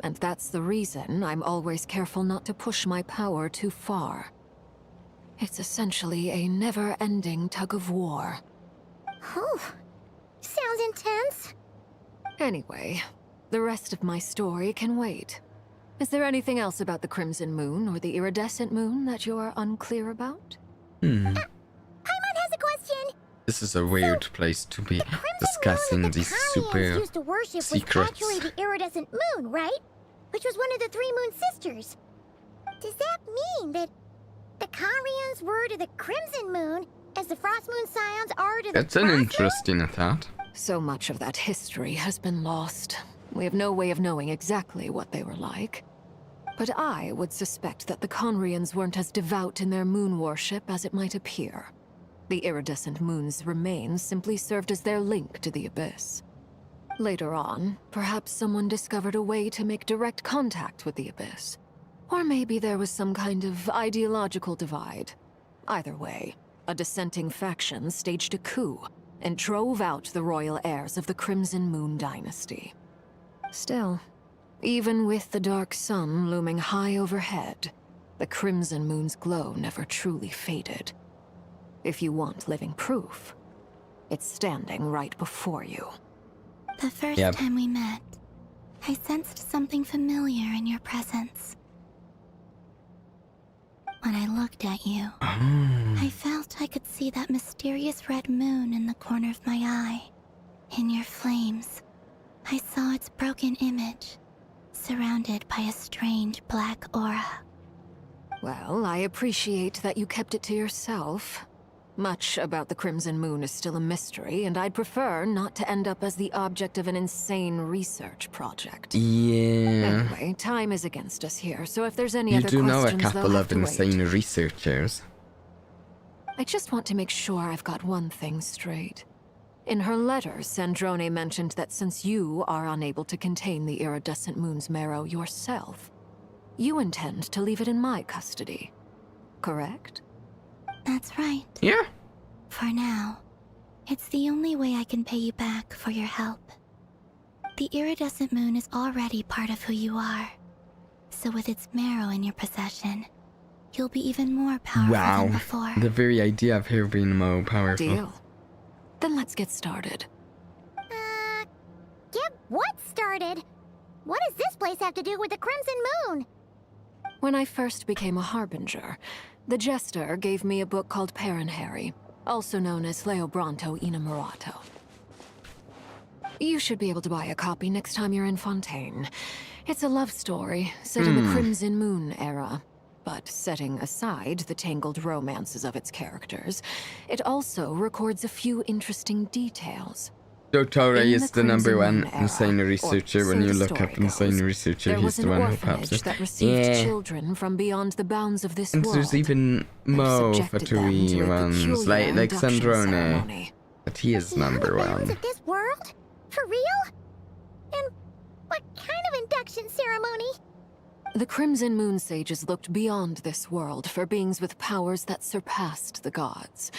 and that's the reason I'm always careful not to push my power too far. It's essentially a never-ending tug-of-war. Whew. Sounds intense. Anyway, the rest of my story can wait. Is there anything else about the Crimson Moon or the Iridescent Moon that you're unclear about? Paimon has a question. This is a weird place to be discussing these super Used to worship was secrets. actually the iridescent moon, right? Which was one of the three moon sisters. Does that mean that the Conrians were to the Crimson Moon as the Frost Moon Scions are to the That's an Frost interesting thought. So much of that history has been lost. We have no way of knowing exactly what they were like. But I would suspect that the Conrians weren't as devout in their moon worship as it might appear. The iridescent moon's remains simply served as their link to the Abyss. Later on, perhaps someone discovered a way to make direct contact with the Abyss. Or maybe there was some kind of ideological divide. Either way, a dissenting faction staged a coup and drove out the royal heirs of the Crimson Moon dynasty. Still, even with the dark sun looming high overhead, the Crimson Moon's glow never truly faded. If you want living proof, it's standing right before you. The first time we met, I sensed something familiar in your presence. When I looked at you, I felt I could see that mysterious red moon in the corner of my eye. In your flames, I saw its broken image, surrounded by a strange black aura. Well, I appreciate that you kept it to yourself. Much about the Crimson Moon is still a mystery, and I'd prefer not to end up as the object of an insane research project. Yeah. Anyway, time is against us here, so if there's any You other do know a questions, couple they'll of have to insane wait. researchers. I just want to make sure I've got one thing straight. In her letter, Sandrone mentioned that since you are unable to contain the iridescent moon's marrow yourself, you intend to leave it in my custody. Correct? That's right. Yeah. For now, it's the only way I can pay you back for your help. The iridescent moon is already part of who you are. So with its marrow in your possession, you'll be even more powerful than before. The very idea of her being more powerful. Deal. Then let's get started. Get what started? What does this place have to do with the Crimson Moon? When I first became a Harbinger, the Jester gave me a book called Paranhari, also known as Leobranto Innamorato. You should be able to buy a copy next time you're in Fontaine. It's a love story set in the Crimson Moon era, but setting aside the tangled romances of its characters, it also records a few interesting details. Dottore is the number one Crimson Moon insane era, researcher. or When so you the look up story insane goes. researcher, There he's was the an one who pops orphanage up. that received Yeah. children from beyond the bounds of this And world. there's even more subjected them Vtubie to a ones, peculiar like induction Sandrone. ceremony. But he is number Bounds one. of this world? For real? And what kind of induction ceremony? The Crimson Moon sages looked beyond this world for beings with powers that surpassed the gods.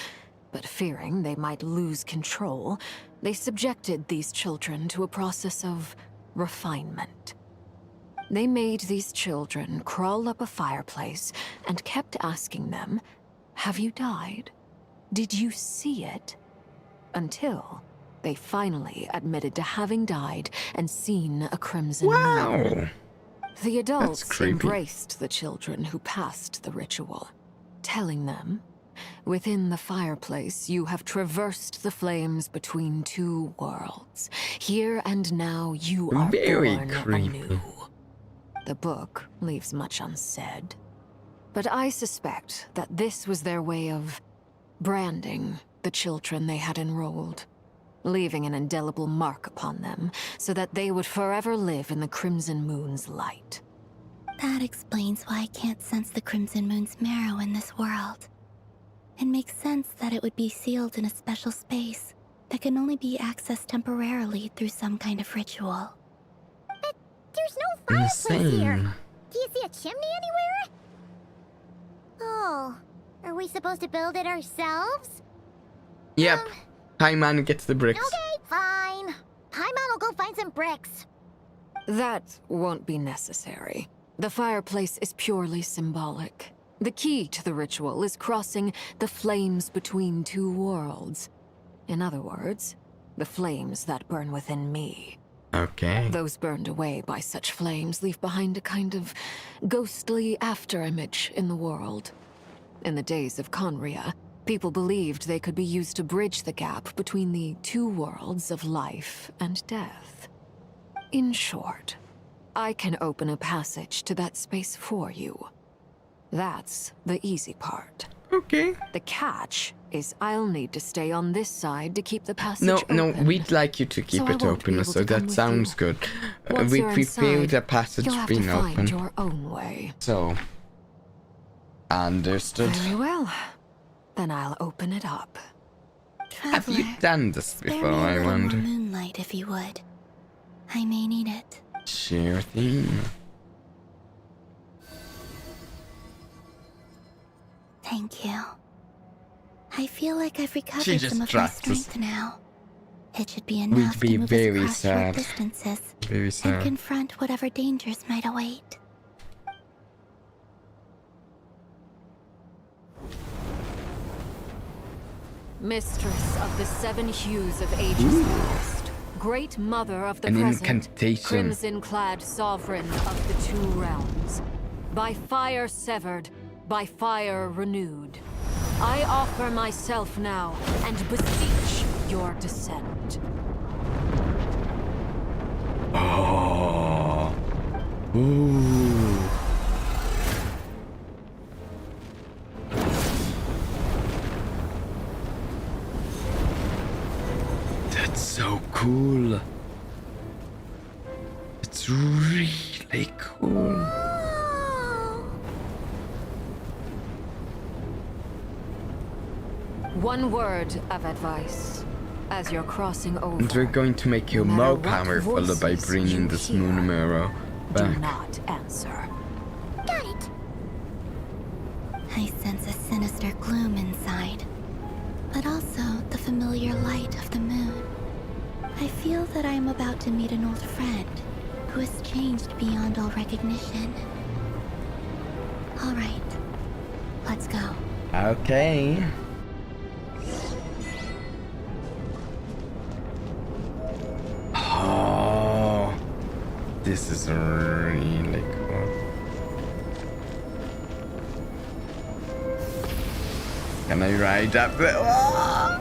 But fearing they might lose control, they subjected these children to a process of refinement. They made these children crawl up a fireplace and kept asking them, "Have you died? Did you see it?" Until they finally admitted to having died and seen a crimson moon. The adults embraced the children who passed the ritual, telling them, "Within the fireplace, you have traversed the flames between two worlds. Here and now, you are born anew." The book leaves much unsaid, but I suspect that this was their way of branding the children they had enrolled, leaving an indelible mark upon them so that they would forever live in the Crimson Moon's light. That explains why I can't sense the Crimson Moon's marrow in this world. It makes sense that it would be sealed in a special space that can only be accessed temporarily through some kind of ritual. But there's no fireplace here. Do you see a chimney anywhere? Oh, are we supposed to build it ourselves? Yep. Paimon gets the bricks. Okay, fine. Paimon will go find some bricks. That won't be necessary. The fireplace is purely symbolic. The key to the ritual is crossing the flames between two worlds. In other words, the flames that burn within me. Okay. Those burned away by such flames leave behind a kind of ghostly afterimage in the world. In the days of Conria, people believed they could be used to bridge the gap between the two worlds of life and death. In short, I can open a passage to that space for you. That's the easy part. Okay. The catch is I'll need to stay on this side to keep the passage No, open. we'd like you to keep So I it won't be open, able so to come that with sounds you. good. Once We you're prepare inside, the passage you'll have being to find open. your own way. So, understood. Very well. Then I'll open it up. Have you done this before, I wonder? More moonlight, if you would. I may need it. Sure thing. Thank you. I feel like I've She recovered just some of my trusts us. strength now. It should be We'd enough be to move very us across short sad. distances Very and sad. confront whatever dangers might await. Mistress of the seven hues of ages past, great mother of the An present, incantation. crimson-clad sovereign of the two realms, by fire severed, by fire renewed, I offer myself now and beseech your descent. Oh. Ooh. That's so cool. It's really cool. One word of advice. As you're crossing over, And we're going to make you no more matter what powerful by voices bringing you this hear, moon mirror do back. not answer. Got it. I sense a sinister gloom inside, but also the familiar light of the moon. I feel that I am about to meet an old friend who has changed beyond all recognition. All right, let's go. Okay. Oh, this is really cool. Can I ride up there? Oh!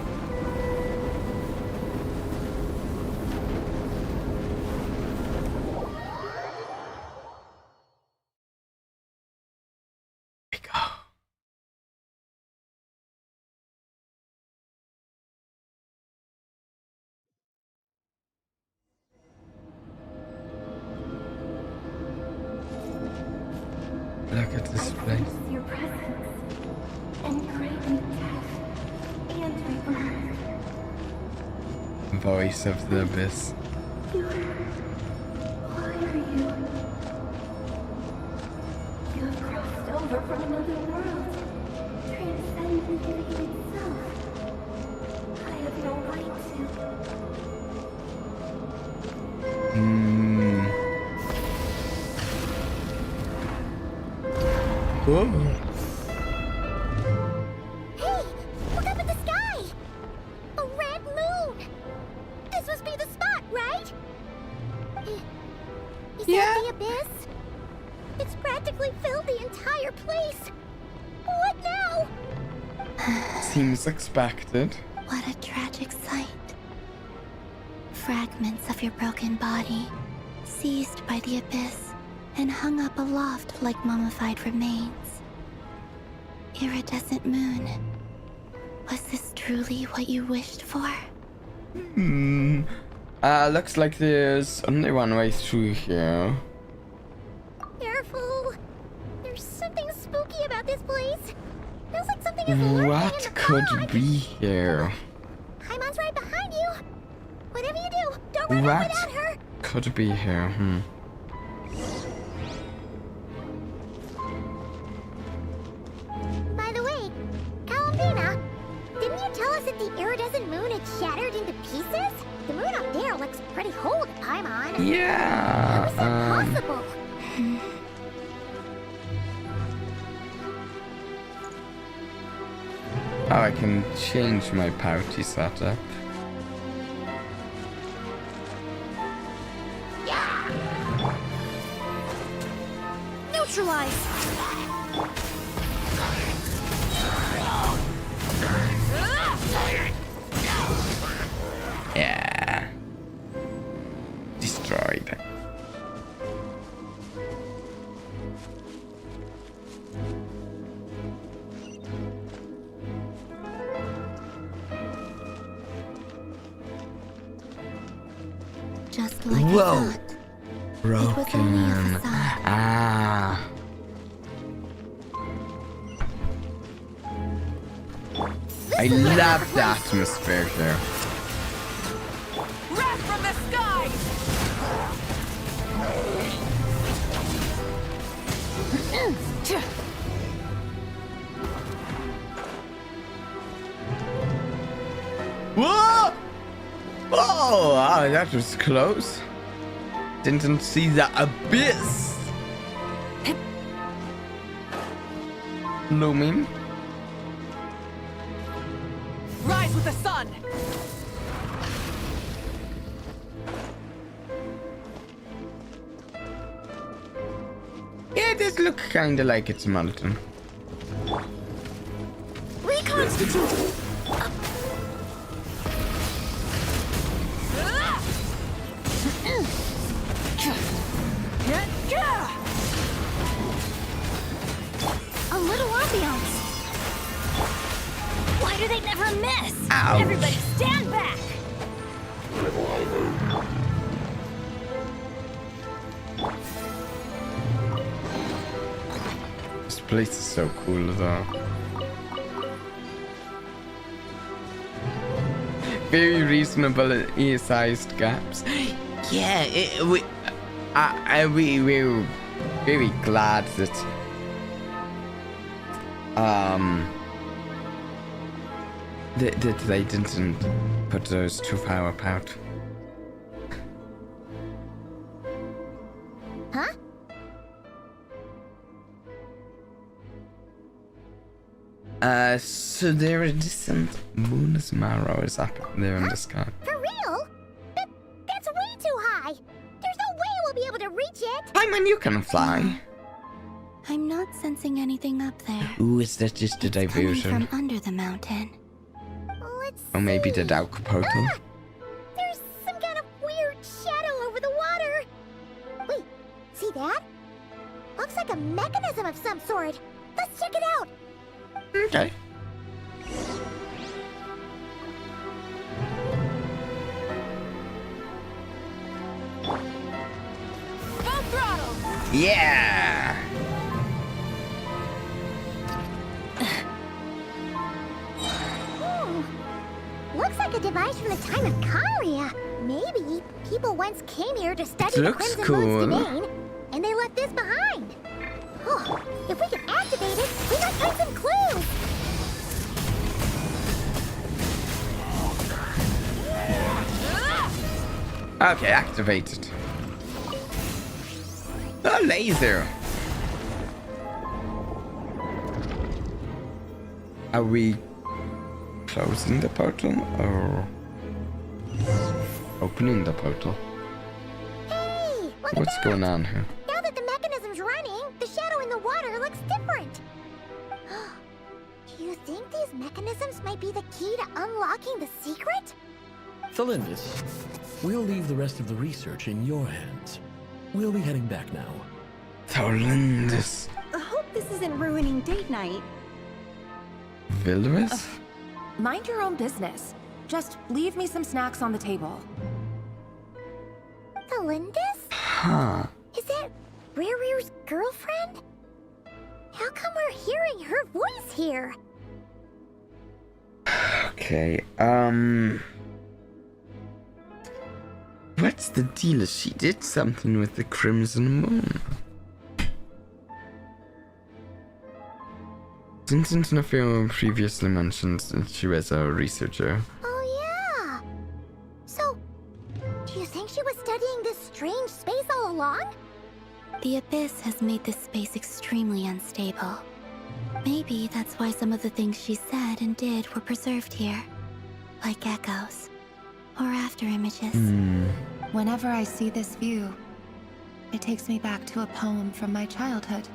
Look at this place. Your presence, and greatly death and rebirth. Voice of the abyss. Why are you? You have crossed over from another world, transcending fate itself. I have no right to. Whoa. Hey, look up at the sky! A red moon! This must be the spot, right? Is that the abyss? It's practically filled the entire place. What now? Seems expected. What a tragic sight. Fragments of your broken body, seized by the abyss, and hung up aloft like mummified remains. Iridescent moon. Was this truly what you wished for? Looks like there's only one way through here. Careful. There's something spooky about this place. Feels like something is lurking in What the could fog. be here? Paimon's right behind you. Whatever you do, don't run What off without her. could be here? By the way, Columbina, didn't you tell us that the iridescent moon had shattered into pieces? The moon up there looks pretty whole to Paimon. Yeah. How is that possible? Oh, I can change my party setup. Neutralize! Yeah. Destroyed. Whoa! Broken. Ah. I love the atmosphere here. Wrath from the sky! Whoa! Oh, wow, that was close. Didn't see the abyss. Looming. Rise with the sun! Yeah, it does look kinda like it's molten. Reconstitute! A little ambiance. Why do they never miss? Ouch. Everybody stand back! This place is so cool though. Very reasonable sized gaps. Yeah, we're very glad that that they didn't put those too far apart. Huh? So there a distant moon's marrow is up there in the sky. For real? That's way too high. There's no way we'll be able to reach it. Paimon, you can fly. I'm not sensing anything up there. Ooh, is that just a diversion? Coming from under the mountain. Or maybe the dark portal? Ah! There's some kind of weird shadow over the water. Wait, see that? Looks like a mechanism of some sort. Let's check it out. Okay. Full throttle! Yeah! Looks like a device from the time of Conria. Maybe people once came here to study the Crimson Moon's domain, and they left this behind. Oh, if we can activate it, we might find some clues. Okay, activated. A laser. Are we closing the portal or opening the portal? Hey, look What's at that. going on here? Now that the mechanism's running, the shadow in the water looks different. Do you think these mechanisms might be the key to unlocking the secret? Thalindis, we'll leave the rest of the research in your hands. We'll be heading back now. Thalindis. I hope this isn't ruining date night. Vilrus? Mind your own business. Just leave me some snacks on the table. Thalindis? Huh. Is that Rere's girlfriend? How come we're hearing her voice here? Okay, what's the deal? She did something with the Crimson Moon. Didn't Nafio previously mentioned that she was a researcher? Oh yeah. So, do you think she was studying this strange space all along? The Abyss has made this space extremely unstable. Maybe that's why some of the things she said and did were preserved here. Like echoes. Or after images. Whenever I see this view, it takes me back to a poem from my childhood.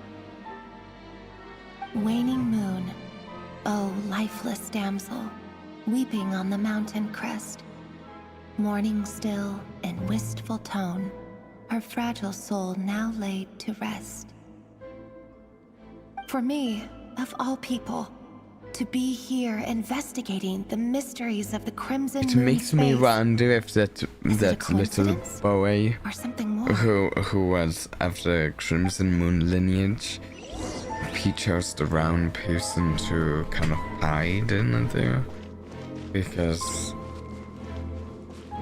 Waning moon, oh lifeless damsel, weeping on the mountain crest. Mourning still in wistful tone, her fragile soul now laid to rest. For me, of all people, To be here investigating the mysteries of the Crimson Moon. It makes me wonder if that little boy or something more. who was of the Crimson Moon lineage, he chose the wrong person to kind of hide in there, because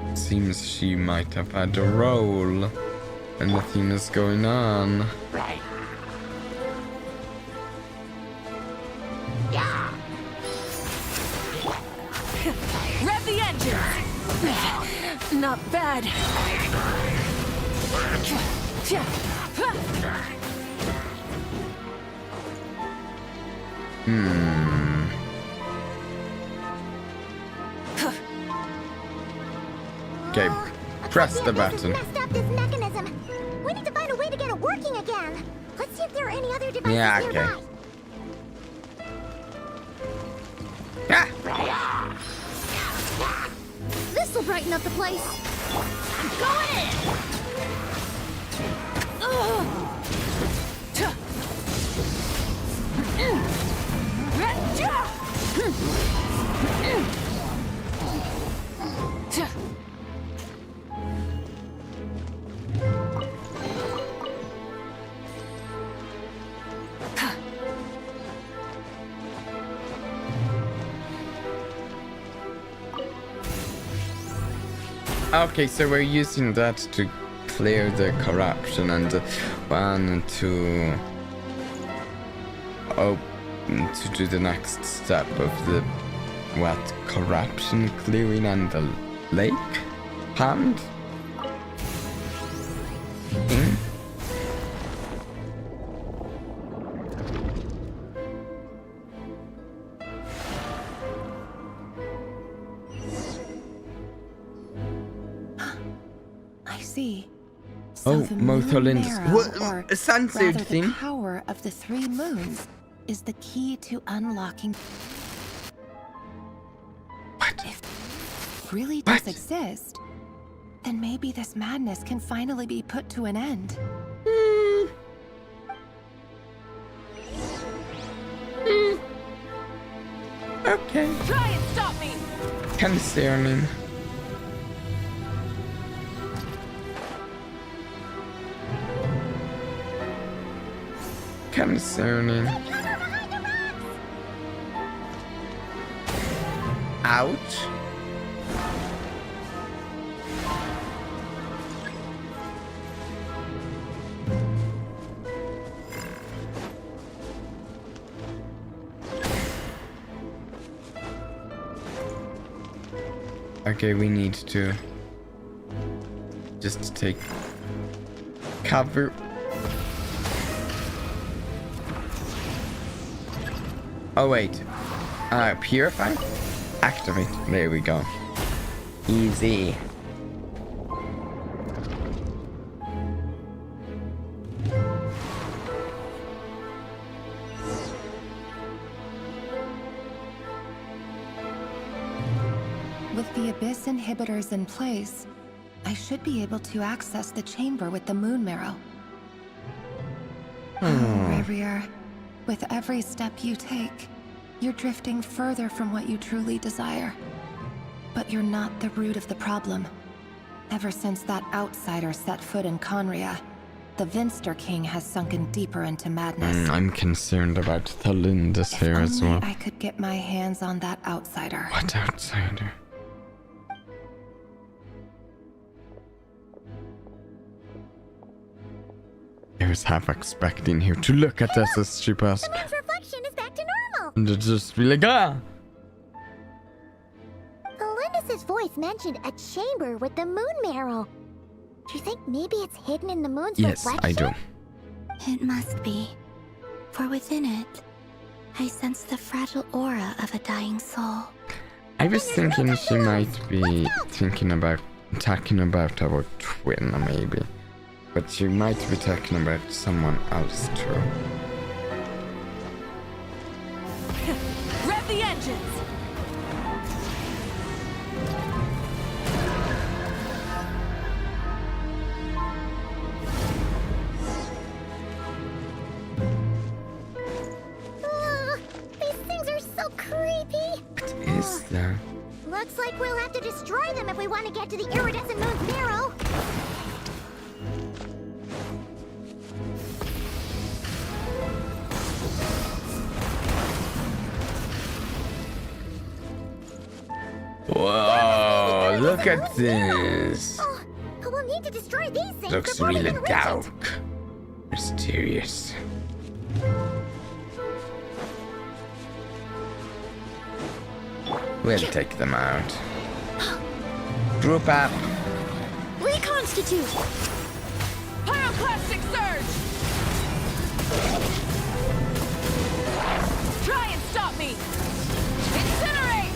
it seems she might have had a role and nothing is going on. Right. Rev the engine! Not bad. Okay, press the button. Messed up this mechanism. We need to find a way to get it working again. Let's see if there are any other devices nearby. This'll brighten up the place. Go in! Okay, so we're using that to clear the corruption and one to do the next step of the corruption clearing on the lake pond. So the Motholinda's sunsuit thing. The power of the 3 moons is the key to unlocking. What? If it really does exist, then maybe this madness can finally be put to an end. Okay. Try and stop me. Concerning. Concerning. Ouch. Okay, we need to just take cover. Oh wait, purify? Activate, there we go. Easy. With the Abyss inhibitors in place, I should be able to access the chamber with the moon marrow. Revier, with every step you take, you're drifting further from what you truly desire. But you're not the root of the problem. Ever since that outsider set foot in Conria, the Vinster King has sunken deeper into madness. I'm concerned about Thalindus here as well. I could get my hands on that outsider. What outsider? I was half expecting her to look at us as she passed. The moon's reflection is back to normal. And to just be like, ah! Valindus's voice mentioned a chamber with the moon marrow. Do you think maybe it's hidden in the moon's reflection? Yes, I do. It must be. For within it, I sense the fragile aura of a dying soul. I was thinking she might be talking about our twin, maybe. But she might be talking about someone else too. Rev the engines! These things are so Looks like we'll have to destroy them if we want to get to the iridescent moon's marrow. Whoa, look at this. Oh, we'll need to destroy these things. Looks before we really can reach dark. it. Mysterious. We'll take them out. Group up. Reconstitute. Pyroclastic surge! Try and stop me! Incinerate!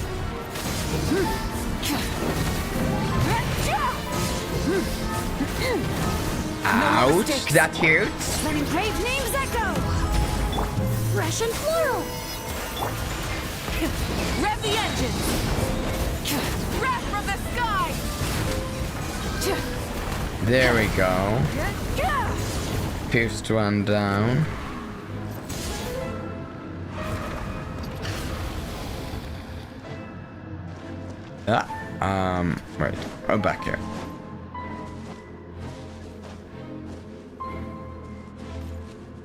Ouch, that hurts. Let engraved names echo. Fresh and plural. Rev the engines! Wrath from the sky! There we go. Pierced one down. Right. Oh, back here.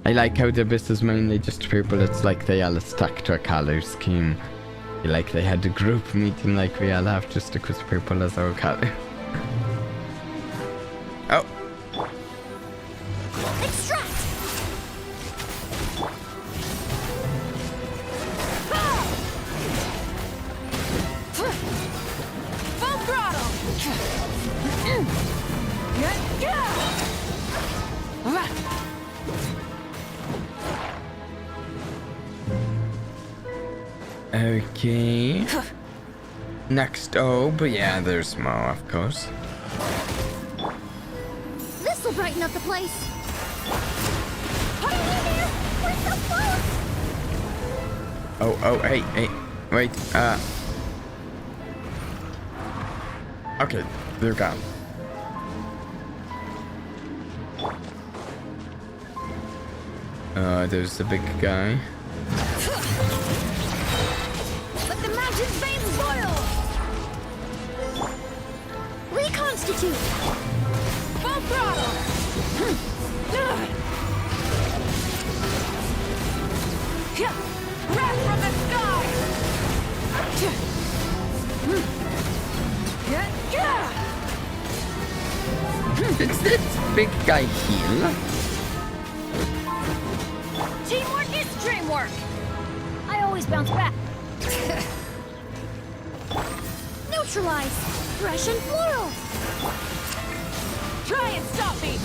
I like how the abyss is mainly just purple. It's like they all stuck to a color scheme. Like they had a group meeting like we all have, just stick with purple as our color. Oh. Extract. Full throttle! Okay. Next, oh, but yeah, there's more, of course. This'll brighten up the place. Hang in there. We're so close. Oh, hey, wait, okay, they're gone. There's the big guy. Let the mountain's veins boil. Reconstitute. Full throttle! Wrath from the sky! Did this big guy heal? Teamwork is dreamwork. I always bounce back. Neutralize. Fresh and floral. Try and stop me!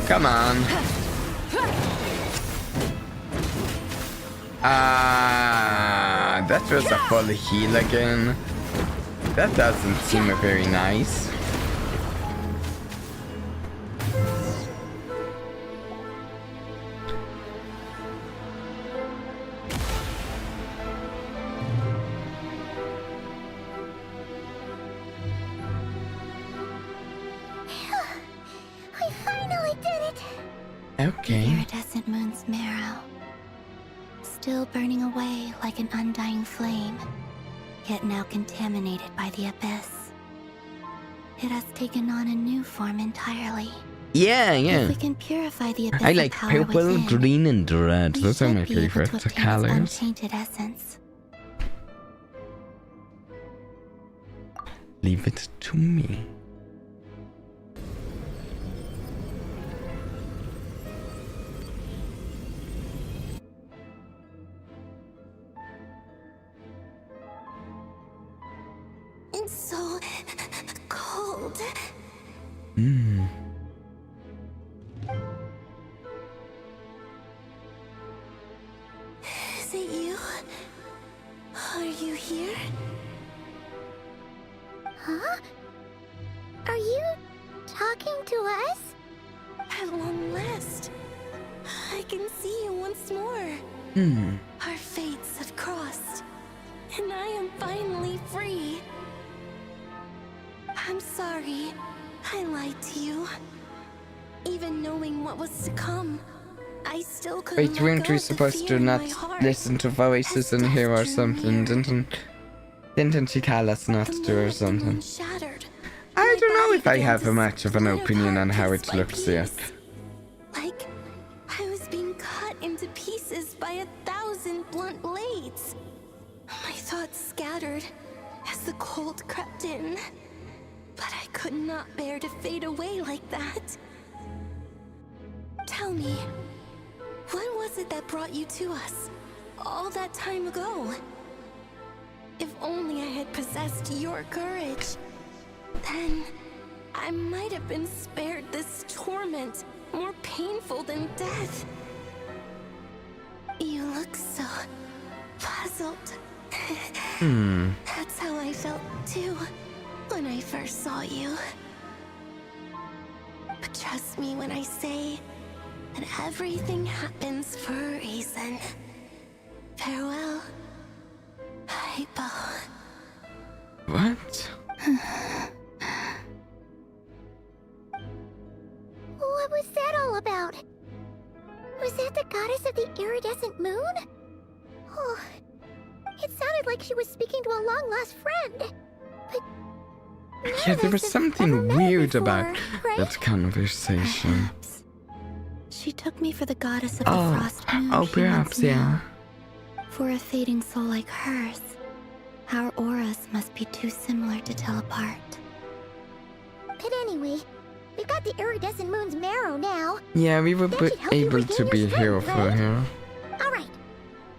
Come on. That was a full heal again. That doesn't seem very nice. We finally did it. Okay. The iridescent moon's marrow, still burning away like an undying flame, yet now contaminated by the abyss. It has taken on a new form entirely. Yeah. If we can purify the abyss I like power purple, within, green, and red. Those are my be able favorite to obtain its colors. untainted essence. Leave it to me. It's so cold. Is it you? Are you here? Huh? Are you talking to us? At long last, I can see you once more. Our fates have crossed, and I am finally free. I'm sorry, I lied to you. Even knowing what was to come, I still couldn't Wait, let weren't go we of the supposed to fear in not my heart. listen to voices in here or something? Didn't she tell us not to or something? Shattered. I don't know if I have much of an opinion on how it looks yet. Like I was being cut into pieces by 1,000 blunt blades. My thoughts scattered as the cold crept in. But I could not bear to fade away like that. Tell me, what was it that brought you to us all that time ago? If only I had possessed your courage, then I might have been spared this torment more painful than death. You look so puzzled. That's how I felt too when I first saw you. But trust me when I say that everything happens for a reason. Farewell, Hypo. What? What was that all about? Was that the goddess of the iridescent moon? Oh, it sounded like she was speaking to a long-lost friend. But Yeah, there was something weird about that conversation. She took me for the goddess of the frost moon. Oh, perhaps, yeah. For a fading soul like hers, our auras must be too similar to tell apart. But anyway, we've got the iridescent moon's marrow now. Yeah, we were able to be here for her. All right,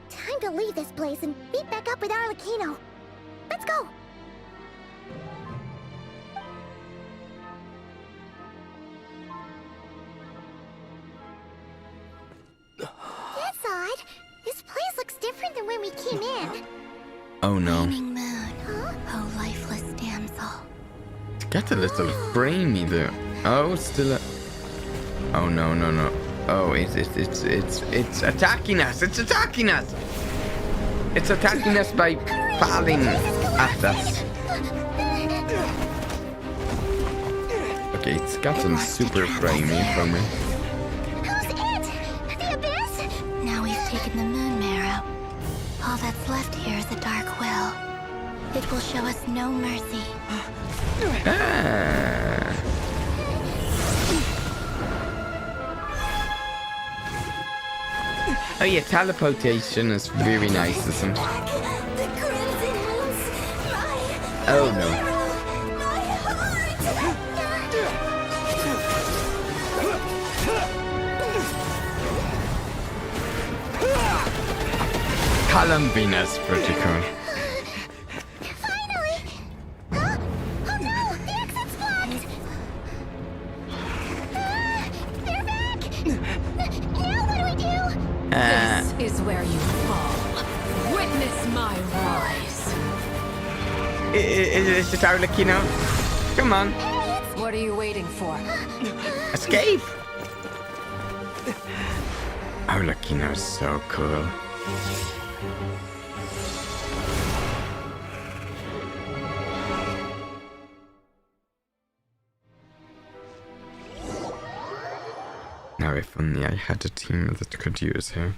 time to leave this place and meet back up with Arlecchino. Let's go. That's odd. This place looks different than when we came in. Oh no. Moon, oh lifeless damsel. It's got a little framey there. Oh, still a... Oh no, no, no. Oh, it's attacking us. It's attacking us. It's attacking us by falling at us. Okay, it's gotten super framey from me. Now we've taken the moon marrow. All that's left here is a dark will. It will show us no mercy. Oh yeah, teleportation is very nice, isn't it? Oh no. Columbina's pretty cool. Finally! Huh? Oh no! The exit's blocked! They're back! Now what do we do? This is where you fall. Witness my rise. Is it Arlecchino? Come on. What are you waiting for? Escape! Arlecchino's so cool. Now if only I had a team that could use her.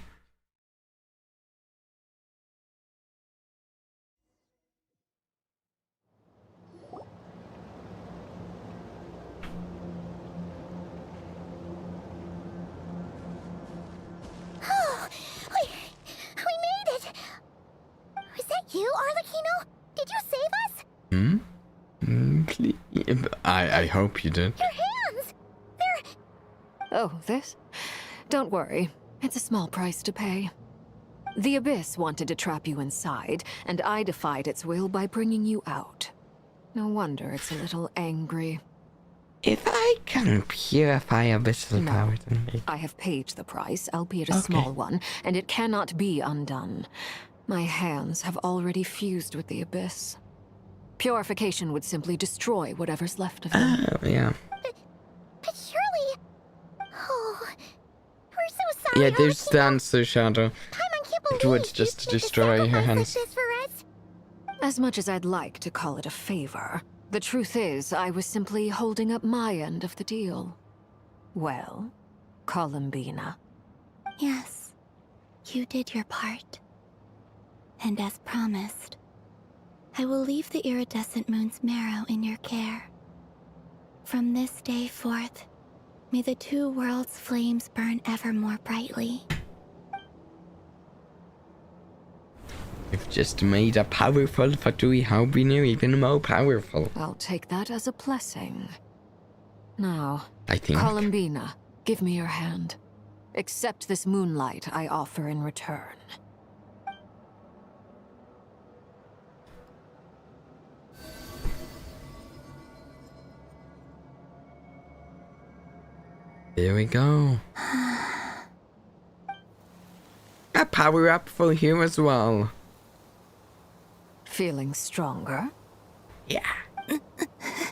Oh, we made it! Was that you, Arlecchino? Did you save us? Please. I hope you did. Your hands! They're... Oh, this? Don't worry. It's a small price to pay. The Abyss wanted to trap you inside, and I defied its will by bringing you out. No wonder it's a little angry. If I can purify abyssal power, then I have paid the price, albeit a small one, and it cannot be undone. My hands have already fused with the Abyss. Purification would simply destroy whatever's left of them. Oh, yeah. But surely... Oh... We're so sorry, Yeah, there's the answer, Shadow. It would just destroy her hands. As much as I'd like to call it a favor, the truth is I was simply holding up my end of the deal. Well, Columbina, Yes, you did your part. And as promised, I will leave the iridescent moon's marrow in your care. From this day forth, may the two worlds' flames burn ever more brightly. We've just made a powerful Vtubie. How we knew even more powerful. I'll take that as a blessing. Now, I think. Columbina, give me your hand. Accept this moonlight I offer in return. There we go. A power up for here as well. Feeling stronger? Yeah.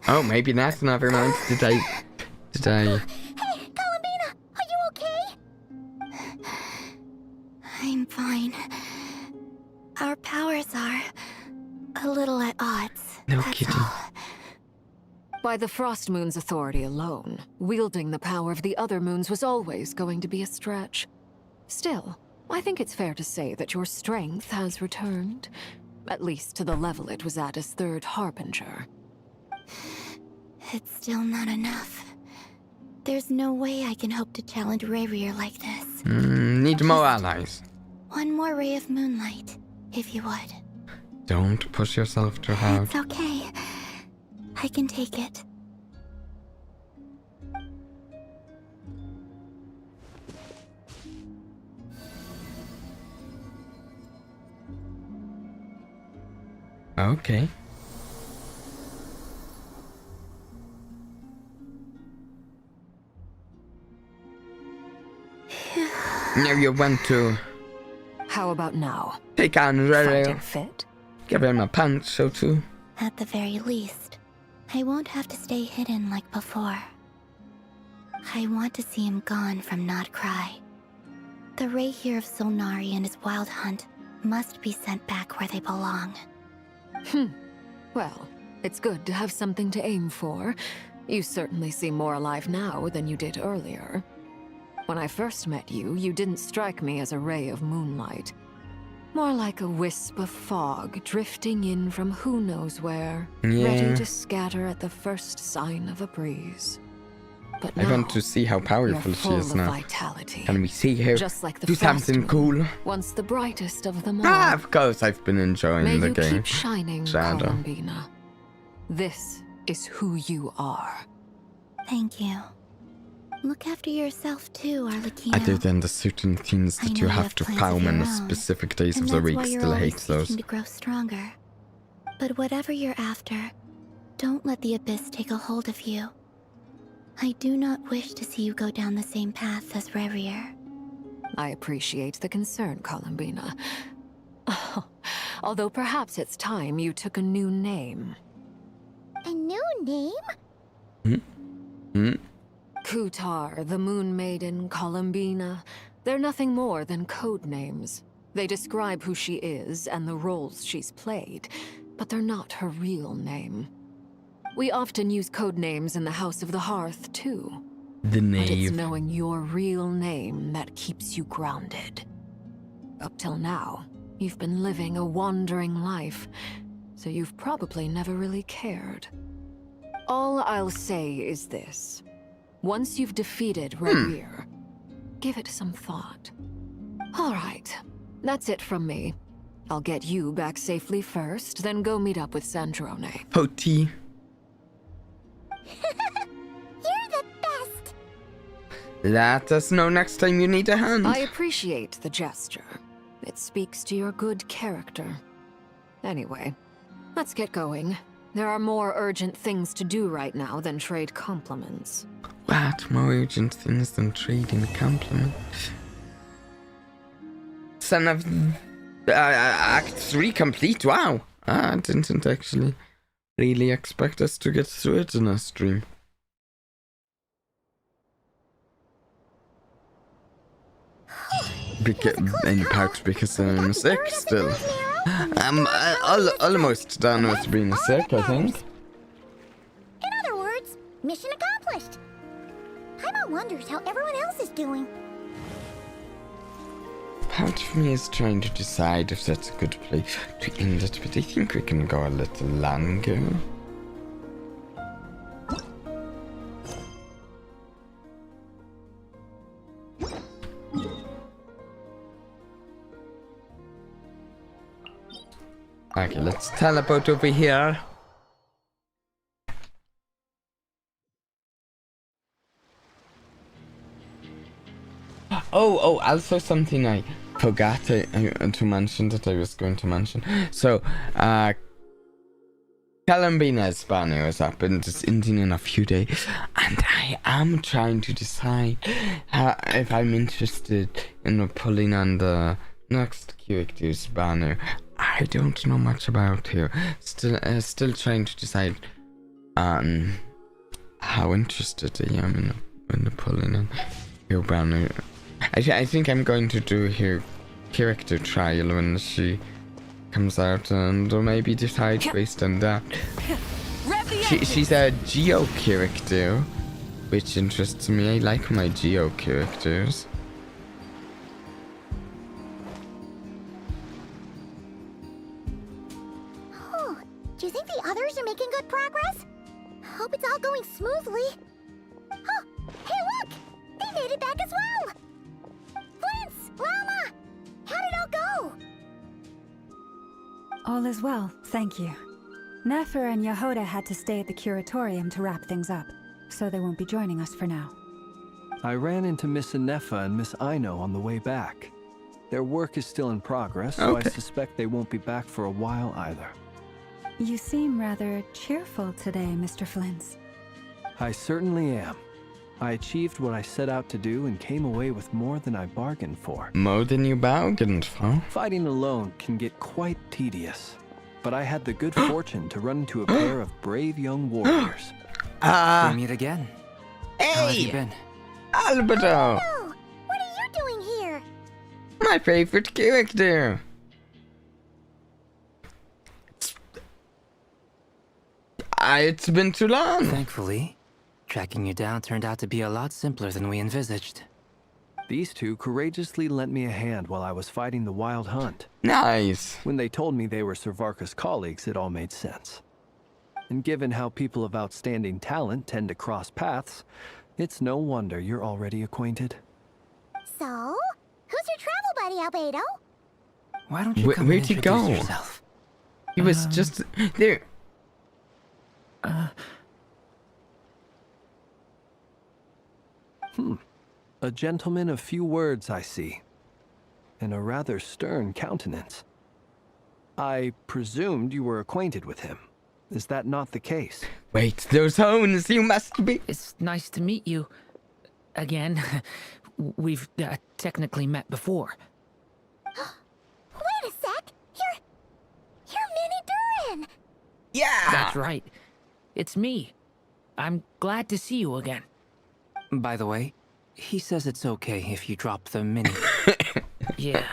Oh, maybe that's never mind. Did I? Hey, Columbina, are you okay? I'm fine. Our powers are a little at odds. No that's kidding. all. By the Frost Moon's authority alone, wielding the power of the other moons was always going to be a stretch. Still, I think it's fair to say that your strength has returned. At least to the level it was at as Third Harbinger. It's still not enough. There's no way I can hope to challenge Rayrear like this. Need more allies. One more ray of moonlight, if you would. Don't push yourself too hard. It's okay. I can take it. Okay. Now you want to... How about now? Take on Rayrear. Fighting fit? Give him a punch or two. At the very least, I won't have to stay hidden like before. I want to see him gone from Nod-Krai. The Rayhear of Solnari and his wild hunt must be sent back where they belong. Well, it's good to have something to aim for. You certainly seem more alive now than you did earlier. When I first met you, you didn't strike me as a ray of moonlight. More like a wisp of fog drifting in from who knows where, ready to scatter at the first sign of a breeze. But now, I want to see how powerful she is now. Vitality. Can we see her Just like the do something cool? Once the brightest of them all. Ah, of course, I've been enjoying the game. May you keep shining, Shadow. Columbina. This is who you are. Thank you. Look after yourself too, Arlecchino. Other than the certain things that you have to farm in the specific days of the week, still hate those. To grow stronger. But whatever you're after, don't let the abyss take a hold of you. I do not wish to see you go down the same path as Rayrear. I appreciate the concern, Columbina. Although perhaps it's time you took a new name. A new name? Kutar, the Moon Maiden, Columbina. They're nothing more than code names. They describe who she is and the roles she's played, but they're not her real name. We often use code names in the House of the Hearth, too. The name. But it's knowing your real name that keeps you grounded. Up till now, you've been living a wandering life, so you've probably never really cared. All I'll say is this. Once you've defeated Rayrear, give it some thought. All right, that's it from me. I'll get you back safely first, then go meet up with Sandrone. Poti. You're the best! Let us know next time you need a hand. I appreciate the gesture. It speaks to your good character. Anyway, let's get going. There are more urgent things to do right now than trade compliments. What? More urgent things than trading compliments? Son of... Act 3 complete, wow! I didn't actually really expect us to get through it in a stream. In part because I'm sick still. I'm almost done with being sick, I think. In other words, mission accomplished. Paimon wonders how everyone else is doing. part of me is trying to decide if that's a good place to end it, but I think we can go a little longer. Okay, let's teleport over here. Oh, also something I forgot to mention that I was going to mention. So, Columbina's banner is up and it's ending in a few days, and I am trying to decide if I'm interested in pulling on the next character's banner. I don't know much about her. Still trying to decide on how interested I am in pulling on her banner. I think I'm going to do her character trial when she comes out and maybe decide based on that. She's a Geo character, which interests me. I like my Geo characters. Oh, do you think the others are making good progress? Hope it's all going smoothly. Oh, hey look! They made it back as well! Flint's! Llama! How did it all go? All is well, thank you. Nefer and Yehuda had to stay at the curatorium to wrap things up, so they won't be joining us for now. I ran into Miss Anefa and Miss Aino on the way back. Their work is still in progress, so I suspect they won't be back for a while either. You seem rather cheerful today, Mr. Flint's. I certainly am. I achieved what I set out to do and came away with more than I bargained for. More than you bargained for? Fighting alone can get quite tedious, but I had the good fortune to run into a pair of brave young warriors. We meet again. Hey! How have you been? Alberto! Oh, what are you doing here? My favorite character! It's been too long! Thankfully, tracking you down turned out to be a lot simpler than we envisaged. These two courageously lent me a hand while I was fighting the wild hunt. Nice! When they told me they were Sir Varka's colleagues, it all made sense. And given how people of outstanding talent tend to cross paths, it's no wonder you're already acquainted. So, who's your travel buddy, Albedo? Why don't you come Where'd and he introduce go? yourself? He was just there. A gentleman of few words, I see. And a rather stern countenance. I presumed you were acquainted with him. Is that not the case? Wait, those horns, you must be... It's nice to meet you. Again. We've technically met before. Wait a sec! You're Minnie Durin! Yeah! That's right. It's me. I'm glad to see you again. By the way, he says it's okay if you drop the mini. Yeah,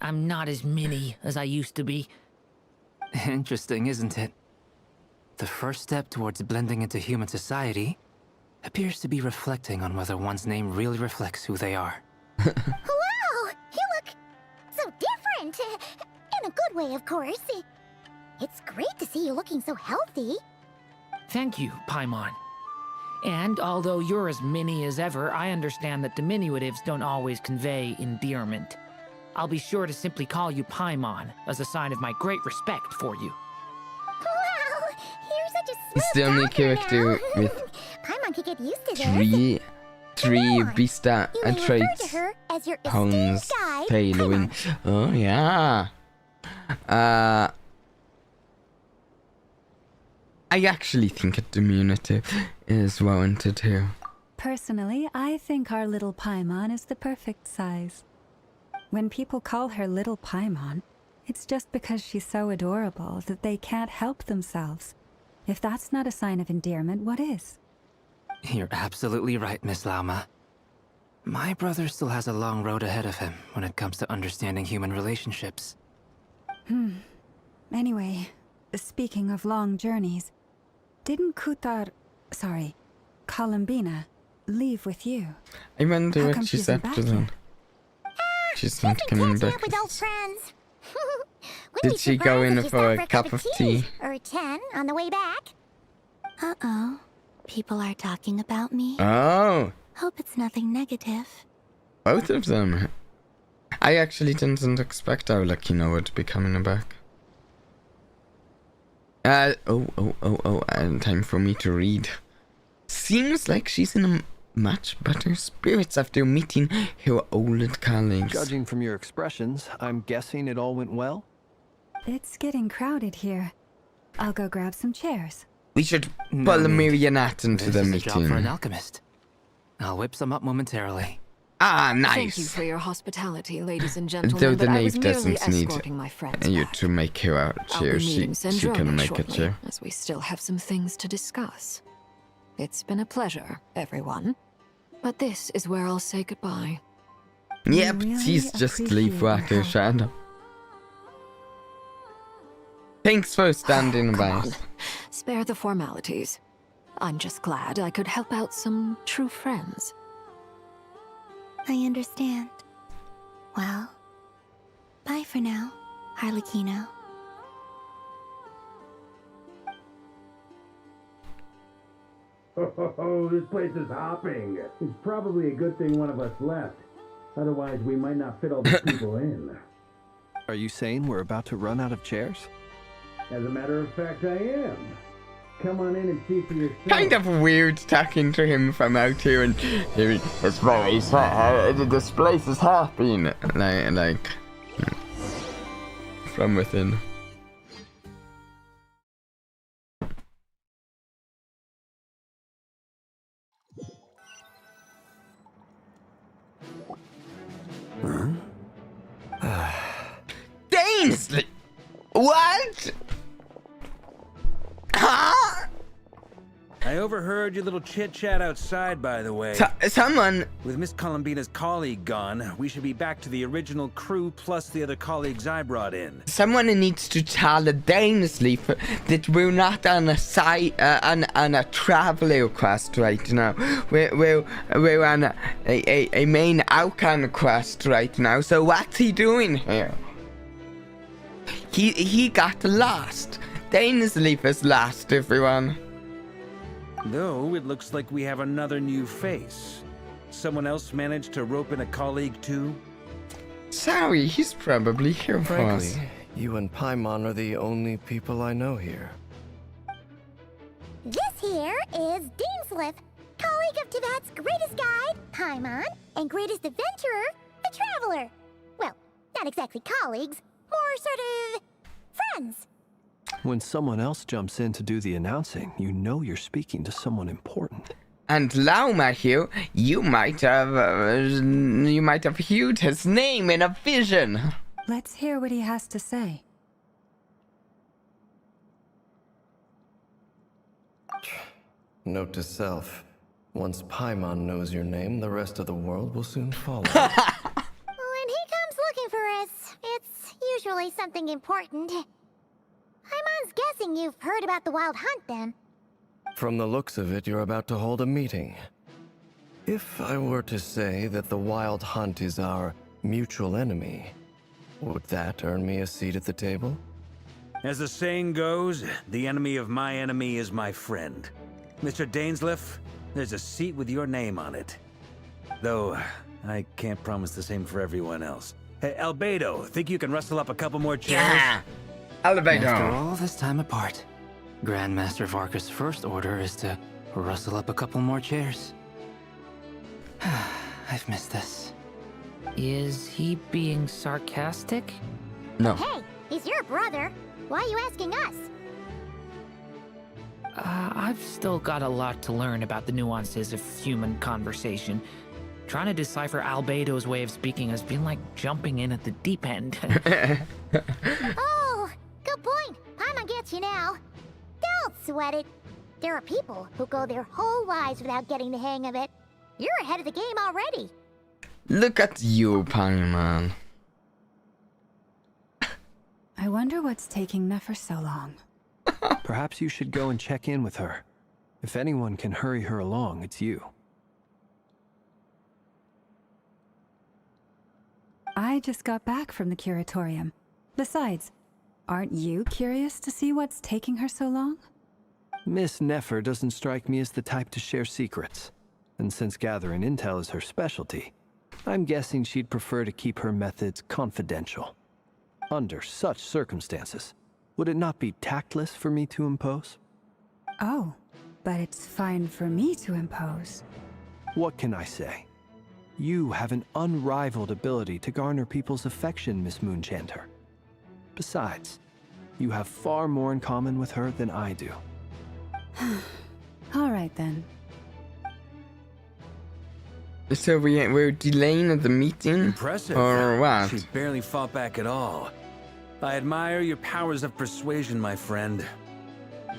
I'm not as mini as I used to be. Interesting, isn't it? The first step towards blending into human society appears to be reflecting on whether one's name really reflects who they are. Wow! You look so different! In a good way, of course. It's great to see you looking so healthy. Thank you, Paimon. And although you're as mini as ever, I understand that diminutives don't always convey endearment. I'll be sure to simply call you Paimon as a sign of my great respect for you. Wow! You're such a He's smooth the only talker character now. with Paimon could get used to this. three Beasta You may refer traits. to her as your esteemed Hones, guide, tailoring. Oh yeah. I actually think a diminutive is warranted here. Personally, I think our little Paimon is the perfect size. When people call her Little Paimon, it's just because she's so adorable that they can't help themselves. If that's not a sign of endearment, what is? You're absolutely right, Miss Lauma. My brother still has a long road ahead of him when it comes to understanding human relationships. Anyway, speaking of long journeys, didn't Columbina, leave with you? I wonder How what come she's she's up back to then. she's not coming back. With old friends. Did she go in for a cup of tea? Or 10 on the way back. Uh-oh. People are talking about me. Oh. Hope it's nothing negative. Both of them. I actually didn't expect Aulakino would be coming back. And time for me to read. Seems like she's in much better spirits after meeting her old colleagues. Judging from your expressions, I'm guessing it all went well? It's getting crowded here. I'll go grab some chairs. We should pull a marionette into the This is a job for an meeting. alchemist. I'll whip some up momentarily. Ah, nice. Thank you for your hospitality, ladies and gentlemen. Though the but I was knave merely doesn't need escorting my friends you back. to make her a I'll chair, be she meeting Sandrone can make a shortly, chair. as we still have some things to discuss. It's been a pleasure, everyone. But this is where I'll say goodbye. Yep, she's just leave Varka Shadow. Thanks for standing by. On. Spare the formalities. I'm just glad I could help out some true friends. I understand. Well, bye for now, Harlequino. Oh, this place is hopping. It's probably a good thing one of us left. Otherwise, we might not fit all these people in. Are you saying we're about to run out of chairs? As a matter of fact, I am. Come on in and see for yourself. Kind of weird talking to him from out here and hearing this place is hopping like from within. Dainsley! What? Huh? I overheard your little chit-chat outside, by the way. Someone... With Miss Columbina's colleague gone, we should be back to the original crew plus the other colleagues I brought in. Someone needs to tell Dainsley that we're not on a on a traveler quest right now. We're on a main outcome quest right now. So what's he doing here? He got lost. Dainsley is lost, everyone. Though, it looks like we have another new face. Someone else managed to rope in a colleague, too? Sorry, he's probably here for us. Frankly, you and Paimon are the only people I know here. This here is Deanslip, colleague of Tibet's greatest guide, Paimon, and greatest adventurer, the Traveler. Well, not exactly colleagues, more sort of friends. When someone else jumps in to do the announcing, you know you're speaking to someone important. And Lauma here, you might have heard his name in a vision. Let's hear what he has to say. Note to self, once Paimon knows your name, the rest of the world will soon follow. When he comes looking for us, it's usually something important. Paimon's guessing you've heard about the Wild Hunt, then. From the looks of it, you're about to hold a meeting. If I were to say that the Wild Hunt is our mutual enemy, would that earn me a seat at the table? As the saying goes, the enemy of my enemy is my friend. Mr. Dainsleif, there's a seat with your name on it. Though, I can't promise the same for everyone else. Hey, Albedo, think you can rustle up a couple more chairs? Yeah! Albedo! After all this time apart, Grandmaster Varka's first order is to rustle up a couple more chairs. I've missed this. Is he being sarcastic? No. Hey, he's your brother. Why are you asking us? I've still got a lot to learn about the nuances of human conversation. Trying to decipher Albedo's way of speaking has been like jumping in at the deep end. Oh, good point. Paimon gets you now. Don't sweat it. There are people who go their whole lives without getting the hang of it. You're ahead of the game already. Look at you, Paimon. I wonder what's taking Nefer so long. Perhaps you should go and check in with her. If anyone can hurry her along, it's you. I just got back from the curatorium. Besides, aren't you curious to see what's taking her so long? Miss Nefer doesn't strike me as the type to share secrets. And since gathering intel is her specialty, I'm guessing she'd prefer to keep her methods confidential. Under such circumstances, would it not be tactless for me to impose? Oh, but it's fine for me to impose. What can I say? You have an unrivaled ability to garner people's affection, Miss Moonchanter. Besides, you have far more in common with her than I do. All right then. So we're delaying the meeting? Impressive. Or what? She barely fought back at all. I admire your powers of persuasion, my friend.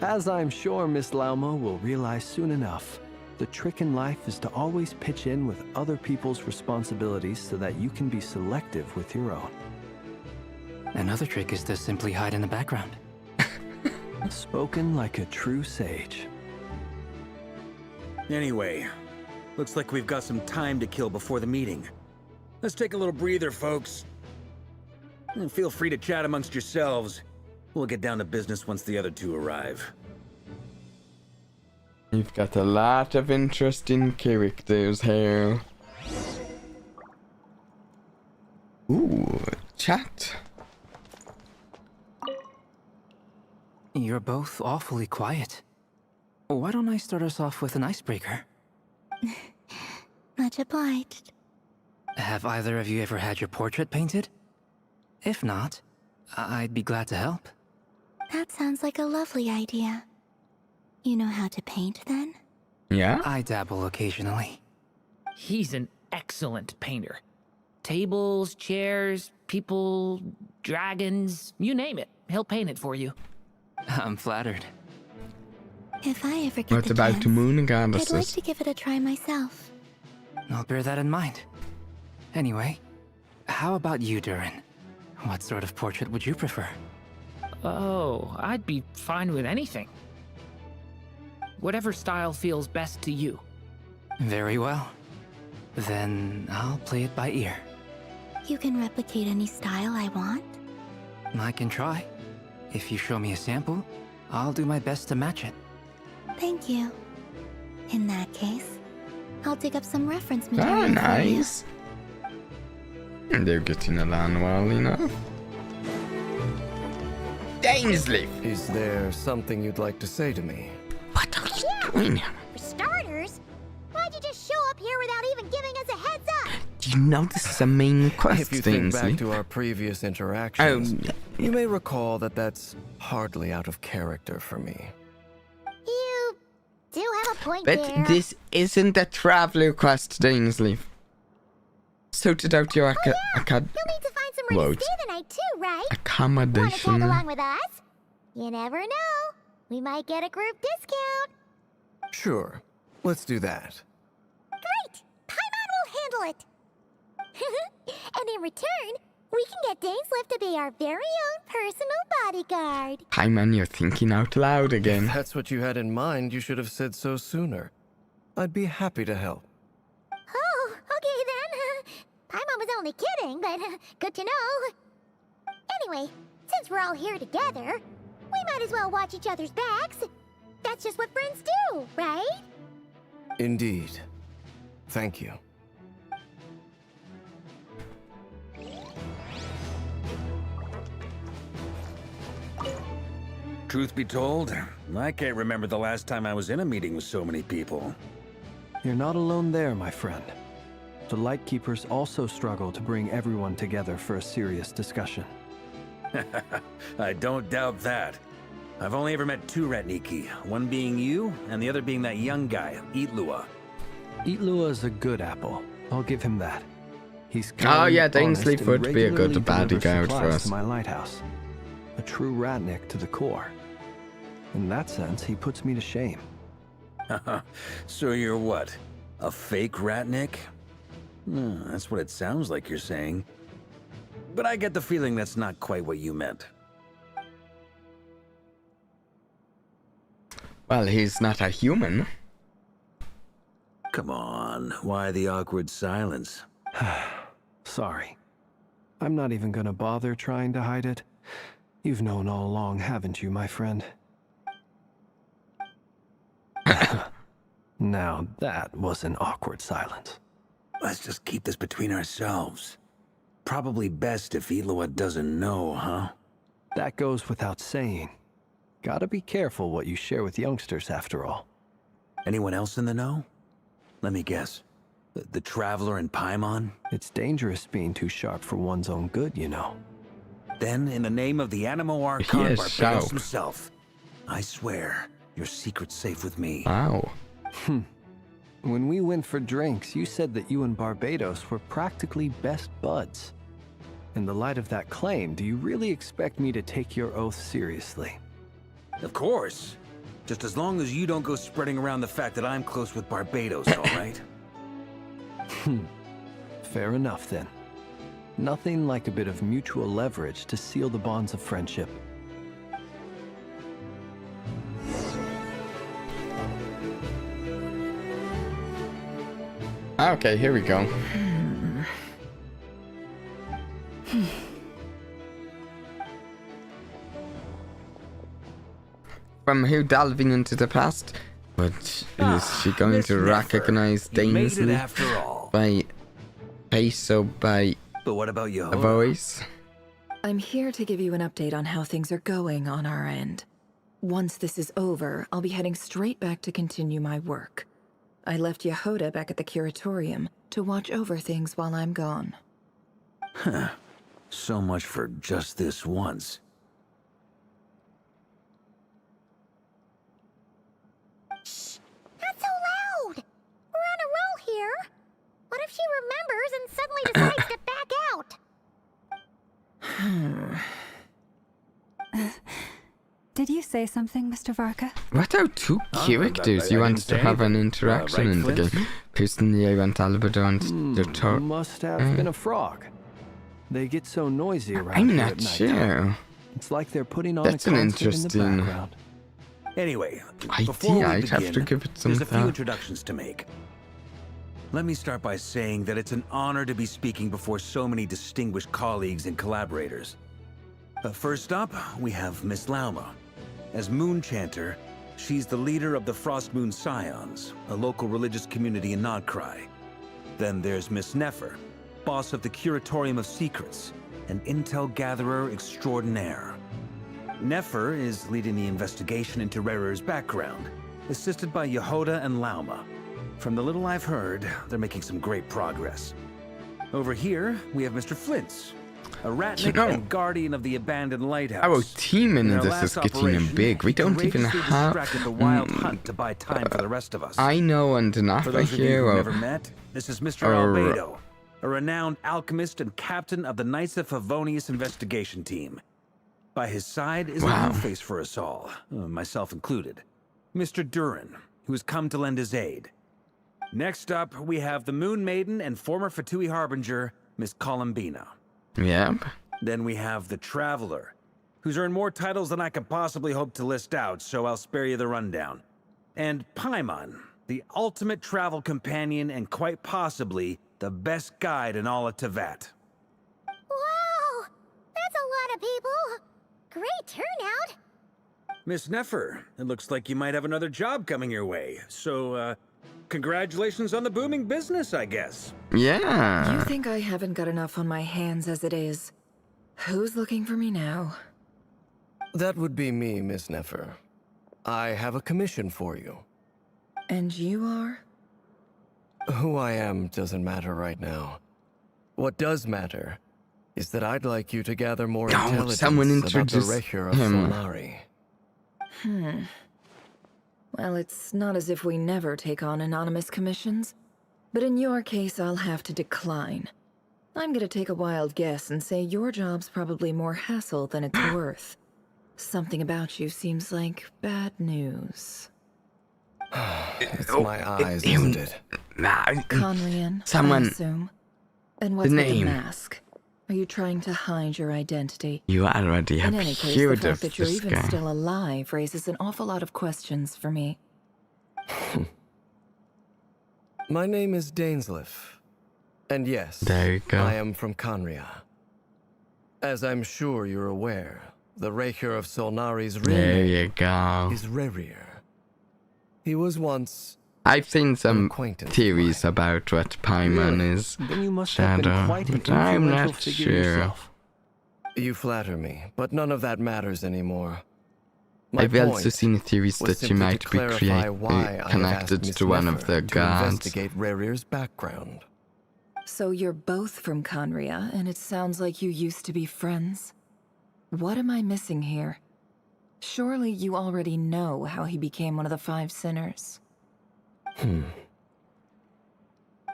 As I'm sure Miss Lauma will realize soon enough, the trick in life is to always pitch in with other people's responsibilities so that you can be selective with your own. Another trick is to simply hide in the background. Spoken like a true sage. Anyway, looks like we've got some time to kill before the meeting. Let's take a little breather, folks. And feel free to chat amongst yourselves. We'll get down to business once the other two arrive. You've got a lot of interesting characters here. Ooh, chat. You're both awfully quiet. Why don't I start us off with an icebreaker? Much obliged. Have either of you ever had your portrait painted? If not, I'd be glad to help. That sounds like a lovely idea. You know how to paint, then? Yeah? I dabble occasionally. He's an excellent painter. Tables, chairs, people, dragons, you name it. He'll paint it for you. I'm flattered. If I ever get What the about chance, the moon I'd like goddesses? to give it a try myself. I'll bear that in mind. Anyway, how about you, Durin? What sort of portrait would you prefer? Oh, I'd be fine with anything. Whatever style feels best to you. Very well. Then I'll play it by ear. You can replicate any style I want? I can try. If you show me a sample, I'll do my best to match it. Thank you. In that case, I'll dig up some reference material Ah, for you. nice. They're getting along well enough. Dainsley! Is there something you'd like to say to me? What are you doing? For starters, why'd you just show up here without even giving us a heads up? Do you know this is a main quest, If you think Dainsley? back to our previous interactions, you may recall that that's hardly out of character for me. You do have a point But there. this isn't a traveler quest, Dainsley. Sorted out your You'll need to find somewhere to stay the night too, right? Want to accommodation. tag along with us? You never know. We might get a group discount. Sure, let's do that. Great! Paimon will handle it. And in return, we can get Dainsliff to be our very own personal bodyguard. Paimon, you're thinking out loud again. If that's what you had in mind, you should have said so sooner. I'd be happy to help. Oh, okay then. Paimon was only kidding, but good to know. Anyway, since we're all here together, we might as well watch each other's backs. That's just what friends do, right? Indeed. Thank you. Truth be told, I can't remember the last time I was in a meeting with so many people. You're not alone there, my friend. The Lightkeepers also struggle to bring everyone together for a serious discussion. I don't doubt that. I've only ever met two Ratniki, one being you, and the other being that young guy, Eatlua. Eatlua is a good apple. I'll give him that. He's Oh yeah, kind, Dainsley honest, would and be a good regularly delivers bodyguard for supplies us. to my lighthouse. A true Ratnik to the core. In that sense, he puts me to shame. So you're what? A fake Ratnik? That's what it sounds like you're saying. But I get the feeling that's not quite what you meant. Well, he's not a human. Come on, why the awkward silence? Sorry. I'm not even gonna bother trying to hide it. You've known all along, haven't you, my friend? Now that was an awkward silence. Let's just keep this between ourselves. Probably best if Eloa doesn't know, huh? That goes without saying. Gotta be careful what you share with youngsters, after all. Anyone else in the know? Let me guess. The Traveler and Paimon? It's dangerous being too sharp for one's own good, you know. Then, in the name of the Animo Archon Barbatos himself, I swear, your secret's safe with me. Wow. When we went for drinks, you said that you and Barbatos were practically best buds. In the light of that claim, do you really expect me to take your oath seriously? Of course. Just as long as you don't go spreading around the fact that I'm close with Barbatos, all right? Fair enough, then. Nothing like a bit of mutual leverage to seal the bonds of friendship. Okay, here we go. From who delving into the past, but is she going to recognize Dainsley by face or by but what about you? A voice? I'm here to give you an update on how things are going on our end. Once this is over, I'll be heading straight back to continue my work. I left Yehoda back at the curatorium to watch over things while I'm gone. Huh. So much for just this once. Shh! Not so loud! We're on a roll here. What if she remembers and suddenly decides to back out? Did you say something, Mr. Varka? What are two characters you want to have an interaction in the game? Personally, I want Albedo and the Tor. Must have been a frog. They get so noisy around I'm here not at sure. nighttime. It's like they're putting on That's a an concert interesting in the background. Anyway, before idea. we I'd begin, have to give it some there's a few thought. introductions to make. Let me start by saying that it's an honor to be speaking before so many distinguished colleagues and collaborators. First up, we have Miss Lauma. As Moon Chanter, she's the leader of the Frost Moon Scions, a local religious community in Nod-Krai. Then there's Miss Nefer, boss of the Curatorium of Secrets, an intel gatherer extraordinaire. Nefer is leading the investigation into Rerer's background, assisted by Yehoda and Lauma. From the little I've heard, they're making some great progress. Over here, we have Mr. Flintz, a ratnik and guardian of the abandoned lighthouse. Our team in our this last is getting operation, big. We don't even courageously have. distracted the wild hunt to buy time for the rest of us. I know enough For those of you here. who've never met, this is Mr. Albedo, a renowned alchemist and captain of the Knights of Favonius investigation team. By his side is a new face for us all, myself included, Mr. Durin, who has come to lend his aid. Next up, we have the Moon Maiden and former Vtubie Harbinger, Miss Columbina. Yep. Then we have the Traveler, who's earned more titles than I could possibly hope to list out, so I'll spare you the rundown. And Paimon, the ultimate travel companion and quite possibly the best guide in all of Tevat. Wow! That's a lot of people! Great turnout! Miss Nefer, it looks like you might have another job coming your way, so, congratulations on the booming business, I guess. Yeah. You think I haven't got enough on my hands as it is? Who's looking for me now? That would be me, Miss Nefer. I have a commission for you. And you are? Who I am doesn't matter right now. What does matter is that I'd like you to gather more intelligence someone about the introduce Recher of him. Solnari. Well, it's not as if we never take on anonymous commissions. But in your case, I'll have to decline. I'm gonna take a wild guess and say your job's probably more hassle than it's worth. Something about you seems like bad news. It's my eyes, isn't it? Conrian, Someone. I assume. And what's The with name. the mask? Are you trying to hide your identity? You already have In any case, the heard fact of that you're this even guy. still alive raises an awful lot of questions for me. My name is Dainsleif. And yes, There you go. I am from Conria. As I'm sure you're aware, the Raker of Solnari's real There name you go. is Rerir. He was once... I've seen some theories about what Paimon is, Then you must have been Shadow, quite an but I'm influential not figure sure. yourself. You flatter me, but none of that matters anymore. My I've also point seen theories was that you simply might to be clarify why I have connected asked to Miss one of Nefer the to gods. investigate Rerir's background. So you're both from Conria, and it sounds like you used to be friends. What am I missing here? Surely you already know how he became one of the 5 sinners.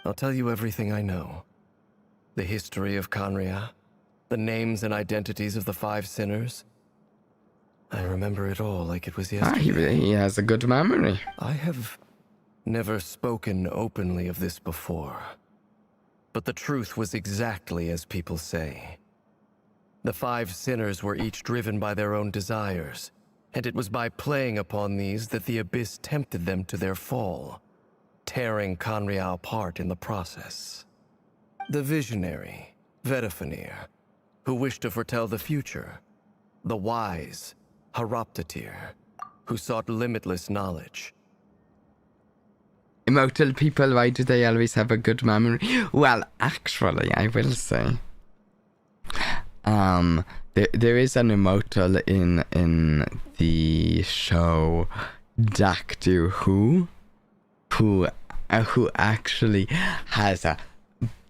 I'll tell you everything I know. The history of Conria, the names and identities of the 5 sinners. I remember it all like it was yesterday. He has a good memory. I have never spoken openly of this before. But the truth was exactly as people say. The 5 sinners were each driven by their own desires, and it was by playing upon these that the Abyss tempted them to their fall, tearing Conria apart in the process. The visionary, Vedafenir, who wished to foretell the future. The wise, Haroptatir, who sought limitless knowledge. Immortal people, why do they always have a good memory? Well, actually, I will say, there is an immortal in the show Doctor Who actually has a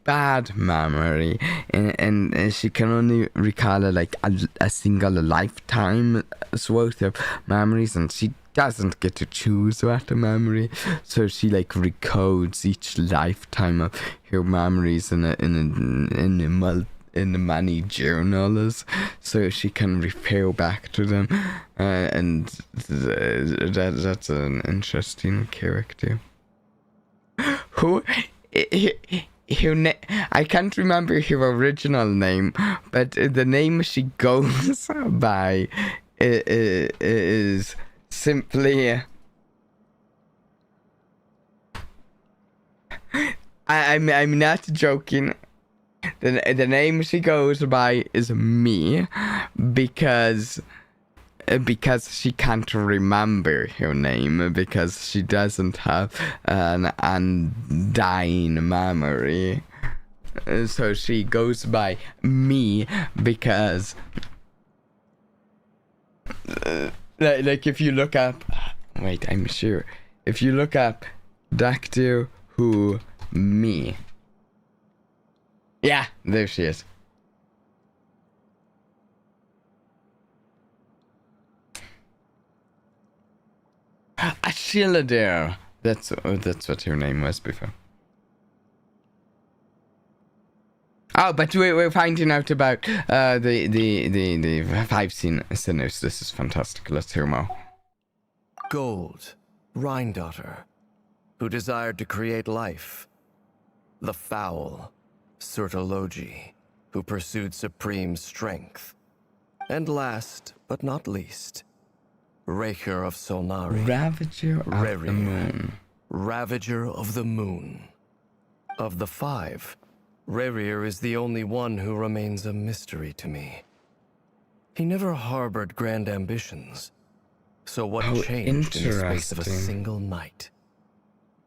bad memory, and she can only recall like a single lifetime's worth of memories, and she doesn't get to choose what memory, so she like recodes each lifetime of her memories in many journals, so she can refer back to them, and that's an interesting character. I can't remember her original name, but the name she goes by is simply... I'm not joking. The name she goes by is Me, because she can't remember her name, because she doesn't have an undying memory. So she goes by Me because like if you look up, wait, I'm sure, if you look up Doctor Who Me, yeah, there she is. Ashildare. That's what her name was before. Oh, but we're finding out about the 5 sinners. This is fantastic. Let's hear more. Gold, Rhine-daughter, who desired to create life. The foul, Surtologi, who pursued supreme strength. And last, but not least, Raker of Solnari. Ravager of the Moon. Ravager of the Moon. Of the 5, Rerir is the only one who remains a mystery to me. He never harbored grand ambitions. So what changed in the space of a single night?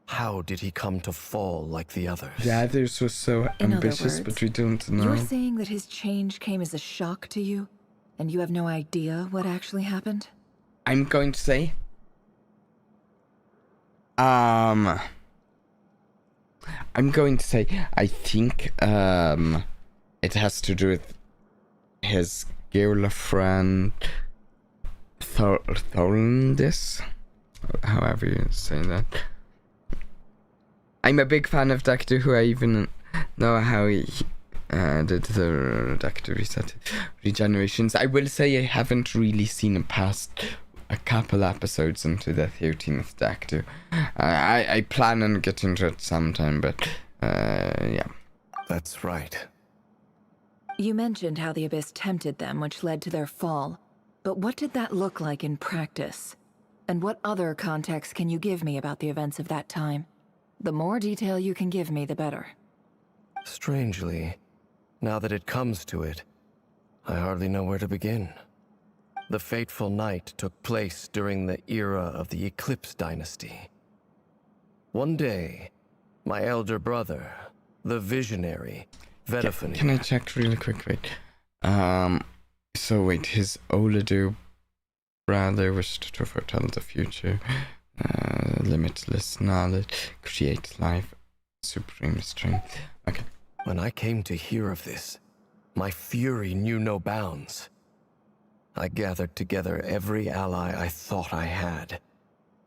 How did he come to fall like the others? The others were so ambitious, but we don't know. You're saying that his change came as a shock to you, and you have no idea what actually happened? I'm going to say, I think it has to do with his girlfriend Thorndis, however you say that. I'm a big fan of Doctor Who. I even know how he did the Doctor regenerations. I will say I haven't really seen him past a couple episodes into the 13th Doctor. I plan on getting to it sometime, but yeah. That's right. You mentioned how the Abyss tempted them, which led to their fall. But what did that look like in practice? And what other context can you give me about the events of that time? The more detail you can give me, the better. Strangely, now that it comes to it, I hardly know where to begin. The fateful night took place during the era of the Eclipse Dynasty. One day, my elder brother, the visionary, Vtubie... Can I check really quick? Wait. So wait, his older brother wished to foretell the future. Limitless knowledge, create life, supreme strength. Okay. When I came to hear of this, my fury knew no bounds. I gathered together every ally I thought I had,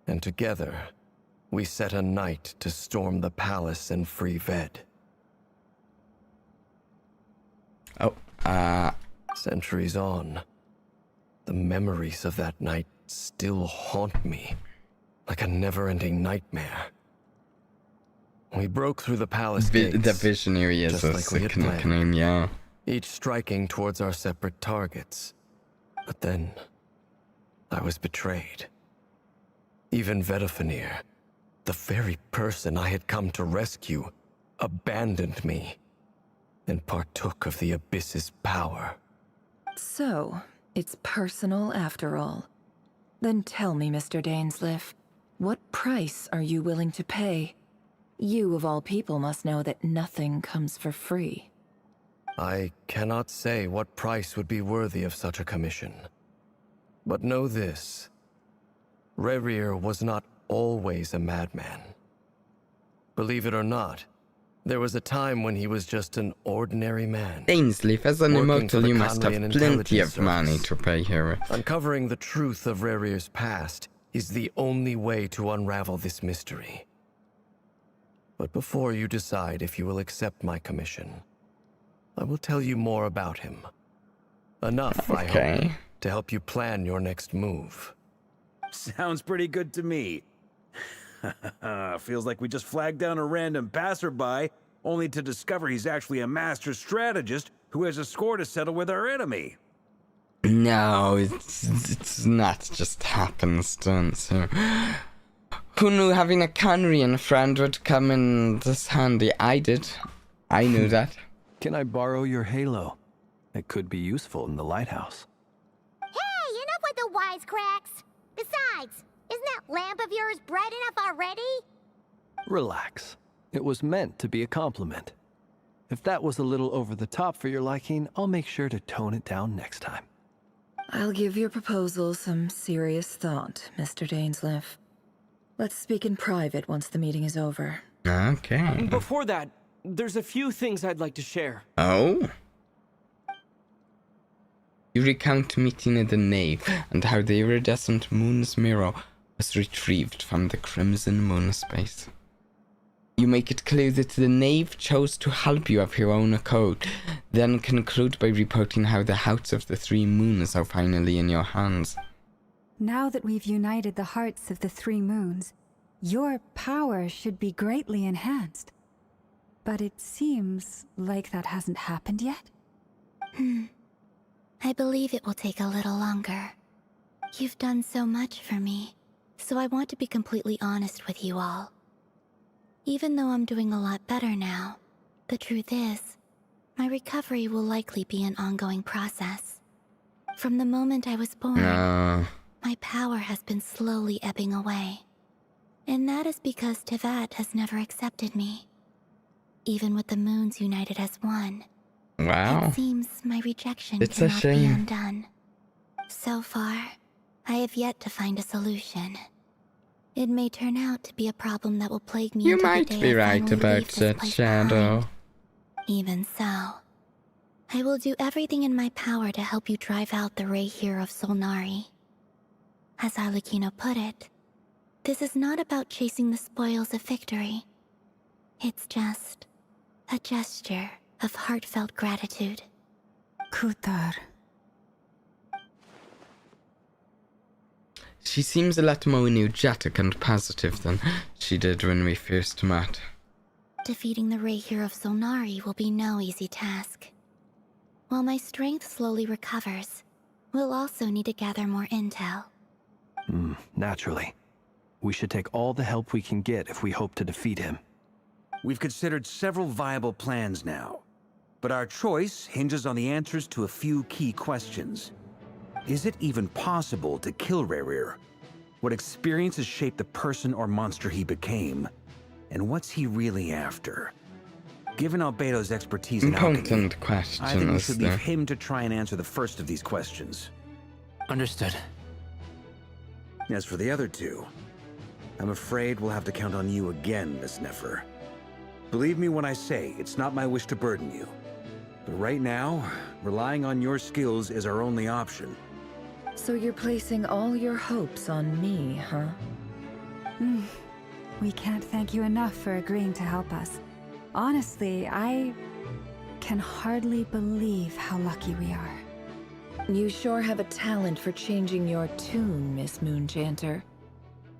and together, we set a night to storm the palace and free Ved. Centuries on, the memories of that night still haunt me, like a never-ending nightmare. We broke through the palace gates, the visionary is a sick nickname, yeah. Each striking towards our separate targets. But then, I was betrayed. Even Vtubie, the very person I had come to rescue, abandoned me and partook of the Abyss's power. So, it's personal after all. Then tell me, Mr. Dainsleif, what price are you willing to pay? You, of all people, must know that nothing comes for free. I cannot say what price would be worthy of such a commission. But know this. Rerir was not always a madman. Believe it or not, there was a time when he was just an ordinary man. Dainsleif, as an immortal, you must have plenty of money to pay here. Uncovering the truth of Rerir's past is the only way to unravel this mystery. But before you decide if you will accept my commission, I will tell you more about him. Enough, I hope, to help you plan your next move. Sounds pretty good to me. Feels like we just flagged down a random passerby, only to discover he's actually a master strategist who has a score to settle with our enemy. No, it's not just happenstance. Who knew having a Canrian friend would come in this handy? I did. I knew that. Can I borrow your halo? It could be useful in the lighthouse. Hey, enough with the wisecracks! Besides, isn't that lamp of yours bright enough already? Relax. It was meant to be a compliment. If that was a little over the top for your liking, I'll make sure to tone it down next time. I'll give your proposal some serious thought, Mr. Dainsleif. Let's speak in private once the meeting is over. Okay. Before that, there's a few things I'd like to share. Oh? You recount meeting in the nave and how the iridescent moon's mirror was retrieved from the crimson moon space. You make it clear that the knave chose to help you of your own accord, then conclude by reporting how the hearts of the three moons are finally in your hands. Now that we've united the hearts of the three moons, your power should be greatly enhanced. But it seems like that hasn't happened yet. I believe it will take a little longer. You've done so much for me, so I want to be completely honest with you all. Even though I'm doing a lot better now, the truth is, my recovery will likely be an ongoing process. From the moment I was born, my power has been slowly ebbing away. And that is because Teyvat has never accepted me. Even with the moons united as one, wow. It seems my rejection It's a cannot shame. be undone. So far, I have yet to find a solution. It may turn out to be a problem that will plague me You until might the day be I right finally about leave this that, place Shadow. behind. Even so, I will do everything in my power to help you drive out the Ray of Solnari. As Arlecchino put it, this is not about chasing the spoils of victory. It's just a gesture of heartfelt gratitude. Kutar. She seems a lot more energetic and positive than she did when we first met. Defeating the Ray of Solnari will be no easy task. While my strength slowly recovers, we'll also need to gather more intel. Naturally. We should take all the help we can get if we hope to defeat him. We've considered several viable plans now. but our choice hinges on the answers to a few key questions. Is it even possible to kill Rerir? What experiences shaped the person or monster he became? And what's he really after? Given Albedo's expertise in alchemy, I think we should leave him to try and answer the first of these questions. Understood. As for the other two, I'm afraid we'll have to count on you again, Miss Nefer. Believe me when I say it's not my wish to burden you. But right now, relying on your skills is our only option. So you're placing all your hopes on me, huh? We can't thank you enough for agreeing to help us. Honestly, I can hardly believe how lucky we are. You sure have a talent for changing your tune, Miss Moonchanter.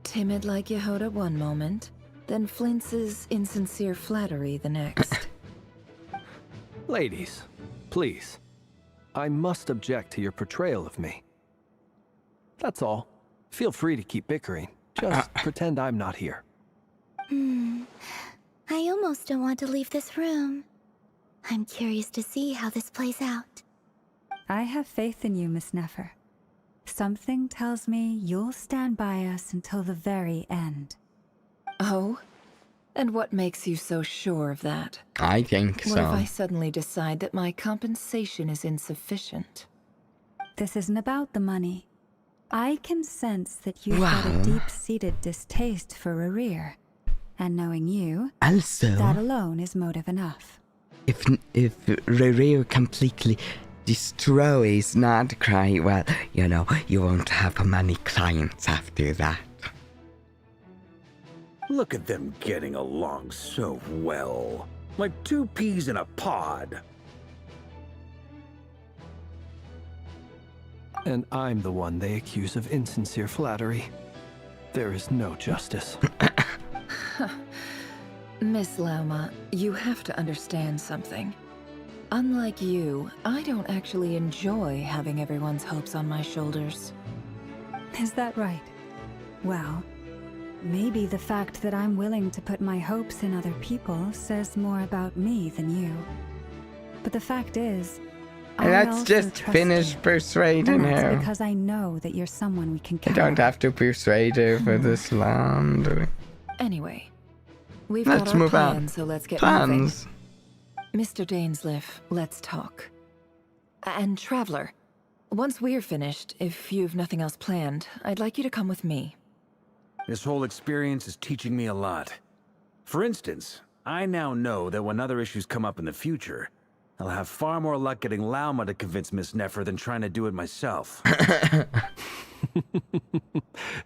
Timid like Yehoda one moment, then flinches insincere flattery the next. Ladies, please. I must object to your portrayal of me. That's all. Feel free to keep bickering. Just pretend I'm not here. I almost don't want to leave this room. I'm curious to see how this plays out. I have faith in you, Miss Nefer. Something tells me you'll stand by us until the very end. Oh? And what makes you so sure of that? I think so. What if I suddenly decide that my compensation is insufficient? This isn't about the money. I can sense that you've got a deep-seated distaste for Rerir. And knowing you, that alone is motive enough. If Rerir completely destroys Nod-Krai, well, you know, you won't have many clients after that. Look at them getting along so well. Like two peas in a pod. And I'm the one they accuse of insincere flattery. There is no justice. Miss Lauma, you have to understand something. Unlike you, I don't actually enjoy having everyone's hopes on my shoulders. Is that right? Well, maybe the fact that I'm willing to put my hopes in other people says more about me than you. But the fact is, let's just finish persuading her. Because I know that you're someone we can count. I don't have to persuade her for this long, do we? Anyway, we've got our plan, so let's get moving. Mr. Dainsleif, let's talk. And Traveler, once we're finished, if you've nothing else planned, I'd like you to come with me. This whole experience is teaching me a lot. For instance, I now know that when other issues come up in the future, I'll have far more luck getting Lauma to convince Miss Nefer than trying to do it myself.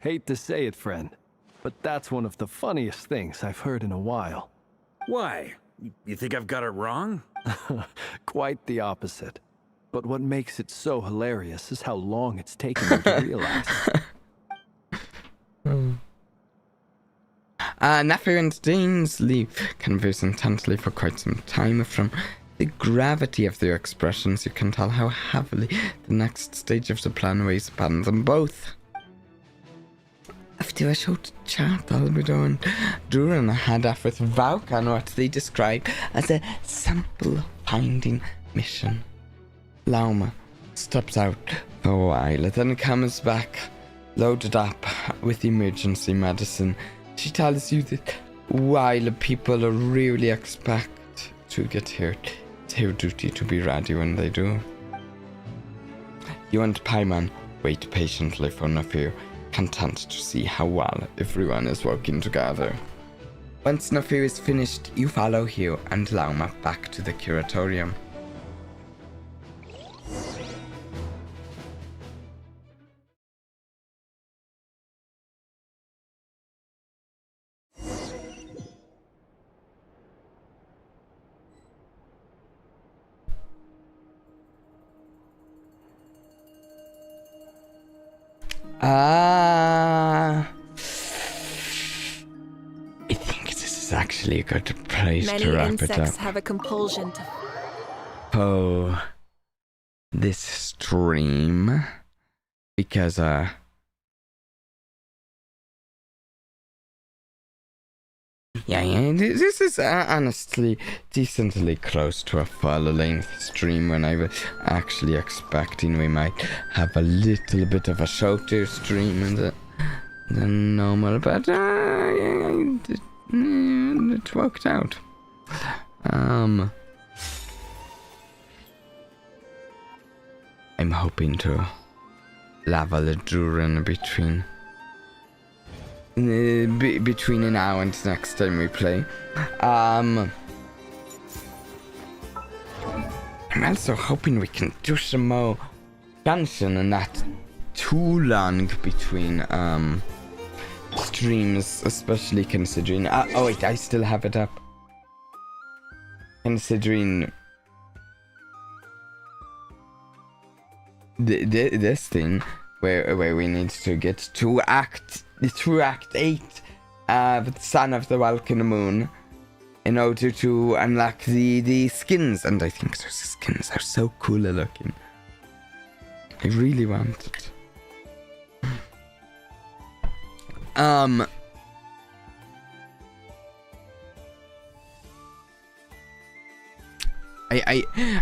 Hate to say it, friend, but that's one of the funniest things I've heard in a while. Why? You think I've got it wrong? Quite the opposite. But what makes it so hilarious is how long it's taken me to realize. Nefer and Dainsleif converse intensely for quite some time. From the gravity of their expressions, you can tell how heavily the next stage of the plan weighs upon them both. After a short chat, Albedo and Duran head off with Varka on what they describe as a simple finding mission. Lauma stops out for a while, then comes back loaded up with emergency medicine. She tells you that while people really expect to get hurt, it's your duty to be ready when they do. You and Paimon wait patiently for Nefer, content to see how well everyone is working together. Once Nefer is finished, you follow Hugh and Lauma back to the curatorium. I think this is actually a good place to wrap it up. Many insects have a compulsion to... Oh, this stream, because Yeah, this is honestly decently close to a full-length stream when I was actually expecting we might have a little bit of a shorter stream than normal, but it worked out. I'm hoping to level a Duran between now and next time we play. I'm also hoping we can do some more expansion and not too long between streams, especially considering oh wait, I still have it up. Considering this thing where we need to get to Act 8 with Son of the Welcome Moon in order to unlock the skins, and I think those skins are so cool looking. I really want it.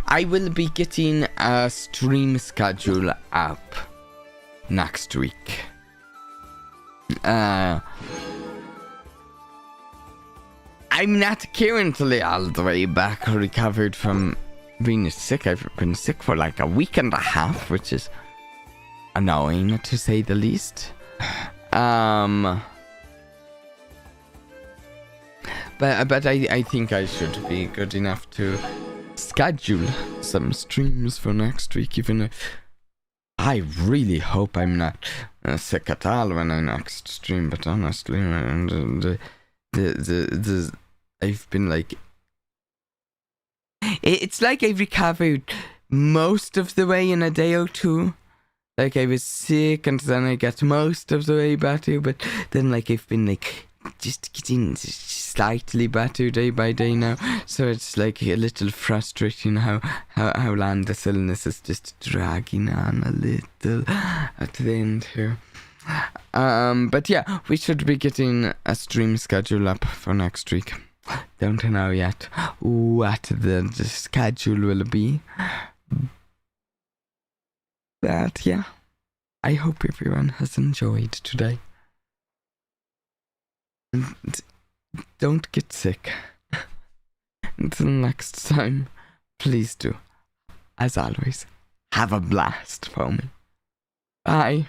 I will be getting a stream schedule up next week. I'm not currently all the way back recovered from being sick. I've been sick for like a week and a half, which is annoying to say the least. But I think I should be good enough to schedule some streams for next week, even if I really hope I'm not sick at all when I next stream. But honestly, I've been like, it's like I recovered most of the way in a day or two. Like I was sick and then I got most of the way better, but then like I've been like just getting slightly better day by day now. So it's like a little frustrating how long this illness is just dragging on a little at the end here. But yeah, we should be getting a stream schedule up for next week. Don't know yet what the schedule will be. But yeah, I hope everyone has enjoyed today. And don't get sick. Until next time, please do, as always, have a blast for me. Bye.